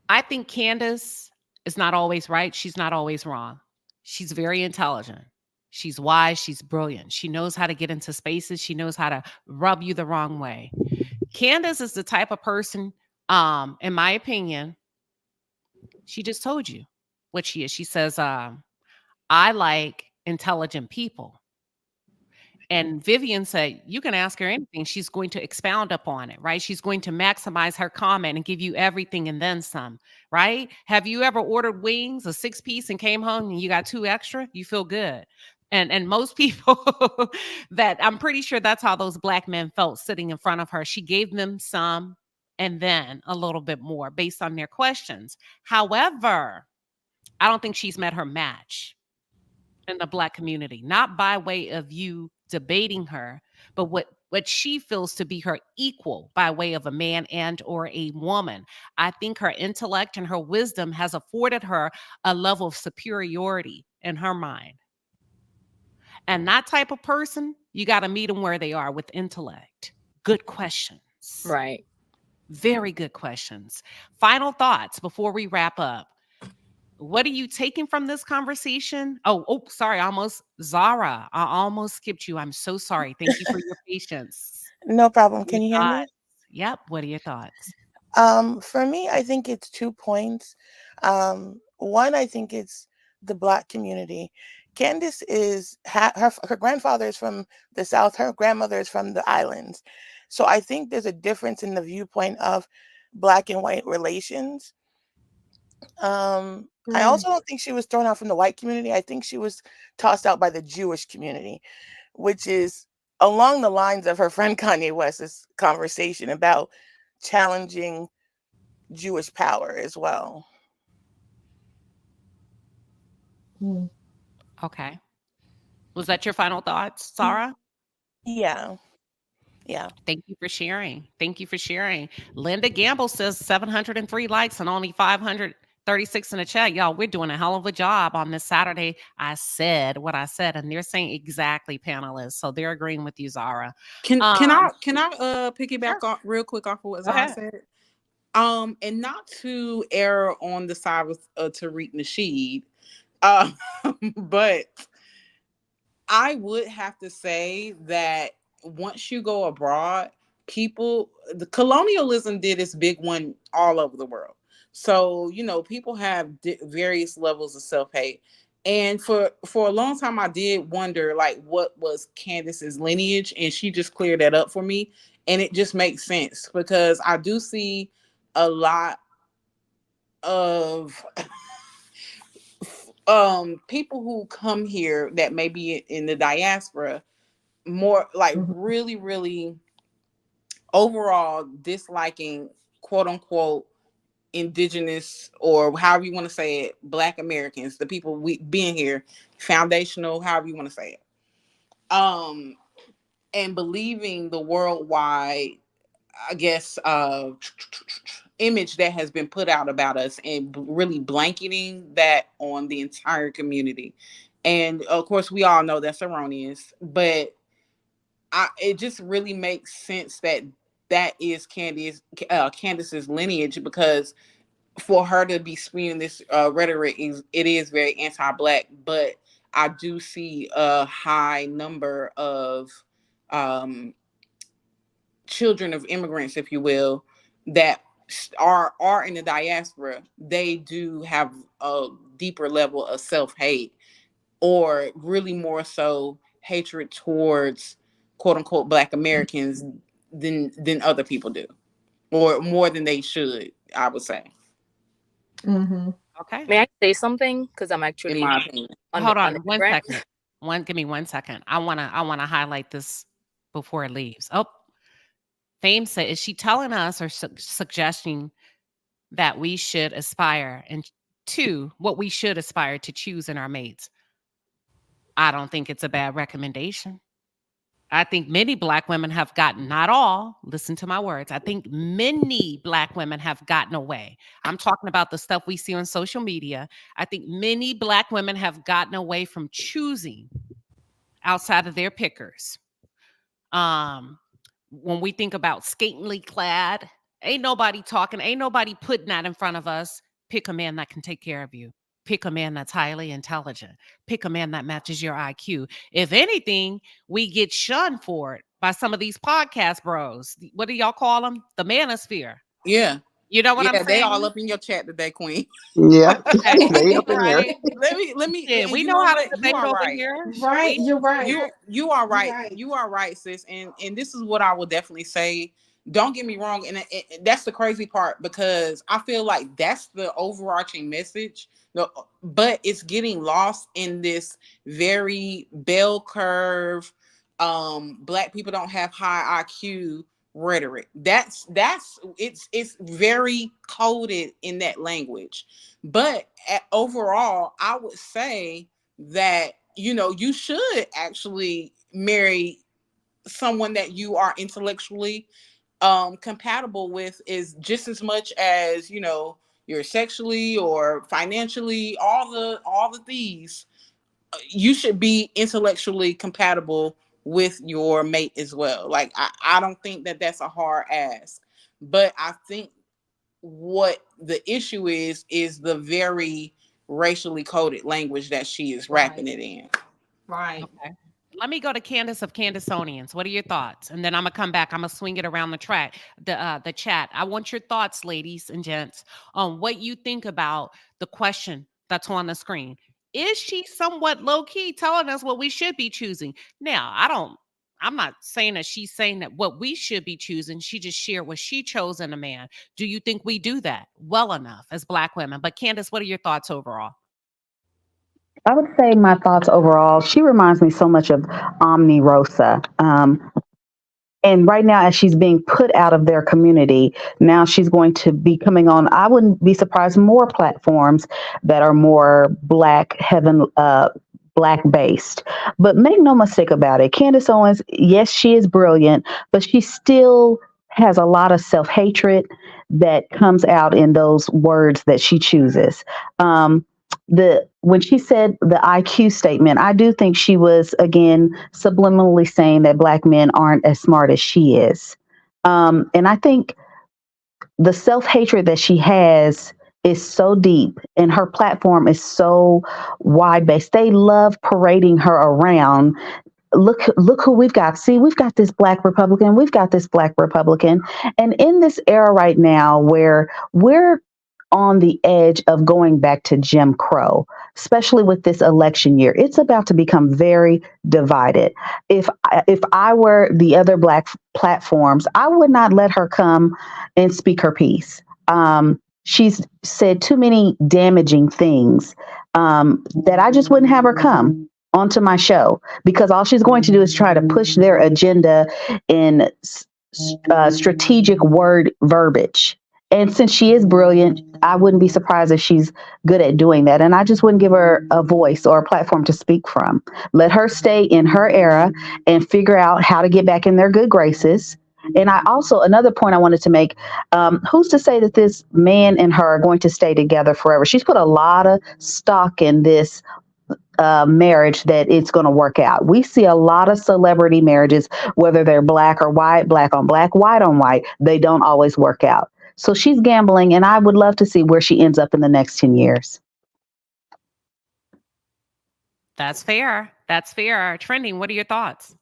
I think Candace is not always right. She's not always wrong. She's very intelligent. She's wise. She's brilliant. She knows how to get into spaces. She knows how to rub you the wrong way. Candace is the type of person, in my opinion, she just told you what she is. She says, I like intelligent people. And Vivian said, you can ask her anything. She's going to expound upon it, right? She's going to maximize her comment and give you everything and then some, right? Have you ever ordered wings, a 6-piece, and came home and you got 2 extra? You feel good. And most people that I'm pretty sure that's how those black men felt sitting in front of her. She gave them some and then a little bit more based on their questions. However, I don't think she's met her match in the Black community, not by way of you debating her, but what she feels to be her equal by way of a man and or a woman. I think her intellect and her wisdom has afforded her a level of superiority in her mind. And that type of person, you got to meet them where they are with intellect. Good questions. Right. Very good questions. Final thoughts before we wrap up. What are you taking from this conversation? Oh, sorry, Zara, I almost skipped you. I'm so sorry. Thank you for your patience. No problem. Your Can you hear me? thoughts. Yep. What are your thoughts? For me, I think it's 2 points. One, I think it's the Black community. Candace is her grandfather is from the South. Her grandmother is from the islands. So I think there's a difference in the viewpoint of Black and white relations. I also don't think she was thrown out from the white community. I think she was tossed out by the Jewish community, which is along the lines of her friend Kanye West's conversation about challenging Jewish power as well. Okay. Was that your final thoughts, Sarah? Yeah. Yeah. Thank you for sharing. Thank you for sharing. Linda Gamble says 703 likes and only 536 in the chat. Y'all, we're doing a hell of a job on this Saturday. I said what I said, and they're saying exactly, panelists. So they're agreeing with you, Zara. Can I piggyback off real quick off of what Zara said? And not to err on the side of Tariq Nasheed, but I would have to say that once you go abroad, the colonialism did its big one all over the world. So, people have various levels of self-hate. And for a long time, I did wonder, like, what was Candace's lineage? And she just cleared that up for me. And it just makes sense because I do see a lot of people who come here that may be in the diaspora more like really, really overall disliking quote unquote indigenous, or however you want to say it, Black Americans, the people we being here, foundational, however you want to say it, and believing the worldwide, I guess, image that has been put out about us and really blanketing that on the entire community. And of course, we all know that's erroneous, but it just really makes sense that is Candace's lineage, because for her to be spewing this rhetoric, it is very anti-Black, but I do see a high number of children of immigrants, if you will, that are in the diaspora. They do have a deeper level of self-hate, or really more so hatred towards quote unquote Black Americans than other people do, or more than they should, I would say. Okay. May I say something? Because I'm actually, in my opinion. Hold on 1 second. Give me 1 second. I wanna highlight this before it leaves. Oh, Fame said, is she telling us or suggesting that we should aspire to what we should aspire to choose in our mates? I don't think it's a bad recommendation. I think many Black women have gotten, not all, listen to my words. I think many Black women have gotten away. I'm talking about the stuff we see on social media. I think many Black women have gotten away from choosing outside of their pickers. When we think about scantily clad, ain't nobody talking, ain't nobody putting that in front of us. Pick a man that can take care of you. Pick a man that's highly intelligent. Pick a man that matches your IQ. If anything, we get shunned for it by some of these podcast bros. What do y'all call them? The manosphere. Yeah. You know what I'm saying? They all up in your chat today, Queen. Yeah. They up in there. Let me. Yeah, we know how to debate over here. Right, you're right. You are right. You are right, sis. And this is what I will definitely say. Don't get me wrong, and that's the crazy part, because I feel like that's the overarching message. But it's getting lost in this very bell curve. Black people don't have high IQ rhetoric. That's it's very coded in that language. But overall, I would say that you should actually marry someone that you are intellectually compatible with, is just as much as you're sexually or financially, all the these. You should be intellectually compatible with your mate as well. Like I don't think that that's a hard ask, but I think what the issue is the very racially coded language that she is wrapping it in. Right. Okay. Let me go to Candace of Candace Owens. What are your thoughts? And then I'm gonna come back. I'm gonna swing it around the track, the chat. I want your thoughts, ladies and gents, on what you think about the question that's on the screen. Is she somewhat low key telling us what we should be choosing? Now, I'm not saying that she's saying that what we should be choosing. She just shared what she chose in a man. Do you think we do that well enough as Black women? But Candace, what are your thoughts overall? I would say my thoughts overall, she reminds me so much of Omni Rosa. And right now, as she's being put out of their community, now she's going to be coming on. I wouldn't be surprised more platforms that are more black based. But make no mistake about it, Candace Owens, yes, she is brilliant, but she still has a lot of self hatred that comes out in those words that she chooses. The When she said the IQ statement, I do think she was again subliminally saying that black men aren't as smart as she is. And I think the self hatred that she has is so deep, and her platform is so wide based. They love parading her around. Look who we've got. See, we've got this black Republican. We've got this black Republican. And in this era right now where we're on the edge of going back to Jim Crow, especially with this election year. It's about to become very divided. If I were the other black platforms, I would not let her come and speak her piece. She's said too many damaging things that I just wouldn't have her come onto my show, because all she's going to do is try to push their agenda in strategic word verbiage. And since she is brilliant, I wouldn't be surprised if she's good at doing that. And I just wouldn't give her a voice or a platform to speak from. Let her stay in her era and figure out how to get back in their good graces. And I also, another point I wanted to make, who's to say that this man and her are going to stay together forever? She's put a lot of stock in this marriage that it's going to work out. We see a lot of celebrity marriages, whether they're black or white, black on black, white on white, they don't always work out. So she's gambling, and I would love to see where she ends up in the next 10 years. That's fair. That's fair. Trending, what are your thoughts?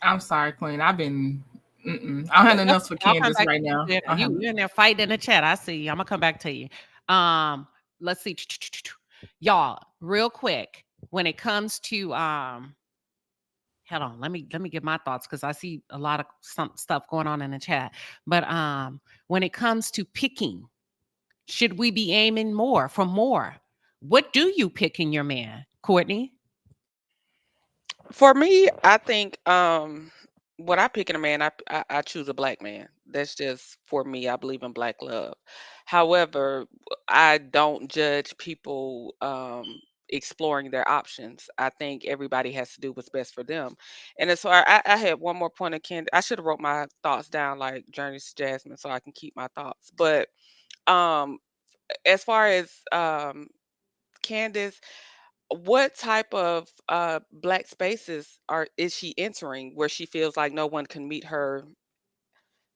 I'm sorry, Queen. I've been. I don't have nothing else for Candace right now. You in there fighting in the chat. I see you. I'm gonna come back to you. Let's see, y'all, real quick. When it comes to hold on, let me give my thoughts, because I see a lot of some stuff going on in the chat. But when it comes to picking, should we be aiming more for more? What do you pick in your man, Courtney? For me, I think when I pick in a man, I choose a black man. That's just for me. I believe in black love. However, I don't judge people exploring their options. I think everybody has to do what's best for them. And as far I had one more point of Candy. I should have wrote my thoughts down like Journey's to Jasmine so I can keep my thoughts. But um as far as Candace, what type of black spaces is she entering where she feels like no one can meet her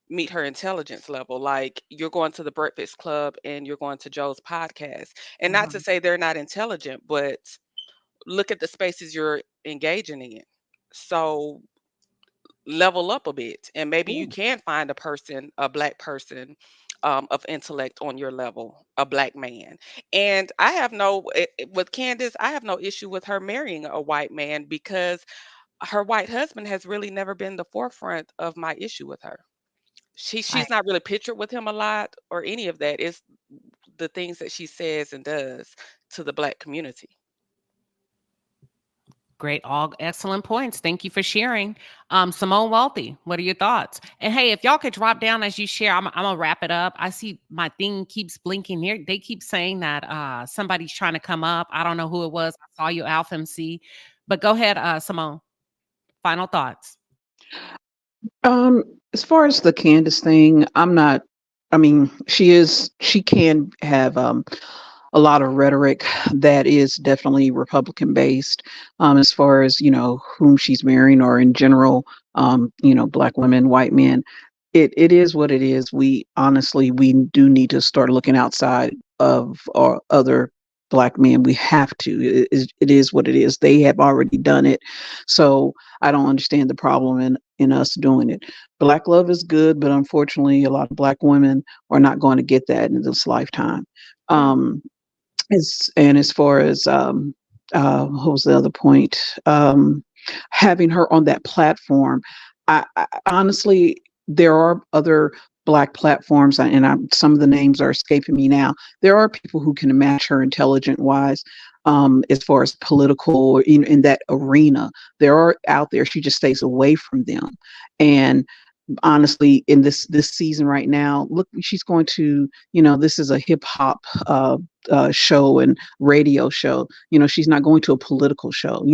intelligence level? Like, you're going to the Breakfast Club and you're going to Joe's podcast, and not to say they're not intelligent, but look at the spaces you're engaging in. So level up a bit, and maybe you can find a black person of intellect on your level, a black man. And I have with Candace, I have no issue with her marrying a white man, because her white husband has really never been the forefront of my issue with her. She's not really pictured with him a lot or any of that. It's the things that she says and does to the black community. Great, all excellent points. Thank you for sharing. Simone Wealthy, what are your thoughts? And hey, if y'all could drop down as you share, I'm gonna wrap it up. I see my thing keeps blinking here. They keep saying that somebody's trying to come up. I don't know who it was. I saw you, Alpha MC. But go ahead, Simone. Final thoughts. As far as the Candace thing, I'm not. I mean, she can have a lot of rhetoric that is definitely Republican based, as far as whom she's marrying, or in general, black women, white men. It is what it is. We honestly, we do need to start looking outside of our other black men. We have to. It is what it is. They have already done it, so I don't understand the problem in us doing it. Black love is good, but unfortunately, a lot of black women are not going to get that in this lifetime. As far as what was the other point? Having her on that platform, I honestly, there are other black platforms, some of the names are escaping me now. There are people who can match her intelligent wise, as far as political, in that arena. There are out there. She just stays away from them, and honestly, in this season right now, look, she's going to, this is a hip hop show and radio show. She's not going to a political show.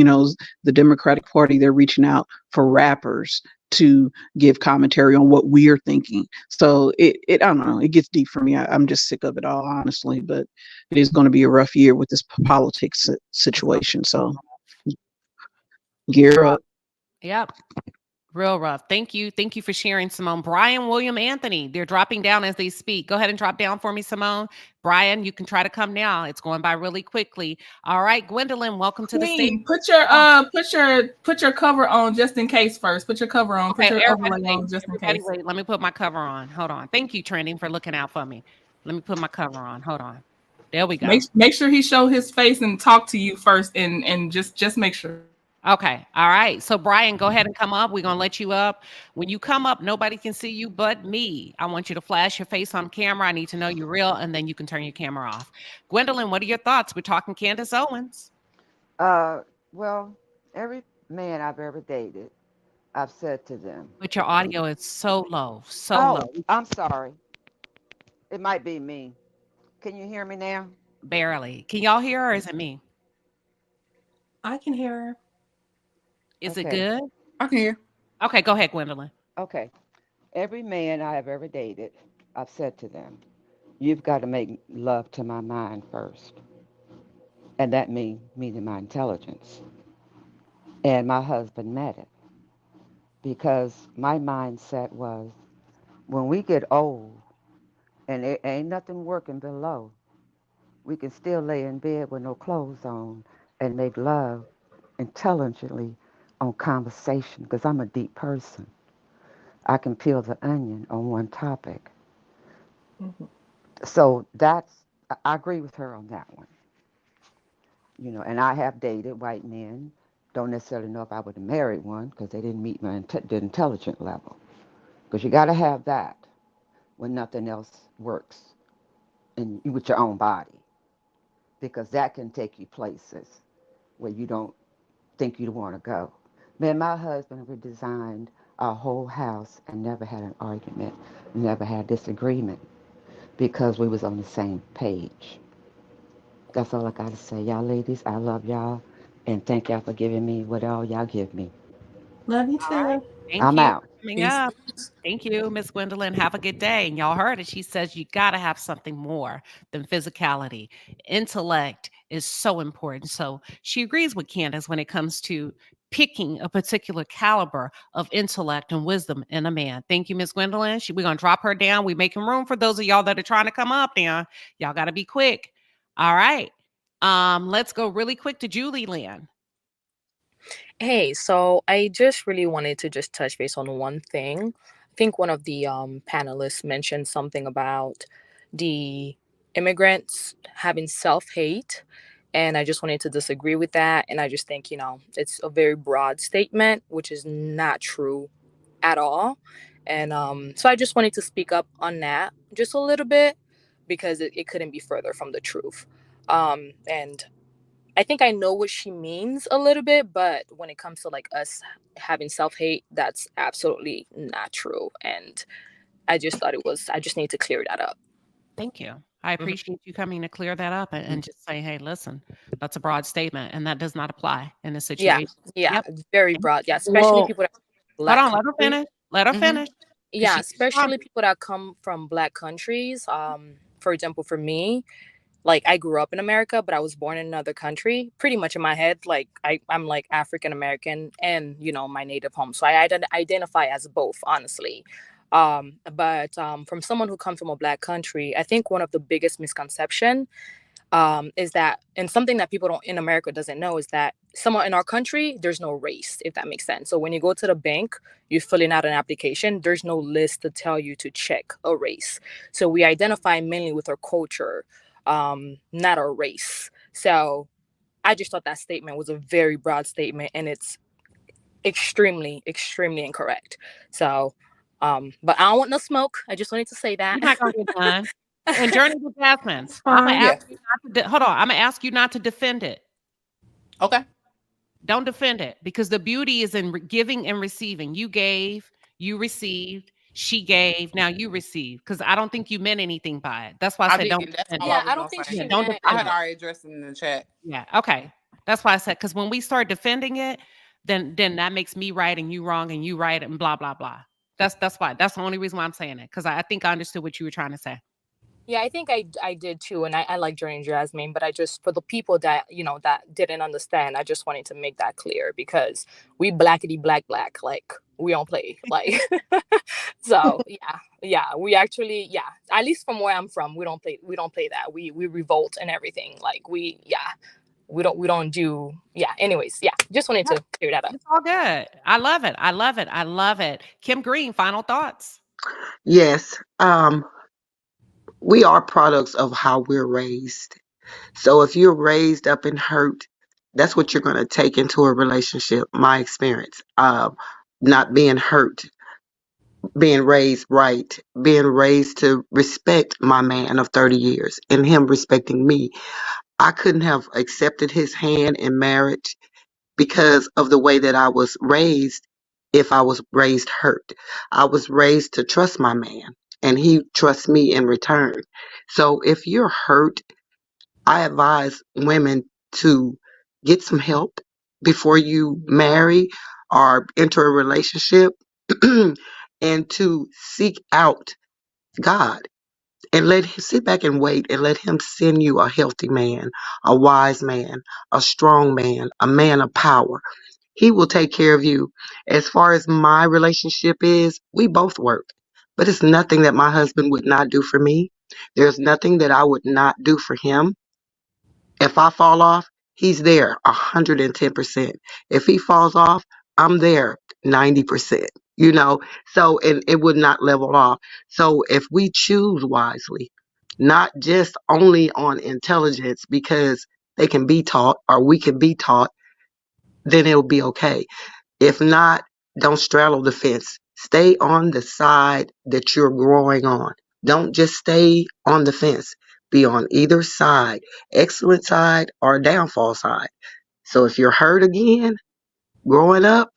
The Democratic Party, they're reaching out for rappers to give commentary on what we're thinking. So I don't know, it gets deep for me. I'm just sick of it all, honestly, but it is going to be a rough year with this politics situation. So gear up. Yep. Real rough. Thank you. Thank you for sharing, Simone. Brian, William, Anthony, they're dropping down as they speak. Go ahead and drop down for me, Simone. Brian, you can try to come now. It's going by really quickly. All right, Gwendolyn, welcome to the stage. Put your cover on just in case first. Put your cover on. Okay, put your overlay on just in case. Wait. Let me put my cover on. Hold on. Thank you, Trending, for looking out for me. Let me put my cover on. Hold on. There we go. Make sure he show his face and talk to you first, and just make sure. Okay. All right. So Brian, go ahead and come up. We're going to let you up. When you come up, nobody can see you but me. I want you to flash your face on camera. I need to know you're real, and then you can turn your camera off. Gwendolyn, what are your thoughts? We're talking Candace Owens. Well, every man I've ever dated, I've said to them. But your audio is so low. Low. I'm sorry. It might be me. Can you hear me now? Barely. Can y'all hear her, or is it me? I can hear her. Is it good? I can hear. Okay, go ahead, Gwendolyn. Okay. Every man I have ever dated, I've said to them, you've got to make love to my mind first. And that meaning my intelligence. And my husband met it. Because my mindset was, when we get old and there ain't nothing working below, we can still lay in bed with no clothes on and make love intelligently on conversation, because I'm a deep person. I can peel the onion on one topic. Mm-hmm. So I agree with her on that one. And I have dated white men. Don't necessarily know if I would have married one, because they didn't meet the intelligent level. Because you got to have that when nothing else works with your own body. Because that can take you places where you don't think you'd want to go. Man, my husband redesigned our whole house and never had an argument, never had disagreement, because we was on the same page. That's all I got to say. Y'all ladies, I love y'all, and thank y'all for giving me what all y'all give me. Love you too. Thank you for coming up. Thank you, Miss Gwendolyn. Have a good day. And y'all heard it. She says you got to have something more than physicality. Intellect is so important. So she agrees with Candace when it comes to picking a particular caliber of intellect and wisdom in a man. Thank you, Miss Gwendolyn. We're going to drop her down. We're making room for those of y'all that are trying to come up now. Y'all got to be quick. All right. Let's go really quick to Julie Lynn. Hey, so I just really wanted to just touch base on one thing. I think one of the panelists mentioned something about the immigrants having self-hate, and I just wanted to disagree with that. And I just think, it's a very broad statement, which is not true at all. And so I just wanted to speak up on that just a little bit, because it couldn't be further from the truth. And I think I know what she means a little bit, but when it comes to like us having self-hate, that's absolutely not true. And I just thought I just need to clear that up. Thank you. I appreciate you coming to clear that up and just say, hey, listen, that's a broad statement and that does not apply in this Yeah, situation. yeah, Yep. very broad. Yeah, especially people that Hold black on, let her countries. finish. Let her finish. Yeah, especially people that come from black countries. For example, for me, like I grew up in America, but I was born in another country. Pretty much in my head, like I'm like African American and my native home. So I identify as both, honestly. But from someone who comes from a black country, I think one of the biggest misconception is that, and something that people don't in America doesn't know, is that someone in our country, there's no race, if that makes sense. So when you go to the bank, you're filling out an application, there's no list to tell you to check a race. So we identify mainly with our culture, not our race. So I just thought that statement was a very broad statement, and it's extremely, extremely incorrect. So, but I don't want no smoke. I just wanted to say that. You're not gonna get done. And Journey to Jasmine, It's I'm gonna fine. ask you not to hold on. I'm gonna ask you not to defend it. Okay. Don't defend it because the beauty is in giving and receiving. You gave, you received, she gave, now you receive. Because I don't think you meant anything by it. That's why I I said don't didn't. That's defend all it. I was I gonna don't think say. she Don't meant. I defend had it. already addressed it in the chat. Yeah. Okay. That's why I said because when we start defending it, then that makes me right and you wrong and you right and blah blah blah. That's why. That's the only reason why I'm saying it because I think I understood what you were trying to say. Yeah, I think I did too, and I like Journey and Jasmine, but I just, for the people that that didn't understand, I just wanted to make that clear because we blackity black, like we don't play, like so yeah, we actually, yeah, at least from where I'm from, we don't play that. We revolt and everything, like we don't do, yeah. Anyways, yeah, just wanted to clear that up. It's all good. I love it. I love it. I love it. Kim Green, final thoughts. Yes. We are products of how we're raised. So if you're raised up and hurt, that's what you're going to take into a relationship. My experience, not being hurt, being raised right, being raised to respect my man of 30 years and him respecting me. I couldn't have accepted his hand in marriage because of the way that I was raised if I was raised hurt. I was raised to trust my man and he trusts me in return. So if you're hurt, I advise women to get some help before you marry or enter a relationship and to seek out God and sit back and wait and let him send you a healthy man, a wise man, a strong man, a man of power. He will take care of you. As far as my relationship is, we both work, but it's nothing that my husband would not do for me. There's nothing that I would not do for him. If I fall off, he's there 110%. If he falls off, I'm there 90%, so, and it would not level off. So if we choose wisely, not just only on intelligence because they can be taught or we can be taught, then it'll be okay. If not, don't straddle the fence. Stay on the side that you're growing on. Don't just stay on the fence. Be on either side, excellent side or downfall side. So if you're hurt again, growing up,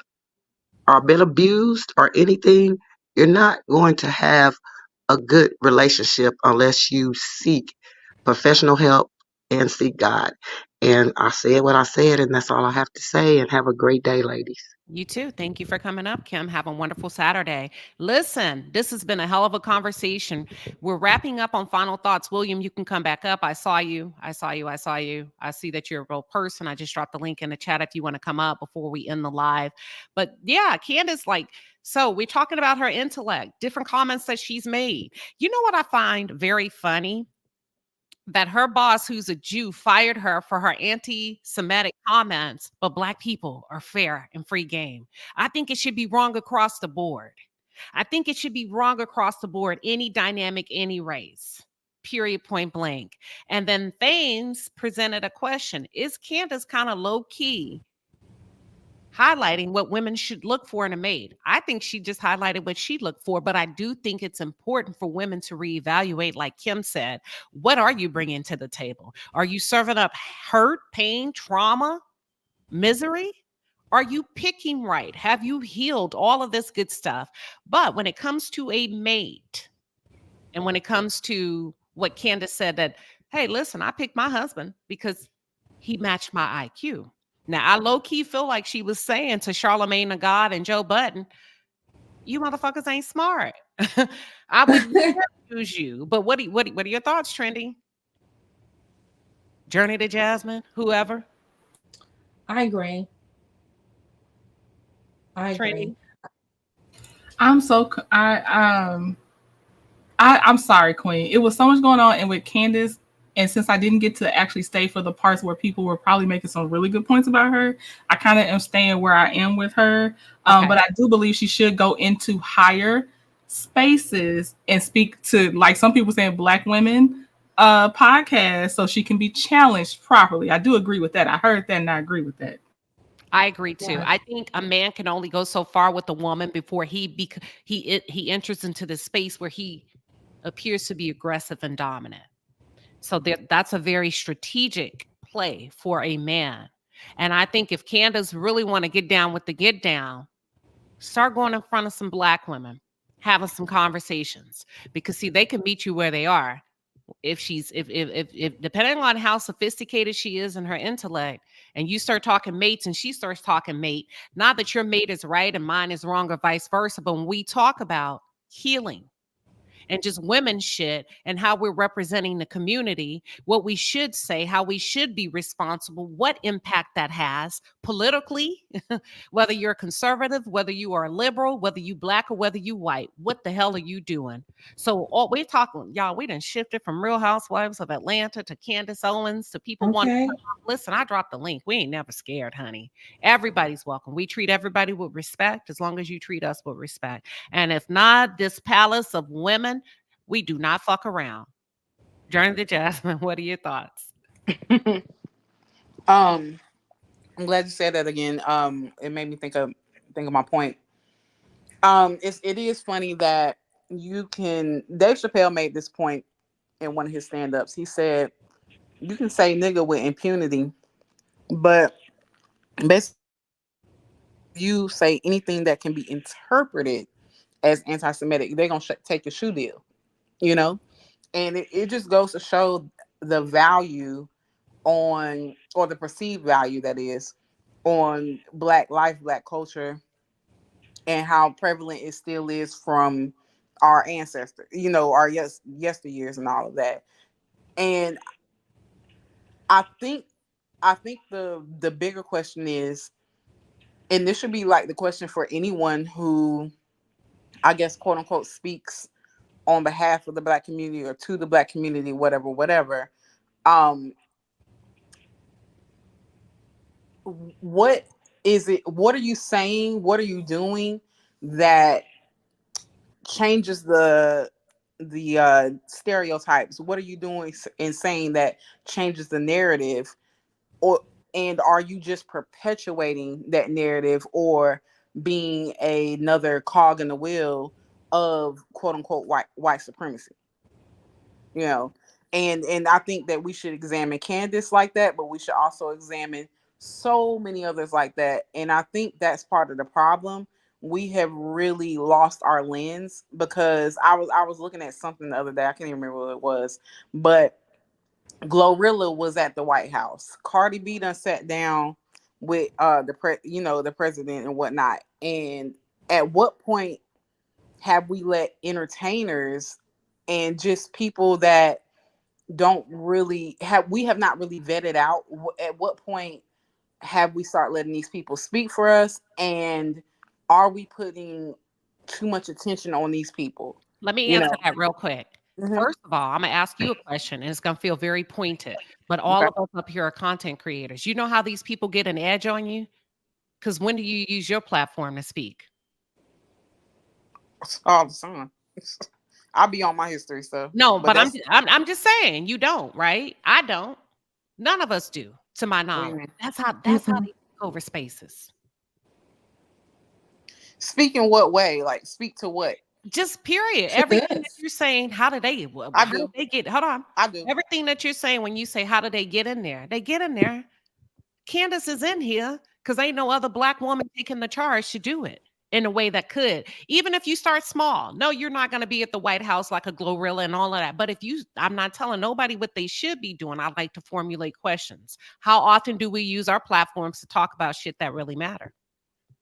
or been abused or anything, you're not going to have a good relationship unless you seek professional help and seek God. And I said what I said, and that's all I have to say. And have a great day, ladies. You too. Thank you for coming up, Kim. Have a wonderful Saturday. Listen, this has been a hell of a conversation. We're wrapping up on final thoughts. William, you can come back up. I saw you. I see that you're a real person. I just dropped the link in the chat if you want to come up before we end the live. But yeah, Candace, so we're talking about her intellect, different comments that she's made. You know what I find very funny? That her boss, who's a Jew, fired her for her anti-Semitic comments, but Black people are fair and free game. I think it should be wrong across the board. I think it should be wrong across the board, any dynamic, any race, period, point blank. And then Thames presented a question. Is Candace kind of low-key highlighting what women should look for in a mate. I think she just highlighted what she looked for, but I do think it's important for women to reevaluate, like Kim said. What are you bringing to the table? Are you serving up hurt, pain, trauma, misery? Are you picking right? Have you healed? All of this good stuff. But when it comes to a mate, and when it comes to what Candace said, that, hey, listen, I picked my husband because he matched my IQ. Now, I low-key feel like she was saying to Charlamagne the God and Joe Budden, you motherfuckers ain't smart. I would never use you. But what are your thoughts, Trendy? Journey to Jasmine, whoever? I agree. Trendy? I'm sorry, Queen. It was so much going on, and with Candace, and since I didn't get to actually stay for the parts where people were probably making some really good points about her, I kind of am staying where I am with her. But I do believe she should go into higher spaces and speak to, like some people saying, Black women podcasts, so she can be challenged properly. I do agree with that. I heard that, and I agree with that. I agree too. Yeah. I think a man can only go so far with a woman before he enters into the space where he appears to be aggressive and dominant. So that's a very strategic play for a man. And I think if Candace really want to get down with the get down, start going in front of some Black women, having some conversations, because see, they can meet you where they are. If depending on how sophisticated she is in her intellect, and you start talking mates and she starts talking mate, not that your mate is right and mine is wrong or vice versa, but when we talk about healing and just women shit and how we're representing the community, what we should say, how we should be responsible, what impact that has politically, whether you're conservative, whether you are liberal, whether you Black or whether you white, what the hell are you doing? So we're talking, y'all, we done shifted from Real Housewives of Atlanta to Candace Owens to people wanting to listen. I dropped the link. We ain't never scared, honey. Everybody's welcome. We treat everybody with respect as long as you treat us with respect. And if not, this palace of women, we do not fuck around. Journey to Jasmine, what are your thoughts? I'm glad you said that again. It made me think of my point. It is funny that Dave Chappelle made this point in one of his stand-ups. He said, you can say nigga with impunity, but basically you say anything that can be interpreted as anti-Semitic, they're going to take your shoe deal, you know? And it just goes to show the value or the perceived value that is on Black life, Black culture, and how prevalent it still is from our ancestors, our yesteryears and all of that. And I think the bigger question is, and this should be like the question for anyone who, I guess, quote unquote, speaks on behalf of the Black community or to the Black community, whatever. What is it? What are you saying? What are you doing that changes the stereotypes? What are you doing and saying that changes the narrative? And are you just perpetuating that narrative or being another cog in the wheel of quote unquote white supremacy? And I think that we should examine Candace like that, but we should also examine so many others like that. And I think that's part of the problem. We have really lost our lens, because I was looking at something the other day. I can't even remember what it was, but Glorilla was at the White House. Cardi B done sat down with the president and whatnot. And at what point have we let entertainers and just people that don't really have not really vetted out, at what point have we start letting these people speak for us? And are we putting too much attention on these people? Let me answer that real quick. Mm-hmm. First of all, I'm going to ask you a question, and it's going to feel very pointed, but all of us up here are content creators. You know how these people get an edge on you? Because when do you use your platform to speak? All the time. I'll be on my history stuff. No, but I'm just saying, you don't, right? I don't. None of us do, to my knowledge. That's how they take over spaces. Speak in what way? Like speak to what? Just period. Everything that you're saying, how did they get? Hold on. I do. Everything that you're saying when you say how did they get in there? They get in there. Candace is in here because ain't no other Black woman taking the charge to do it in a way that could. Even if you start small. No, you're not going to be at the White House like a Glorilla and all of that. But I'm not telling nobody what they should be doing. I like to formulate questions. How often do we use our platforms to talk about shit that really matter?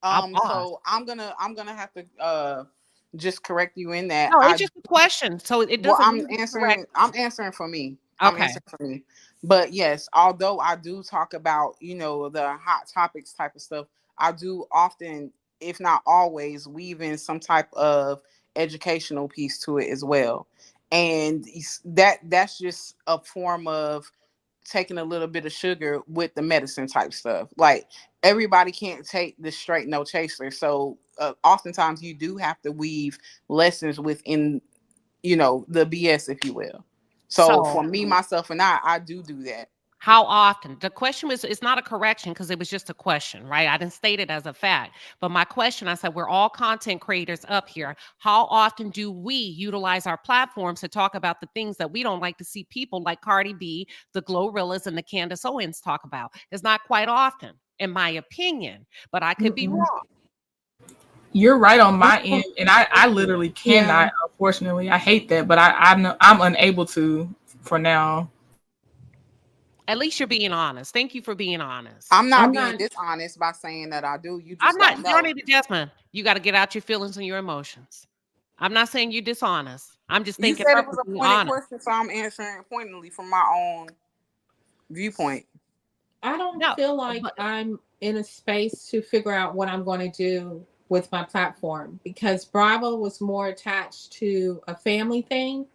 So I'm gonna have to just correct you in that. No, it's just a question. So it doesn't. I'm answering for me. Okay. I'm answering for me. But yes, although I do talk about, the hot topics type of stuff, I do often, if not always, weave in some type of educational piece to it as well. And that's just a form of taking a little bit of sugar with the medicine type stuff. Like everybody can't take the straight no chaser. So oftentimes you do have to weave lessons within, the BS, if you will. So for me, myself, and I do that. How often? The question was, it's not a correction because it was just a question, right? I didn't state it as a fact. But my question, I said, we're all content creators up here. How often do we utilize our platforms to talk about the things that we don't like to see people like Cardi B, the Glorrillas, and the Candace Owens talk about? It's not quite often, in my opinion, but I could be wrong. You're right on my end, and I literally cannot. Unfortunately, I hate that, but I'm unable to for now. At least you're being honest. Thank you for being honest. I'm not being dishonest by saying that I do. You just I'm not. don't know. Jasmine, you got to get out your feelings and your emotions. I'm not saying you're dishonest. I'm just thinking. You said it was a pointed question, so I'm answering pointedly from my own viewpoint. I don't feel like I'm in a space to figure out what I'm going to do with my platform because Bravo was more attached to a family thing.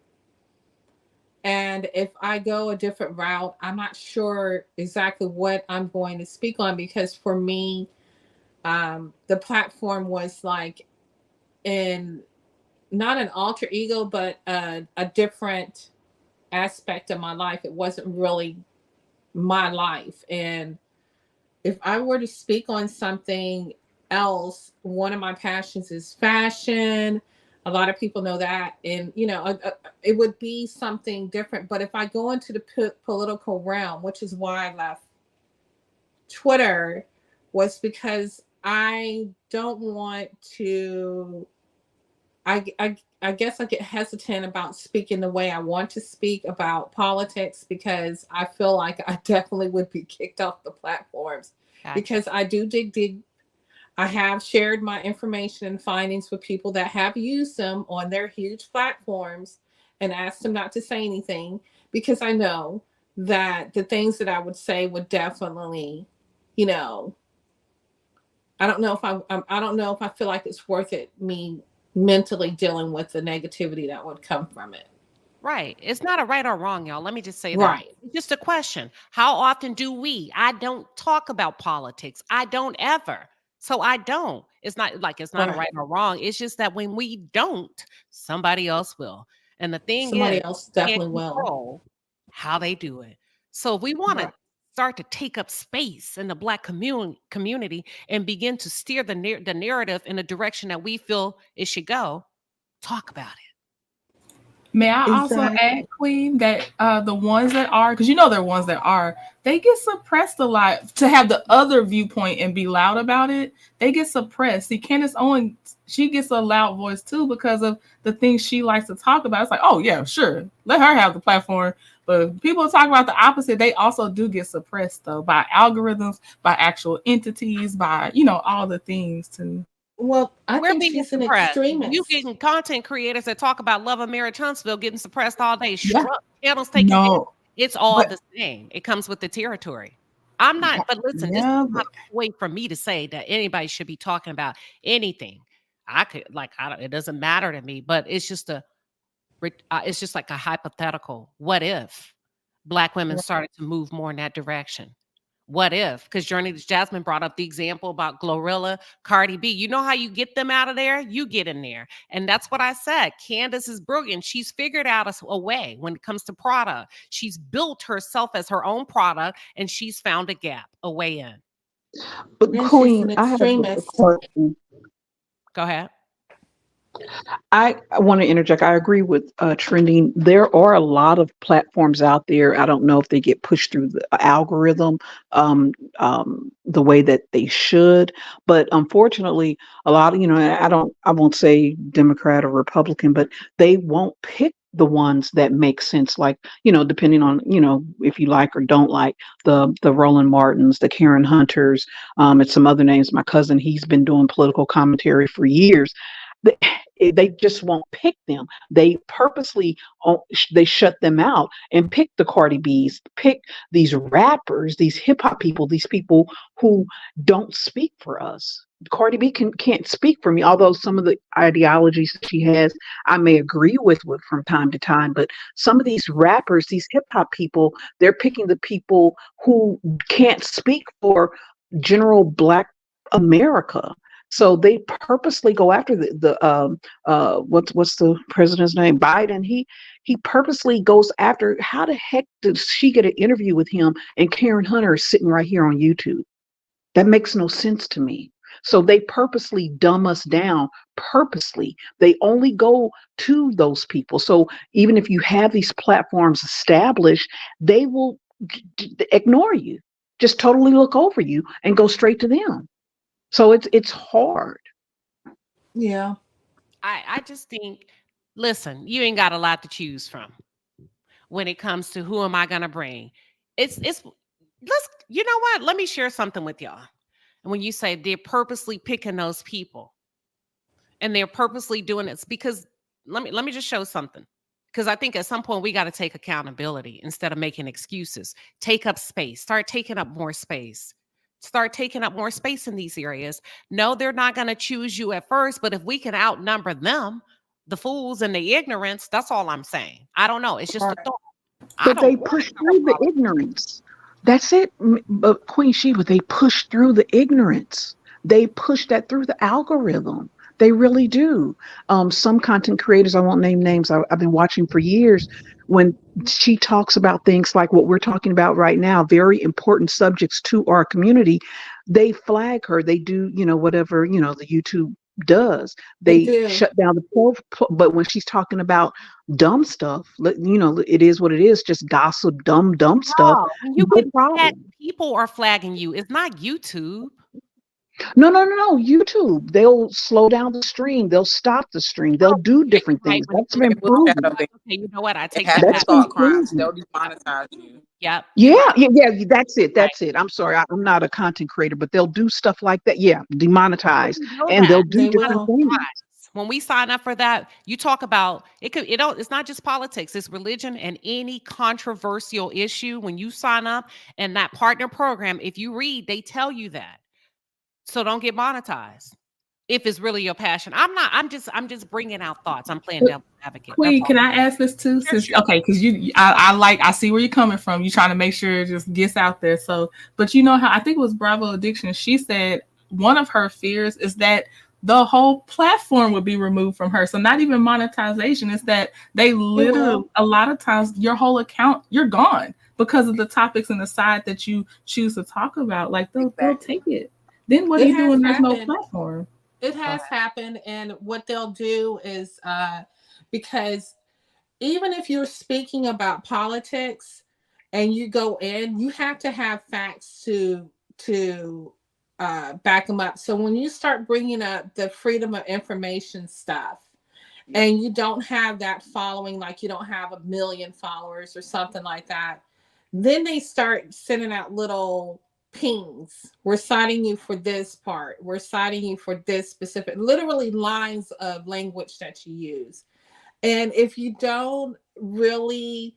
And if I go a different route, I'm not sure exactly what I'm going to speak on because for me, the platform was like not an alter ego, but a different aspect of my life. It wasn't really my life. And if I were to speak on something else, one of my passions is fashion. A lot of people know that. And, it would be something different. But if I go into the political realm, which is why I left Twitter, was because I don't want to, I guess I get hesitant about speaking the way I want to speak about politics because I feel like I definitely would be kicked off the platforms. Gotcha. Because I do dig deep. I have shared my information and findings with people that have used them on their huge platforms and asked them not to say anything because I know that the things that I would say would definitely, I don't know if I feel like it's worth it, me mentally dealing with the negativity that would come from it. Right. It's not a right or wrong, y'all. Let me just say that. Right. It's just a question. How often do we? I don't talk about politics. I don't ever. So I don't. It's not like it's not a right or wrong. It's just that when we don't, somebody else will. And the thing somebody is, else definitely will. How they do it. So if we want to start to take up space in the Black community and begin to steer the narrative in the direction that we feel it should go, talk about it. May I also add, Queen, that the ones that are, because there are ones that are, they get suppressed a lot. To have the other viewpoint and be loud about it, they get suppressed. See, Candace Owens, she gets a loud voice too because of the things she likes to talk about. It's like, oh yeah, sure, let her have the platform. But people talk about the opposite. They also do get suppressed though by algorithms, by actual entities, by all the things too. Well, we're being she's suppressed. An extremist. You getting content creators that talk about Love of Mary Huntsville getting suppressed all day. Channels taking it's all the same. It comes with the territory. I'm not, but listen, this is not a way for me to say that anybody should be talking about anything. It doesn't matter to me, but it's just like a hypothetical. What if Black women started to move more in that direction? What if? Because Jasmine brought up the example about Glorilla, Cardi B. You know how you get them out of there? You get in there. And that's what I said. Candace is brilliant. She's figured out a way when it comes to product. She's built herself as her own product, and she's found a gap, a way in. But Queen, I have a question. Go ahead. I want to interject. I agree with trending. There are a lot of platforms out there. I don't know if they get pushed through the algorithm the way that they should, but unfortunately, a lot of I won't say Democrat or Republican, but they won't pick the ones that make sense. Like depending on if you like or don't like the Roland Martins, the Karen Hunters, and some other names. My cousin, he's been doing political commentary for years. They just won't pick them. They purposely they shut them out and pick the Cardi B's, pick these rappers, these hip hop people, these people who don't speak for us. Cardi B can't speak for me, although some of the ideologies she has, I may agree with from time to time. But some of these rappers, these hip hop people, they're picking the people who can't speak for general Black America. So they purposely go after what's the president's name? Biden. He purposely goes after. How the heck did she get an interview with him and Karen Hunter is sitting right here on YouTube? That makes no sense to me. So they purposely dumb us down. Purposely, they only go to those people. So even if you have these platforms established, they will ignore you, just totally look over you and go straight to them. So it's hard. Yeah. I just think, listen, you ain't got a lot to choose from when it comes to who am I gonna bring. You know what? Let me share something with y'all. And when you say they're purposely picking those people and they're purposely doing it, because let me just show something. Because I think at some point we got to take accountability instead of making excuses. Take up space. Start taking up more space. Start taking up more space in these areas. No, they're not going to choose you at first, but if we can outnumber them, the fools and the ignorance, that's all I'm saying. I don't know. It's just a thought. But they push through the ignorance. That's it. But Queen Sheba, they push through the ignorance. They push that through the algorithm. They really do. Some content creators, I won't name names, I've been watching for years, when she talks about things like what we're talking about right now, very important subjects to our community, they flag her. They do, whatever, the YouTube does. They shut down the poll. But when she's talking about dumb stuff, it is what it is, just gossip, dumb stuff. You get flagged, people are flagging you. It's not YouTube. No. YouTube. They'll slow down the stream. They'll stop the stream. They'll do different things. That's been proven. Okay, you know what? I take that back. Thought crimes. They'll demonetize you. Yep. Yeah. That's it. I'm sorry. I'm not a content creator, but they'll do stuff like that. Yeah, demonetize, and they'll do different things. When we sign up for that, you talk about it. It's not just politics; it's religion and any controversial issue. When you sign up in that partner program, if you read, they tell you that. So don't get monetized if it's really your passion. I'm just bringing out thoughts. I'm playing devil's advocate. Queen, can I ask this too? Okay, because I see where you're coming from. You're trying to make sure it just gets out there. So, but you know how I think it was Bravo Addiction. She said one of her fears is that the whole platform would be removed from her. So not even monetization. It's that they literally, a lot of times, your whole account, you're gone because of the topics and the side that you choose to talk about. Like they'll take it. Then what do you do when there's no platform? It has happened, and what they'll do is because even if you're speaking about politics and you go in, you have to have facts to back them up. So when you start bringing up the freedom of information stuff, and you don't have that following, like you don't have 1 million followers or something like that, then they start sending out little pings. We're citing you for this part. We're citing you for this specific, literally lines of language that you use. And if you don't really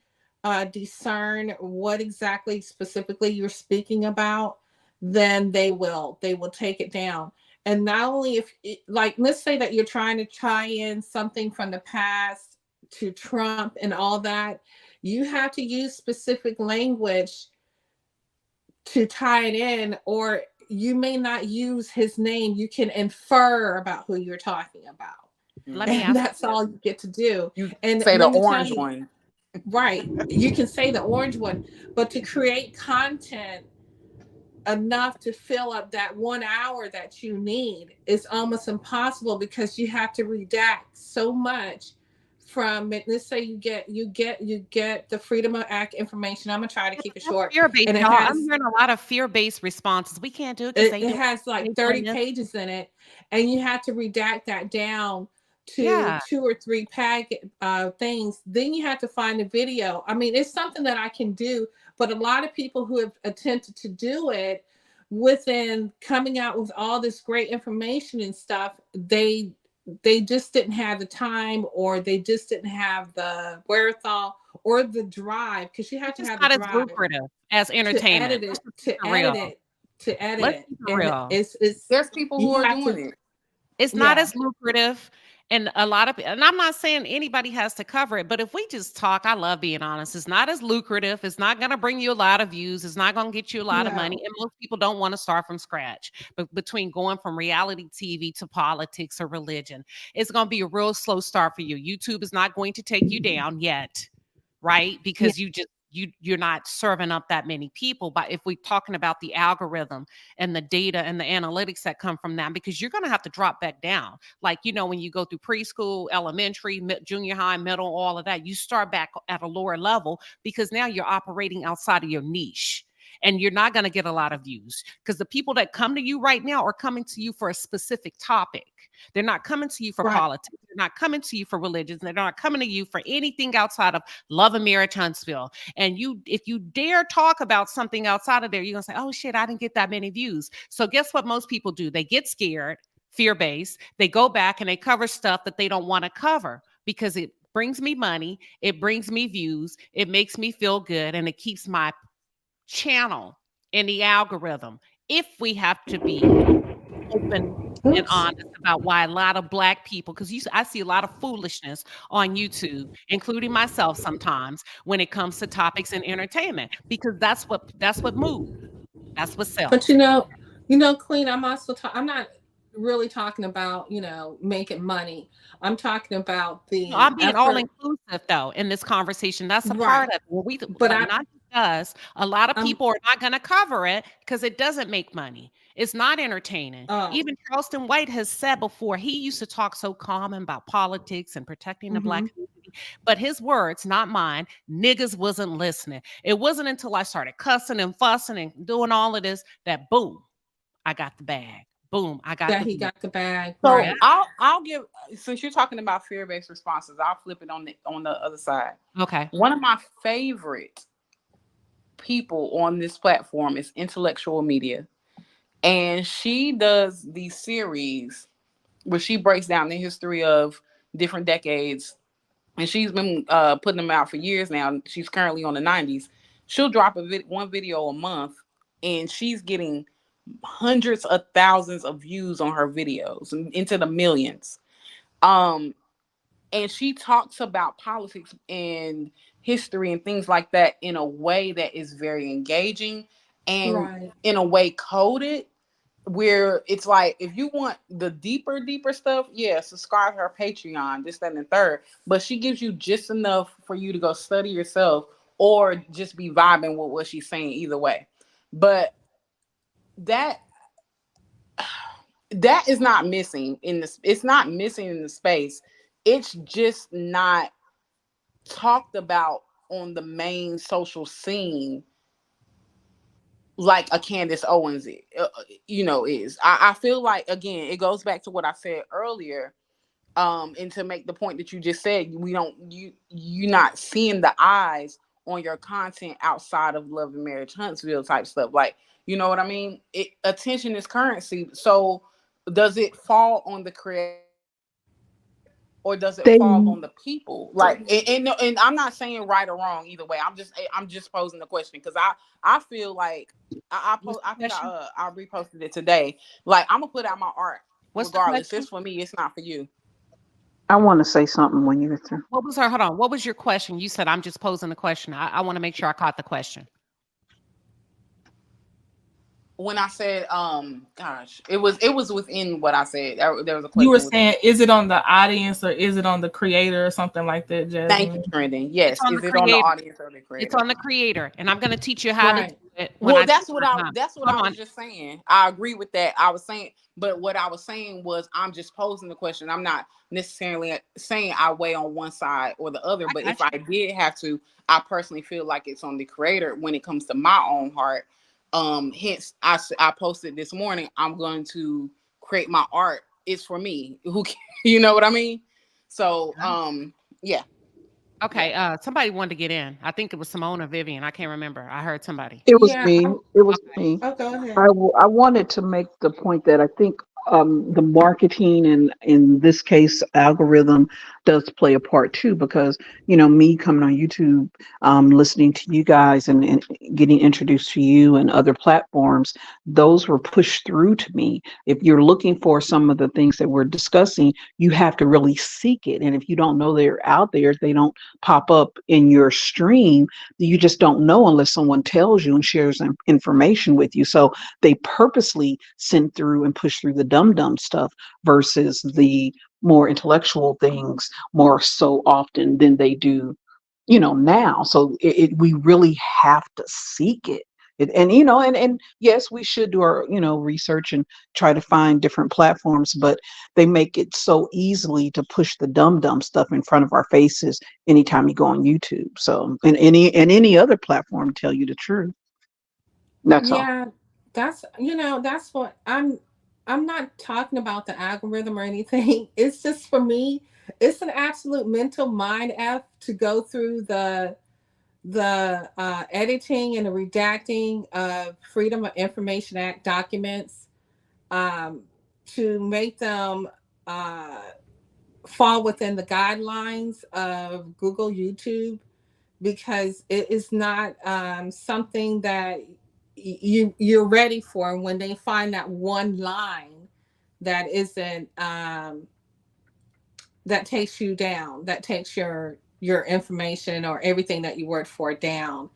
discern what exactly specifically you're speaking about, then they will take it down. And not only let's say that you're trying to tie in something from the past to Trump and all that, you have to use specific language to tie it in, or you may not use his name. You can infer about who you're talking about. That's all you get to do. You can say the orange one. Right. You can say the orange one, but to create content enough to fill up that 1 hour that you need is almost impossible because you have to redact so much from it. Let's say you get the Freedom of Act information. I'm gonna try to keep it short. Fear-based, And it y'all. has I'm hearing a lot of fear-based responses. We can't do it because it has like 30 pages in it, and you have to redact that down to 2 or 3 things. Then you have to find a video. I mean, it's something that I can do, but a lot of people who have attempted to do it within coming out with all this great information and stuff, they just didn't have the time, or they just didn't have the wherewithal or the drive, because you have to have the not as drive lucrative as entertainment. to edit Let's it. keep it And real. There's people who are doing it. It's not as lucrative. And a lot of, and I'm not saying anybody has to cover it, but if we just talk, I love being honest. It's not as lucrative. It's not going to bring you a lot of views. It's not going to get you a lot of money. And most people don't want to start from scratch. But between going from reality TV to politics or religion, it's going to be a real slow start for you. YouTube is not going to take you down yet, right? Because you're not serving up that many people. But if we're talking about the algorithm and the data and the analytics that come from that, because you're going to have to drop back down. Like, when you go through preschool, elementary, junior high, middle, all of that, you start back at a lower level because now you're operating outside of your niche. And you're not going to get a lot of views because the people that come to you right now are coming to you for a specific topic. They're not coming to you for politics. They're not coming to you for religions. They're not coming to you for anything outside of love and marriage, Huntsville. And if you dare talk about something outside of there, you're going to say, oh shit, I didn't get that many views. So guess what most people do? They get scared, fear-based. They go back and they cover stuff that they don't want to cover because it brings me money. It brings me views. It makes me feel good. And it keeps my channel in the algorithm. If we have to be open and honest about why a lot of Black people, because I see a lot of foolishness on YouTube, including myself sometimes, when it comes to topics and entertainment, because that's what moves. That's what sells. But Queen, I'm not really talking about, making money. I'm talking about I'm being all inclusive though in this conversation. That's a part of it. Not just us. A lot of people are not going to cover it because it doesn't make money. It's not entertaining. Even Charleston White has said before, he used to talk so calm about politics and protecting the Black community, but his words, not mine, niggas wasn't listening. It wasn't until I started cussing and fussing and doing all of this that boom, I got the bag. Boom, I got he got the bag. So I'll give, since you're talking about fear-based responses, I'll flip it on the other side. Okay. One of my favorite people on this platform is Intellectual Media. And she does these series where she breaks down the history of different decades. And she's been putting them out for years now. She's currently on the 90s. She'll drop one video a month, and she's getting hundreds of thousands of views on her videos, into the millions. And she talks about politics and history and things like that in a way that is very engaging and in a way coded, where it's like, if you want the deeper stuff, subscribe to her Patreon, this, that, and the third. But she gives you just enough for you to go study yourself or just be vibing with what she's saying either way. But that is not missing in this. It's not missing in the space. It's just not talked about on the main social scene like a Candace Owens is. I feel like, again, it goes back to what I said earlier, and to make the point that you just said, you're not seeing the eyes on your content outside of Love and Marriage Huntsville type stuff. Like, you know what I mean? Attention is currency. So does it fall on the creator or does it fall on the people? Like, and I'm not saying right or wrong either way. I'm just posing the question because I feel like I reposted it today. Like, I'm gonna put out my art regardless. It's for me. It's not for you. I want to say something when you're through. Hold on. What was your question? You said I'm just posing the question. I want to make sure I caught the question. when I said, gosh, it was within what I said. There was a question. You were saying, is it on the audience or is it on the creator or something like that, Jasmine? Thank you, Trending. Yes, is it on the audience or the creator? It's on the creator, and I'm going to teach you how to do it. Well, that's what I was just saying. I agree with that. I was saying, but what I was saying was, I'm just posing the question. I'm not necessarily saying I weigh on one side or the other. But if I did have to, I personally feel like it's on the creator when it comes to my own heart. Hence, I posted this morning. I'm going to create my art. It's for me. Who, you know what I mean? So, yeah. Okay, somebody wanted to get in. I think it was Simone or Vivian. I can't remember. I heard somebody. It was me. It was me. Oh, go ahead. I wanted to make the point that I think the marketing and in this case algorithm does play a part too, because me coming on YouTube, listening to you guys and getting introduced to you and other platforms, those were pushed through to me. If you're looking for some of the things that we're discussing, you have to really seek it, and if you don't know they're out there, if they don't pop up in your stream, you just don't know unless someone tells you and shares information with you. So they purposely send through and push through the dumb stuff versus the more intellectual things more so often than they do, now. So we really have to seek it. And yes, we should do our, research and try to find different platforms, but they make it so easily to push the dumb stuff in front of our faces anytime you go on YouTube. So, and any other platform, tell you the truth. That's all. Yeah, that's what I'm not talking about the algorithm or anything. It's just, for me, it's an absolute mental mind F to go through the editing and the redacting of Freedom of Information Act documents, to make them fall within the guidelines of Google, YouTube, because it is not something that you're ready for. When they find that one line that isn't that takes you down, that takes your information or everything that you worked for down.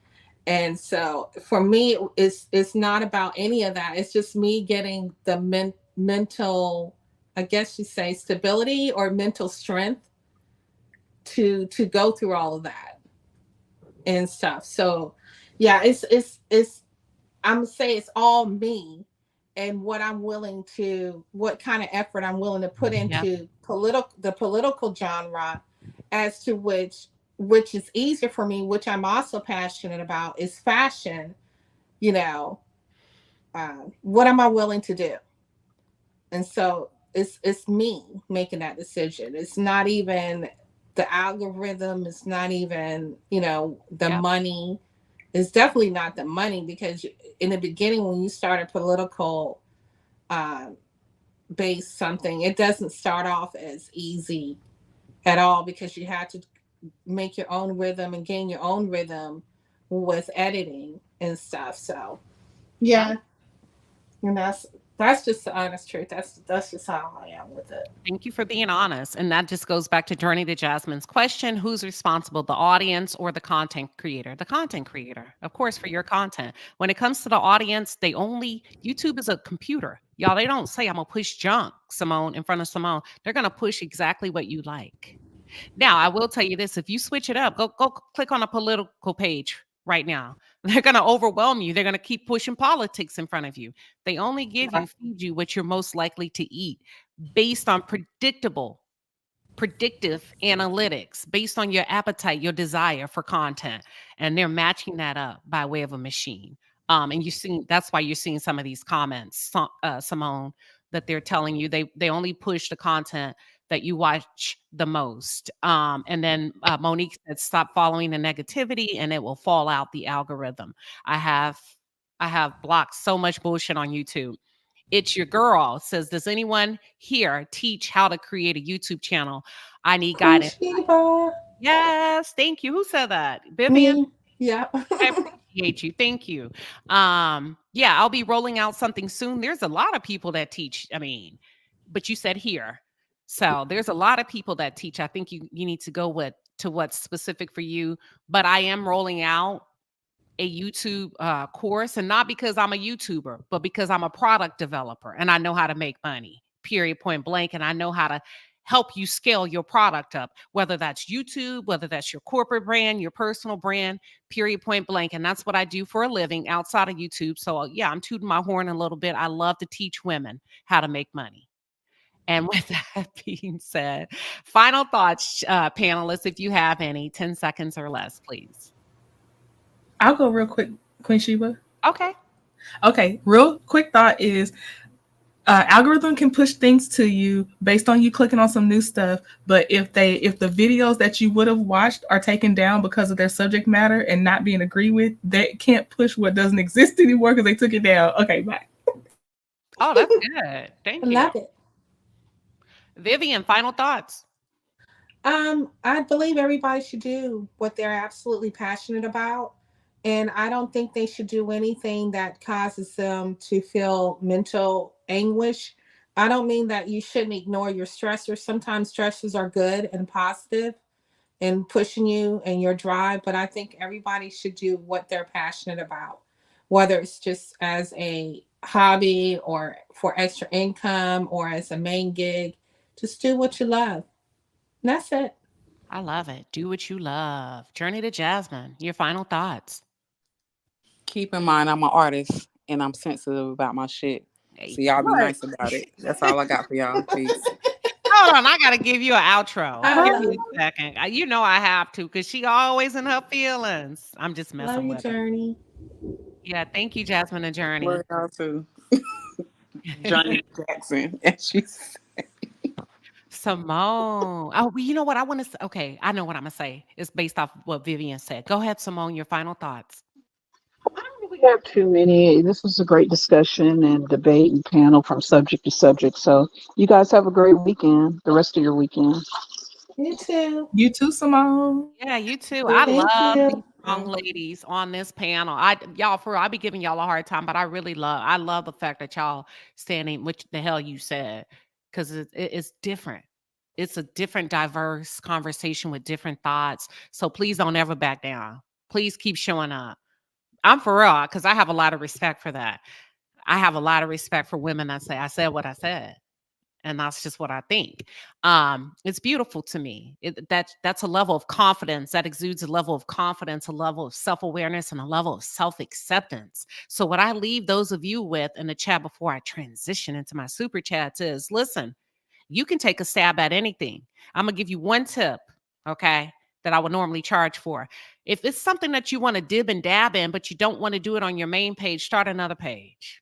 And so for me, it's not about any of that. It's just me getting the mental, I guess you say, stability or mental strength to go through all of that and stuff. So yeah, it's I'm gonna say it's all me and what kind of effort I'm willing to put into the political genre, as to which is easier for me, which I'm also passionate about, is fashion. What am I willing to do? And so it's me making that decision. It's not even the algorithm. It's not even the money. It's definitely not the money, because in the beginning, when you start a political based something, it doesn't start off as easy at all, because you have to make your own rhythm and gain your own rhythm with editing and stuff. So yeah, and that's just the honest truth. That's just how I am with it. Thank you for being honest. And that just goes back to Journey to Jasmine's question. Who's responsible, the audience or the content creator? The content creator, of course, for your content. When it comes to the audience, YouTube is a computer. Y'all, they don't say, I'm going to push junk, Simone, in front of Simone. They're going to push exactly what you like. Now, I will tell you this. If you switch it up, go click on a political page right now. They're going to overwhelm you. They're going to keep pushing politics in front of you. They only feed you what you're most likely to eat based on predictive analytics, based on your appetite, your desire for content. And they're matching that up by way of a machine. And that's why you're seeing some of these comments, Simone, that they're telling you they only push the content that you watch the most. And then Monique said, stop following the negativity and it will fall out the algorithm. I have blocked so much bullshit on YouTube. It's your girl says, does anyone here teach how to create a YouTube channel? I need guidance. Yes, thank you. Who said that? Vivian? Me. Yeah. I appreciate you. Thank you. Yeah, I'll be rolling out something soon. There's a lot of people that teach. But you said here. So there's a lot of people that teach. I think you need to go to what's specific for you. But I am rolling out a YouTube course, and not because I'm a YouTuber, but because I'm a product developer and I know how to make money, period, point blank. And I know how to help you scale your product up, whether that's YouTube, whether that's your corporate brand, your personal brand, period, point blank. And that's what I do for a living outside of YouTube. So yeah, I'm tooting my horn a little bit. I love to teach women how to make money. And with that being said, final thoughts, panelists, if you have any, 10 seconds or less, please. I'll go real quick, Queen Sheba. Okay. Okay, real quick thought is algorithm can push things to you based on you clicking on some new stuff, but if the videos that you would have watched are taken down because of their subject matter and not being agreed with, they can't push what doesn't exist anymore because they took it down. Okay, bye. Oh, that's good. Thank you. Love it. Vivian, final thoughts. I believe everybody should do what they're absolutely passionate about. And I don't think they should do anything that causes them to feel mental anguish. I don't mean that you shouldn't ignore your stressors. Sometimes stressors are good and positive and pushing you and your drive, but I think everybody should do what they're passionate about, whether it's just as a hobby or for extra income or as a main gig. Just do what you love. And that's it. I love it. Do what you love. Journey to Jasmine, your final thoughts. Keep in mind, I'm an artist and I'm sensitive about my shit. So y'all be Right. nice about it. That's all I got for y'all. Peace. Hold on, I gotta give you an outro. I Give love me a second. You know I have to, because she always in her feelings. I'm just messing Love you, with her. Journey. Yeah, thank you, Jasmine and Journey. Love y'all too. Journey Jackson. And she's Simone. Oh, well, you know what I want to say? Okay, I know what I'm gonna say. It's based off what Vivian said. Go ahead, Simone, your final thoughts. I don't really have too many. This was a great discussion and debate and panel from subject to subject. So you guys have a great weekend, the rest of your weekend. You too. You too, Simone. Yeah, you too. I Thank love you. these strong ladies on this panel. Y'all, for real, I be giving y'all a hard time, but I love the fact that y'all standing, which the hell you said, because it's different. It's a different, diverse conversation with different thoughts. So please don't ever back down. Please keep showing up. I'm for real, because I have a lot of respect for that. I have a lot of respect for women that say, I said what I said. And that's just what I think. It's beautiful to me. That's a level of confidence that exudes a level of confidence, a level of self-awareness, and a level of self-acceptance. So what I leave those of you with in the chat before I transition into my super chats is, listen, you can take a stab at anything. I'm gonna give you one tip, okay, that I would normally charge for. If it's something that you want to dib and dab in, but you don't want to do it on your main page, start another page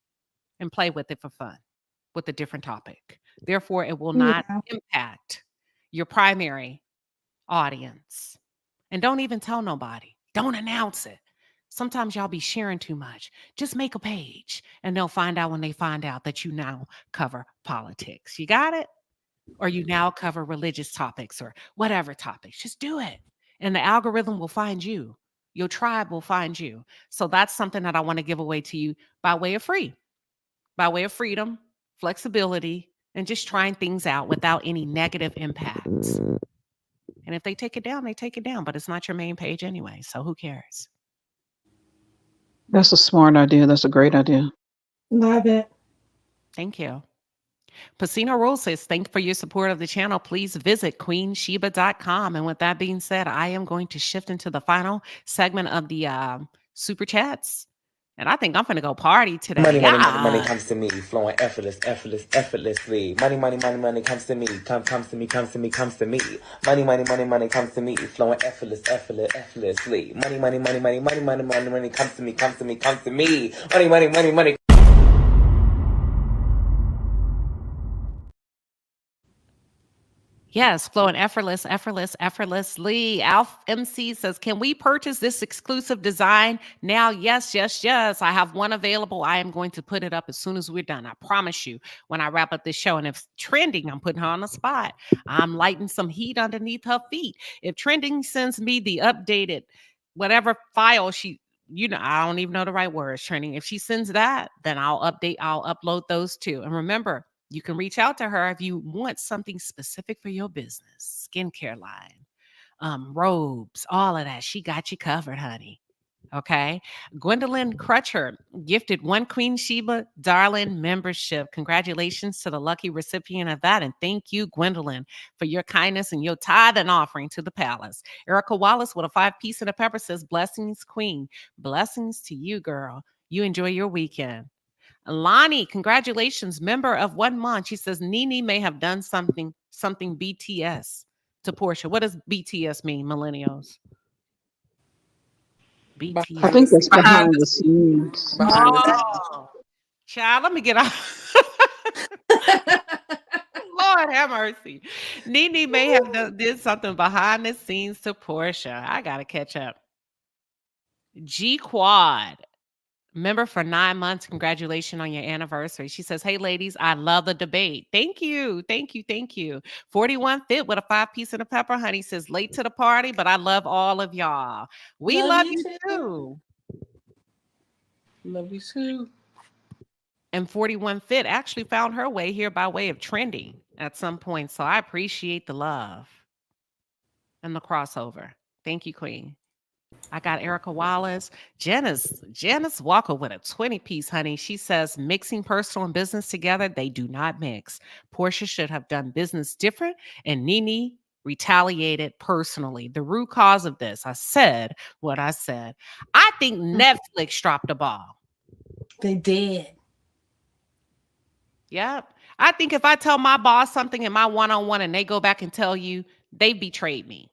and play with it for fun with a different topic. Therefore, it will not impact your primary audience. And don't even tell nobody. Don't announce it. Sometimes y'all be sharing too much. Just make a page and they'll find out when they find out that you now cover politics. You got it? Or you now cover religious topics or whatever topics. Just do it. And the algorithm will find you. Your tribe will find you. So that's something that I want to give away to you by way of freedom, flexibility, and just trying things out without any negative impacts. And if they take it down, they take it down, but it's not your main page anyway. So who cares? That's a smart idea. That's a great idea. Love it. Thank you. Pacino Rule says, thank you for your support of the channel. Please visit queenshiba.com. And with that being said, I am going to shift into the final segment of the super chats. And I think I'm going to go party today. Money comes to me, flowing effortlessly. Money comes to me, comes to me. Money comes to me, flowing effortlessly. Money comes to me. Money. Yes, flowing effortlessly. Alf MC says, can we purchase this exclusive design now? Yes. I have one available. I am going to put it up as soon as we're done. I promise you, when I wrap up this show. And if Trending, I'm putting her on the spot. I'm lighting some heat underneath her feet. If Trending sends me the updated whatever file I don't even know the right words, Trending. If she sends that, then I'll upload those too. And remember, you can reach out to her if you want something specific for your business, skincare line, robes, all of that. She got you covered, honey. Okay. Gwendolyn Crutcher gifted one Queen Sheba Darling membership. Congratulations to the lucky recipient of that. And thank you, Gwendolyn, for your kindness and your tithe and offering to the palace. Erica Wallace with a 5-piece and a pepper says, blessings, Queen. Blessings to you, girl. You enjoy your weekend. Lonnie, congratulations, member of 1 month. She says, Nene may have done something BTS to Porsha. What does BTS mean, millennials? BTS. I think that's behind the scenes. Behind the scenes. Child, let me get off. Lord have mercy. Nene may have did something behind the scenes to Porsha. I got to catch up. G Quad. Member for 9 months. Congratulations on your anniversary. She says, hey, ladies, I love the debate. Thank you. Thank you. Thank you. 41 Fit with a 5-piece and a pepper, honey, says, late to the party, but I love all of y'all. We love you too. Love you too. And 41 Fit actually found her way here by way of trending at some point. So I appreciate the love and the crossover. Thank you, Queen. I got Erica Wallace. Janice Walker with a 20-piece, honey. She says, mixing personal and business together, they do not mix. Porsha should have done business different, and Nene retaliated personally. The root cause of this, I said what I said. I think Netflix dropped the ball. They did. Yep. I think if I tell my boss something in my one-on-one and they go back and tell you, they betrayed me.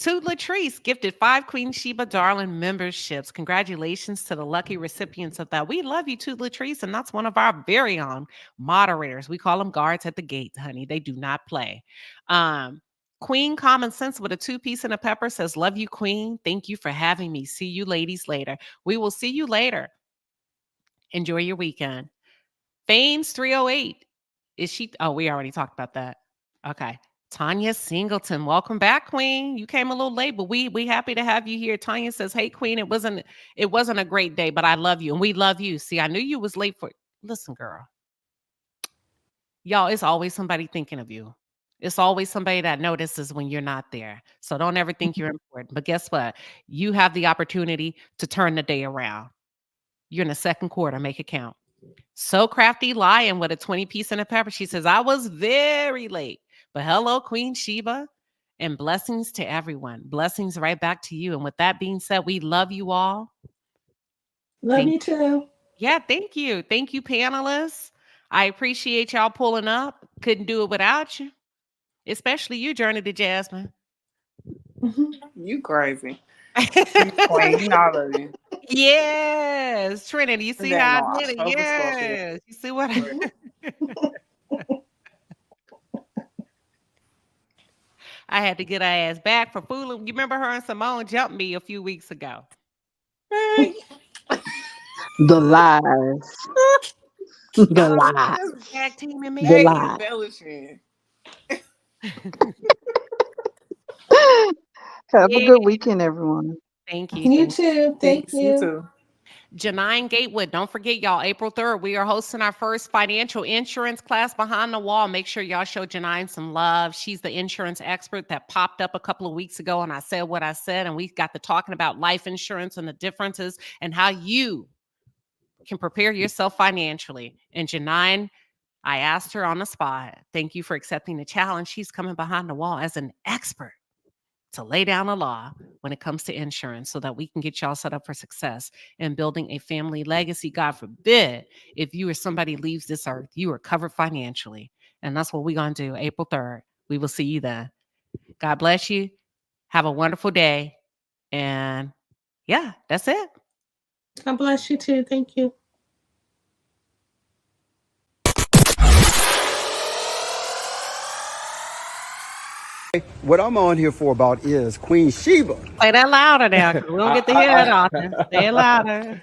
To Latrice gifted 5 Queen Sheba Darling memberships. Congratulations to the lucky recipients of that. We love you too, Latrice, and that's one of our very own moderators. We call them guards at the gate, honey. They do not play. Queen Common Sense with a 2-piece and a pepper says, love you, Queen. Thank you for having me. See you ladies later. We will see you later. Enjoy your weekend. Fames 308. Is she? Oh, we already talked about that. Okay. Tanya Singleton, welcome back, Queen. You came a little late, but we happy to have you here. Tanya says, hey, Queen, it wasn't a great day, but I love you, and we love you. See, I knew you was late for. Listen, girl. Y'all, it's always somebody thinking of you. It's always somebody that notices when you're not there. So don't ever think you're important. But guess what? You have the opportunity to turn the day around. You're in the second quarter. Make it count. So Crafty Lion with a 20-piece and a pepper. She says, I was very late. But hello, Queen Sheba, and blessings to everyone. Blessings right back to you. And with that being said, we love you all. Love you too. Yeah, thank you. Thank you, panelists. I appreciate y'all pulling up. Couldn't do it without you. Especially you, Journey to Jasmine. You crazy. Queen, you know I love you. Yes. Trinity, you see how I did it? Yes. You see what I I had to get her ass back for fooling. You remember her and Simone jumped me a few weeks ago. The lies. The lies. Tag teaming me. The lies. Have a good weekend, everyone. Thank you. You too. Thank you. You too. Janine Gatewood, don't forget, y'all, April 3rd, we are hosting our first financial insurance class behind the wall. Make sure y'all show Janine some love. She's the insurance expert that popped up a couple of weeks ago, and I said what I said, and we got to talking about life insurance and the differences and how you can prepare yourself financially. And Janine, I asked her on the spot, thank you for accepting the challenge. She's coming behind the wall as an expert to lay down the law when it comes to insurance so that we can get y'all set up for success in building a family legacy. God forbid, if you or somebody leaves this earth, you are covered financially. And that's what we're going to do April 3rd. We will see you then. God bless you. Have a wonderful day. And yeah, that's it. God bless you too. Thank you. What I'm on here for about is Queen Sheba. Play that louder now, because we don't get to hear that often. Say it louder.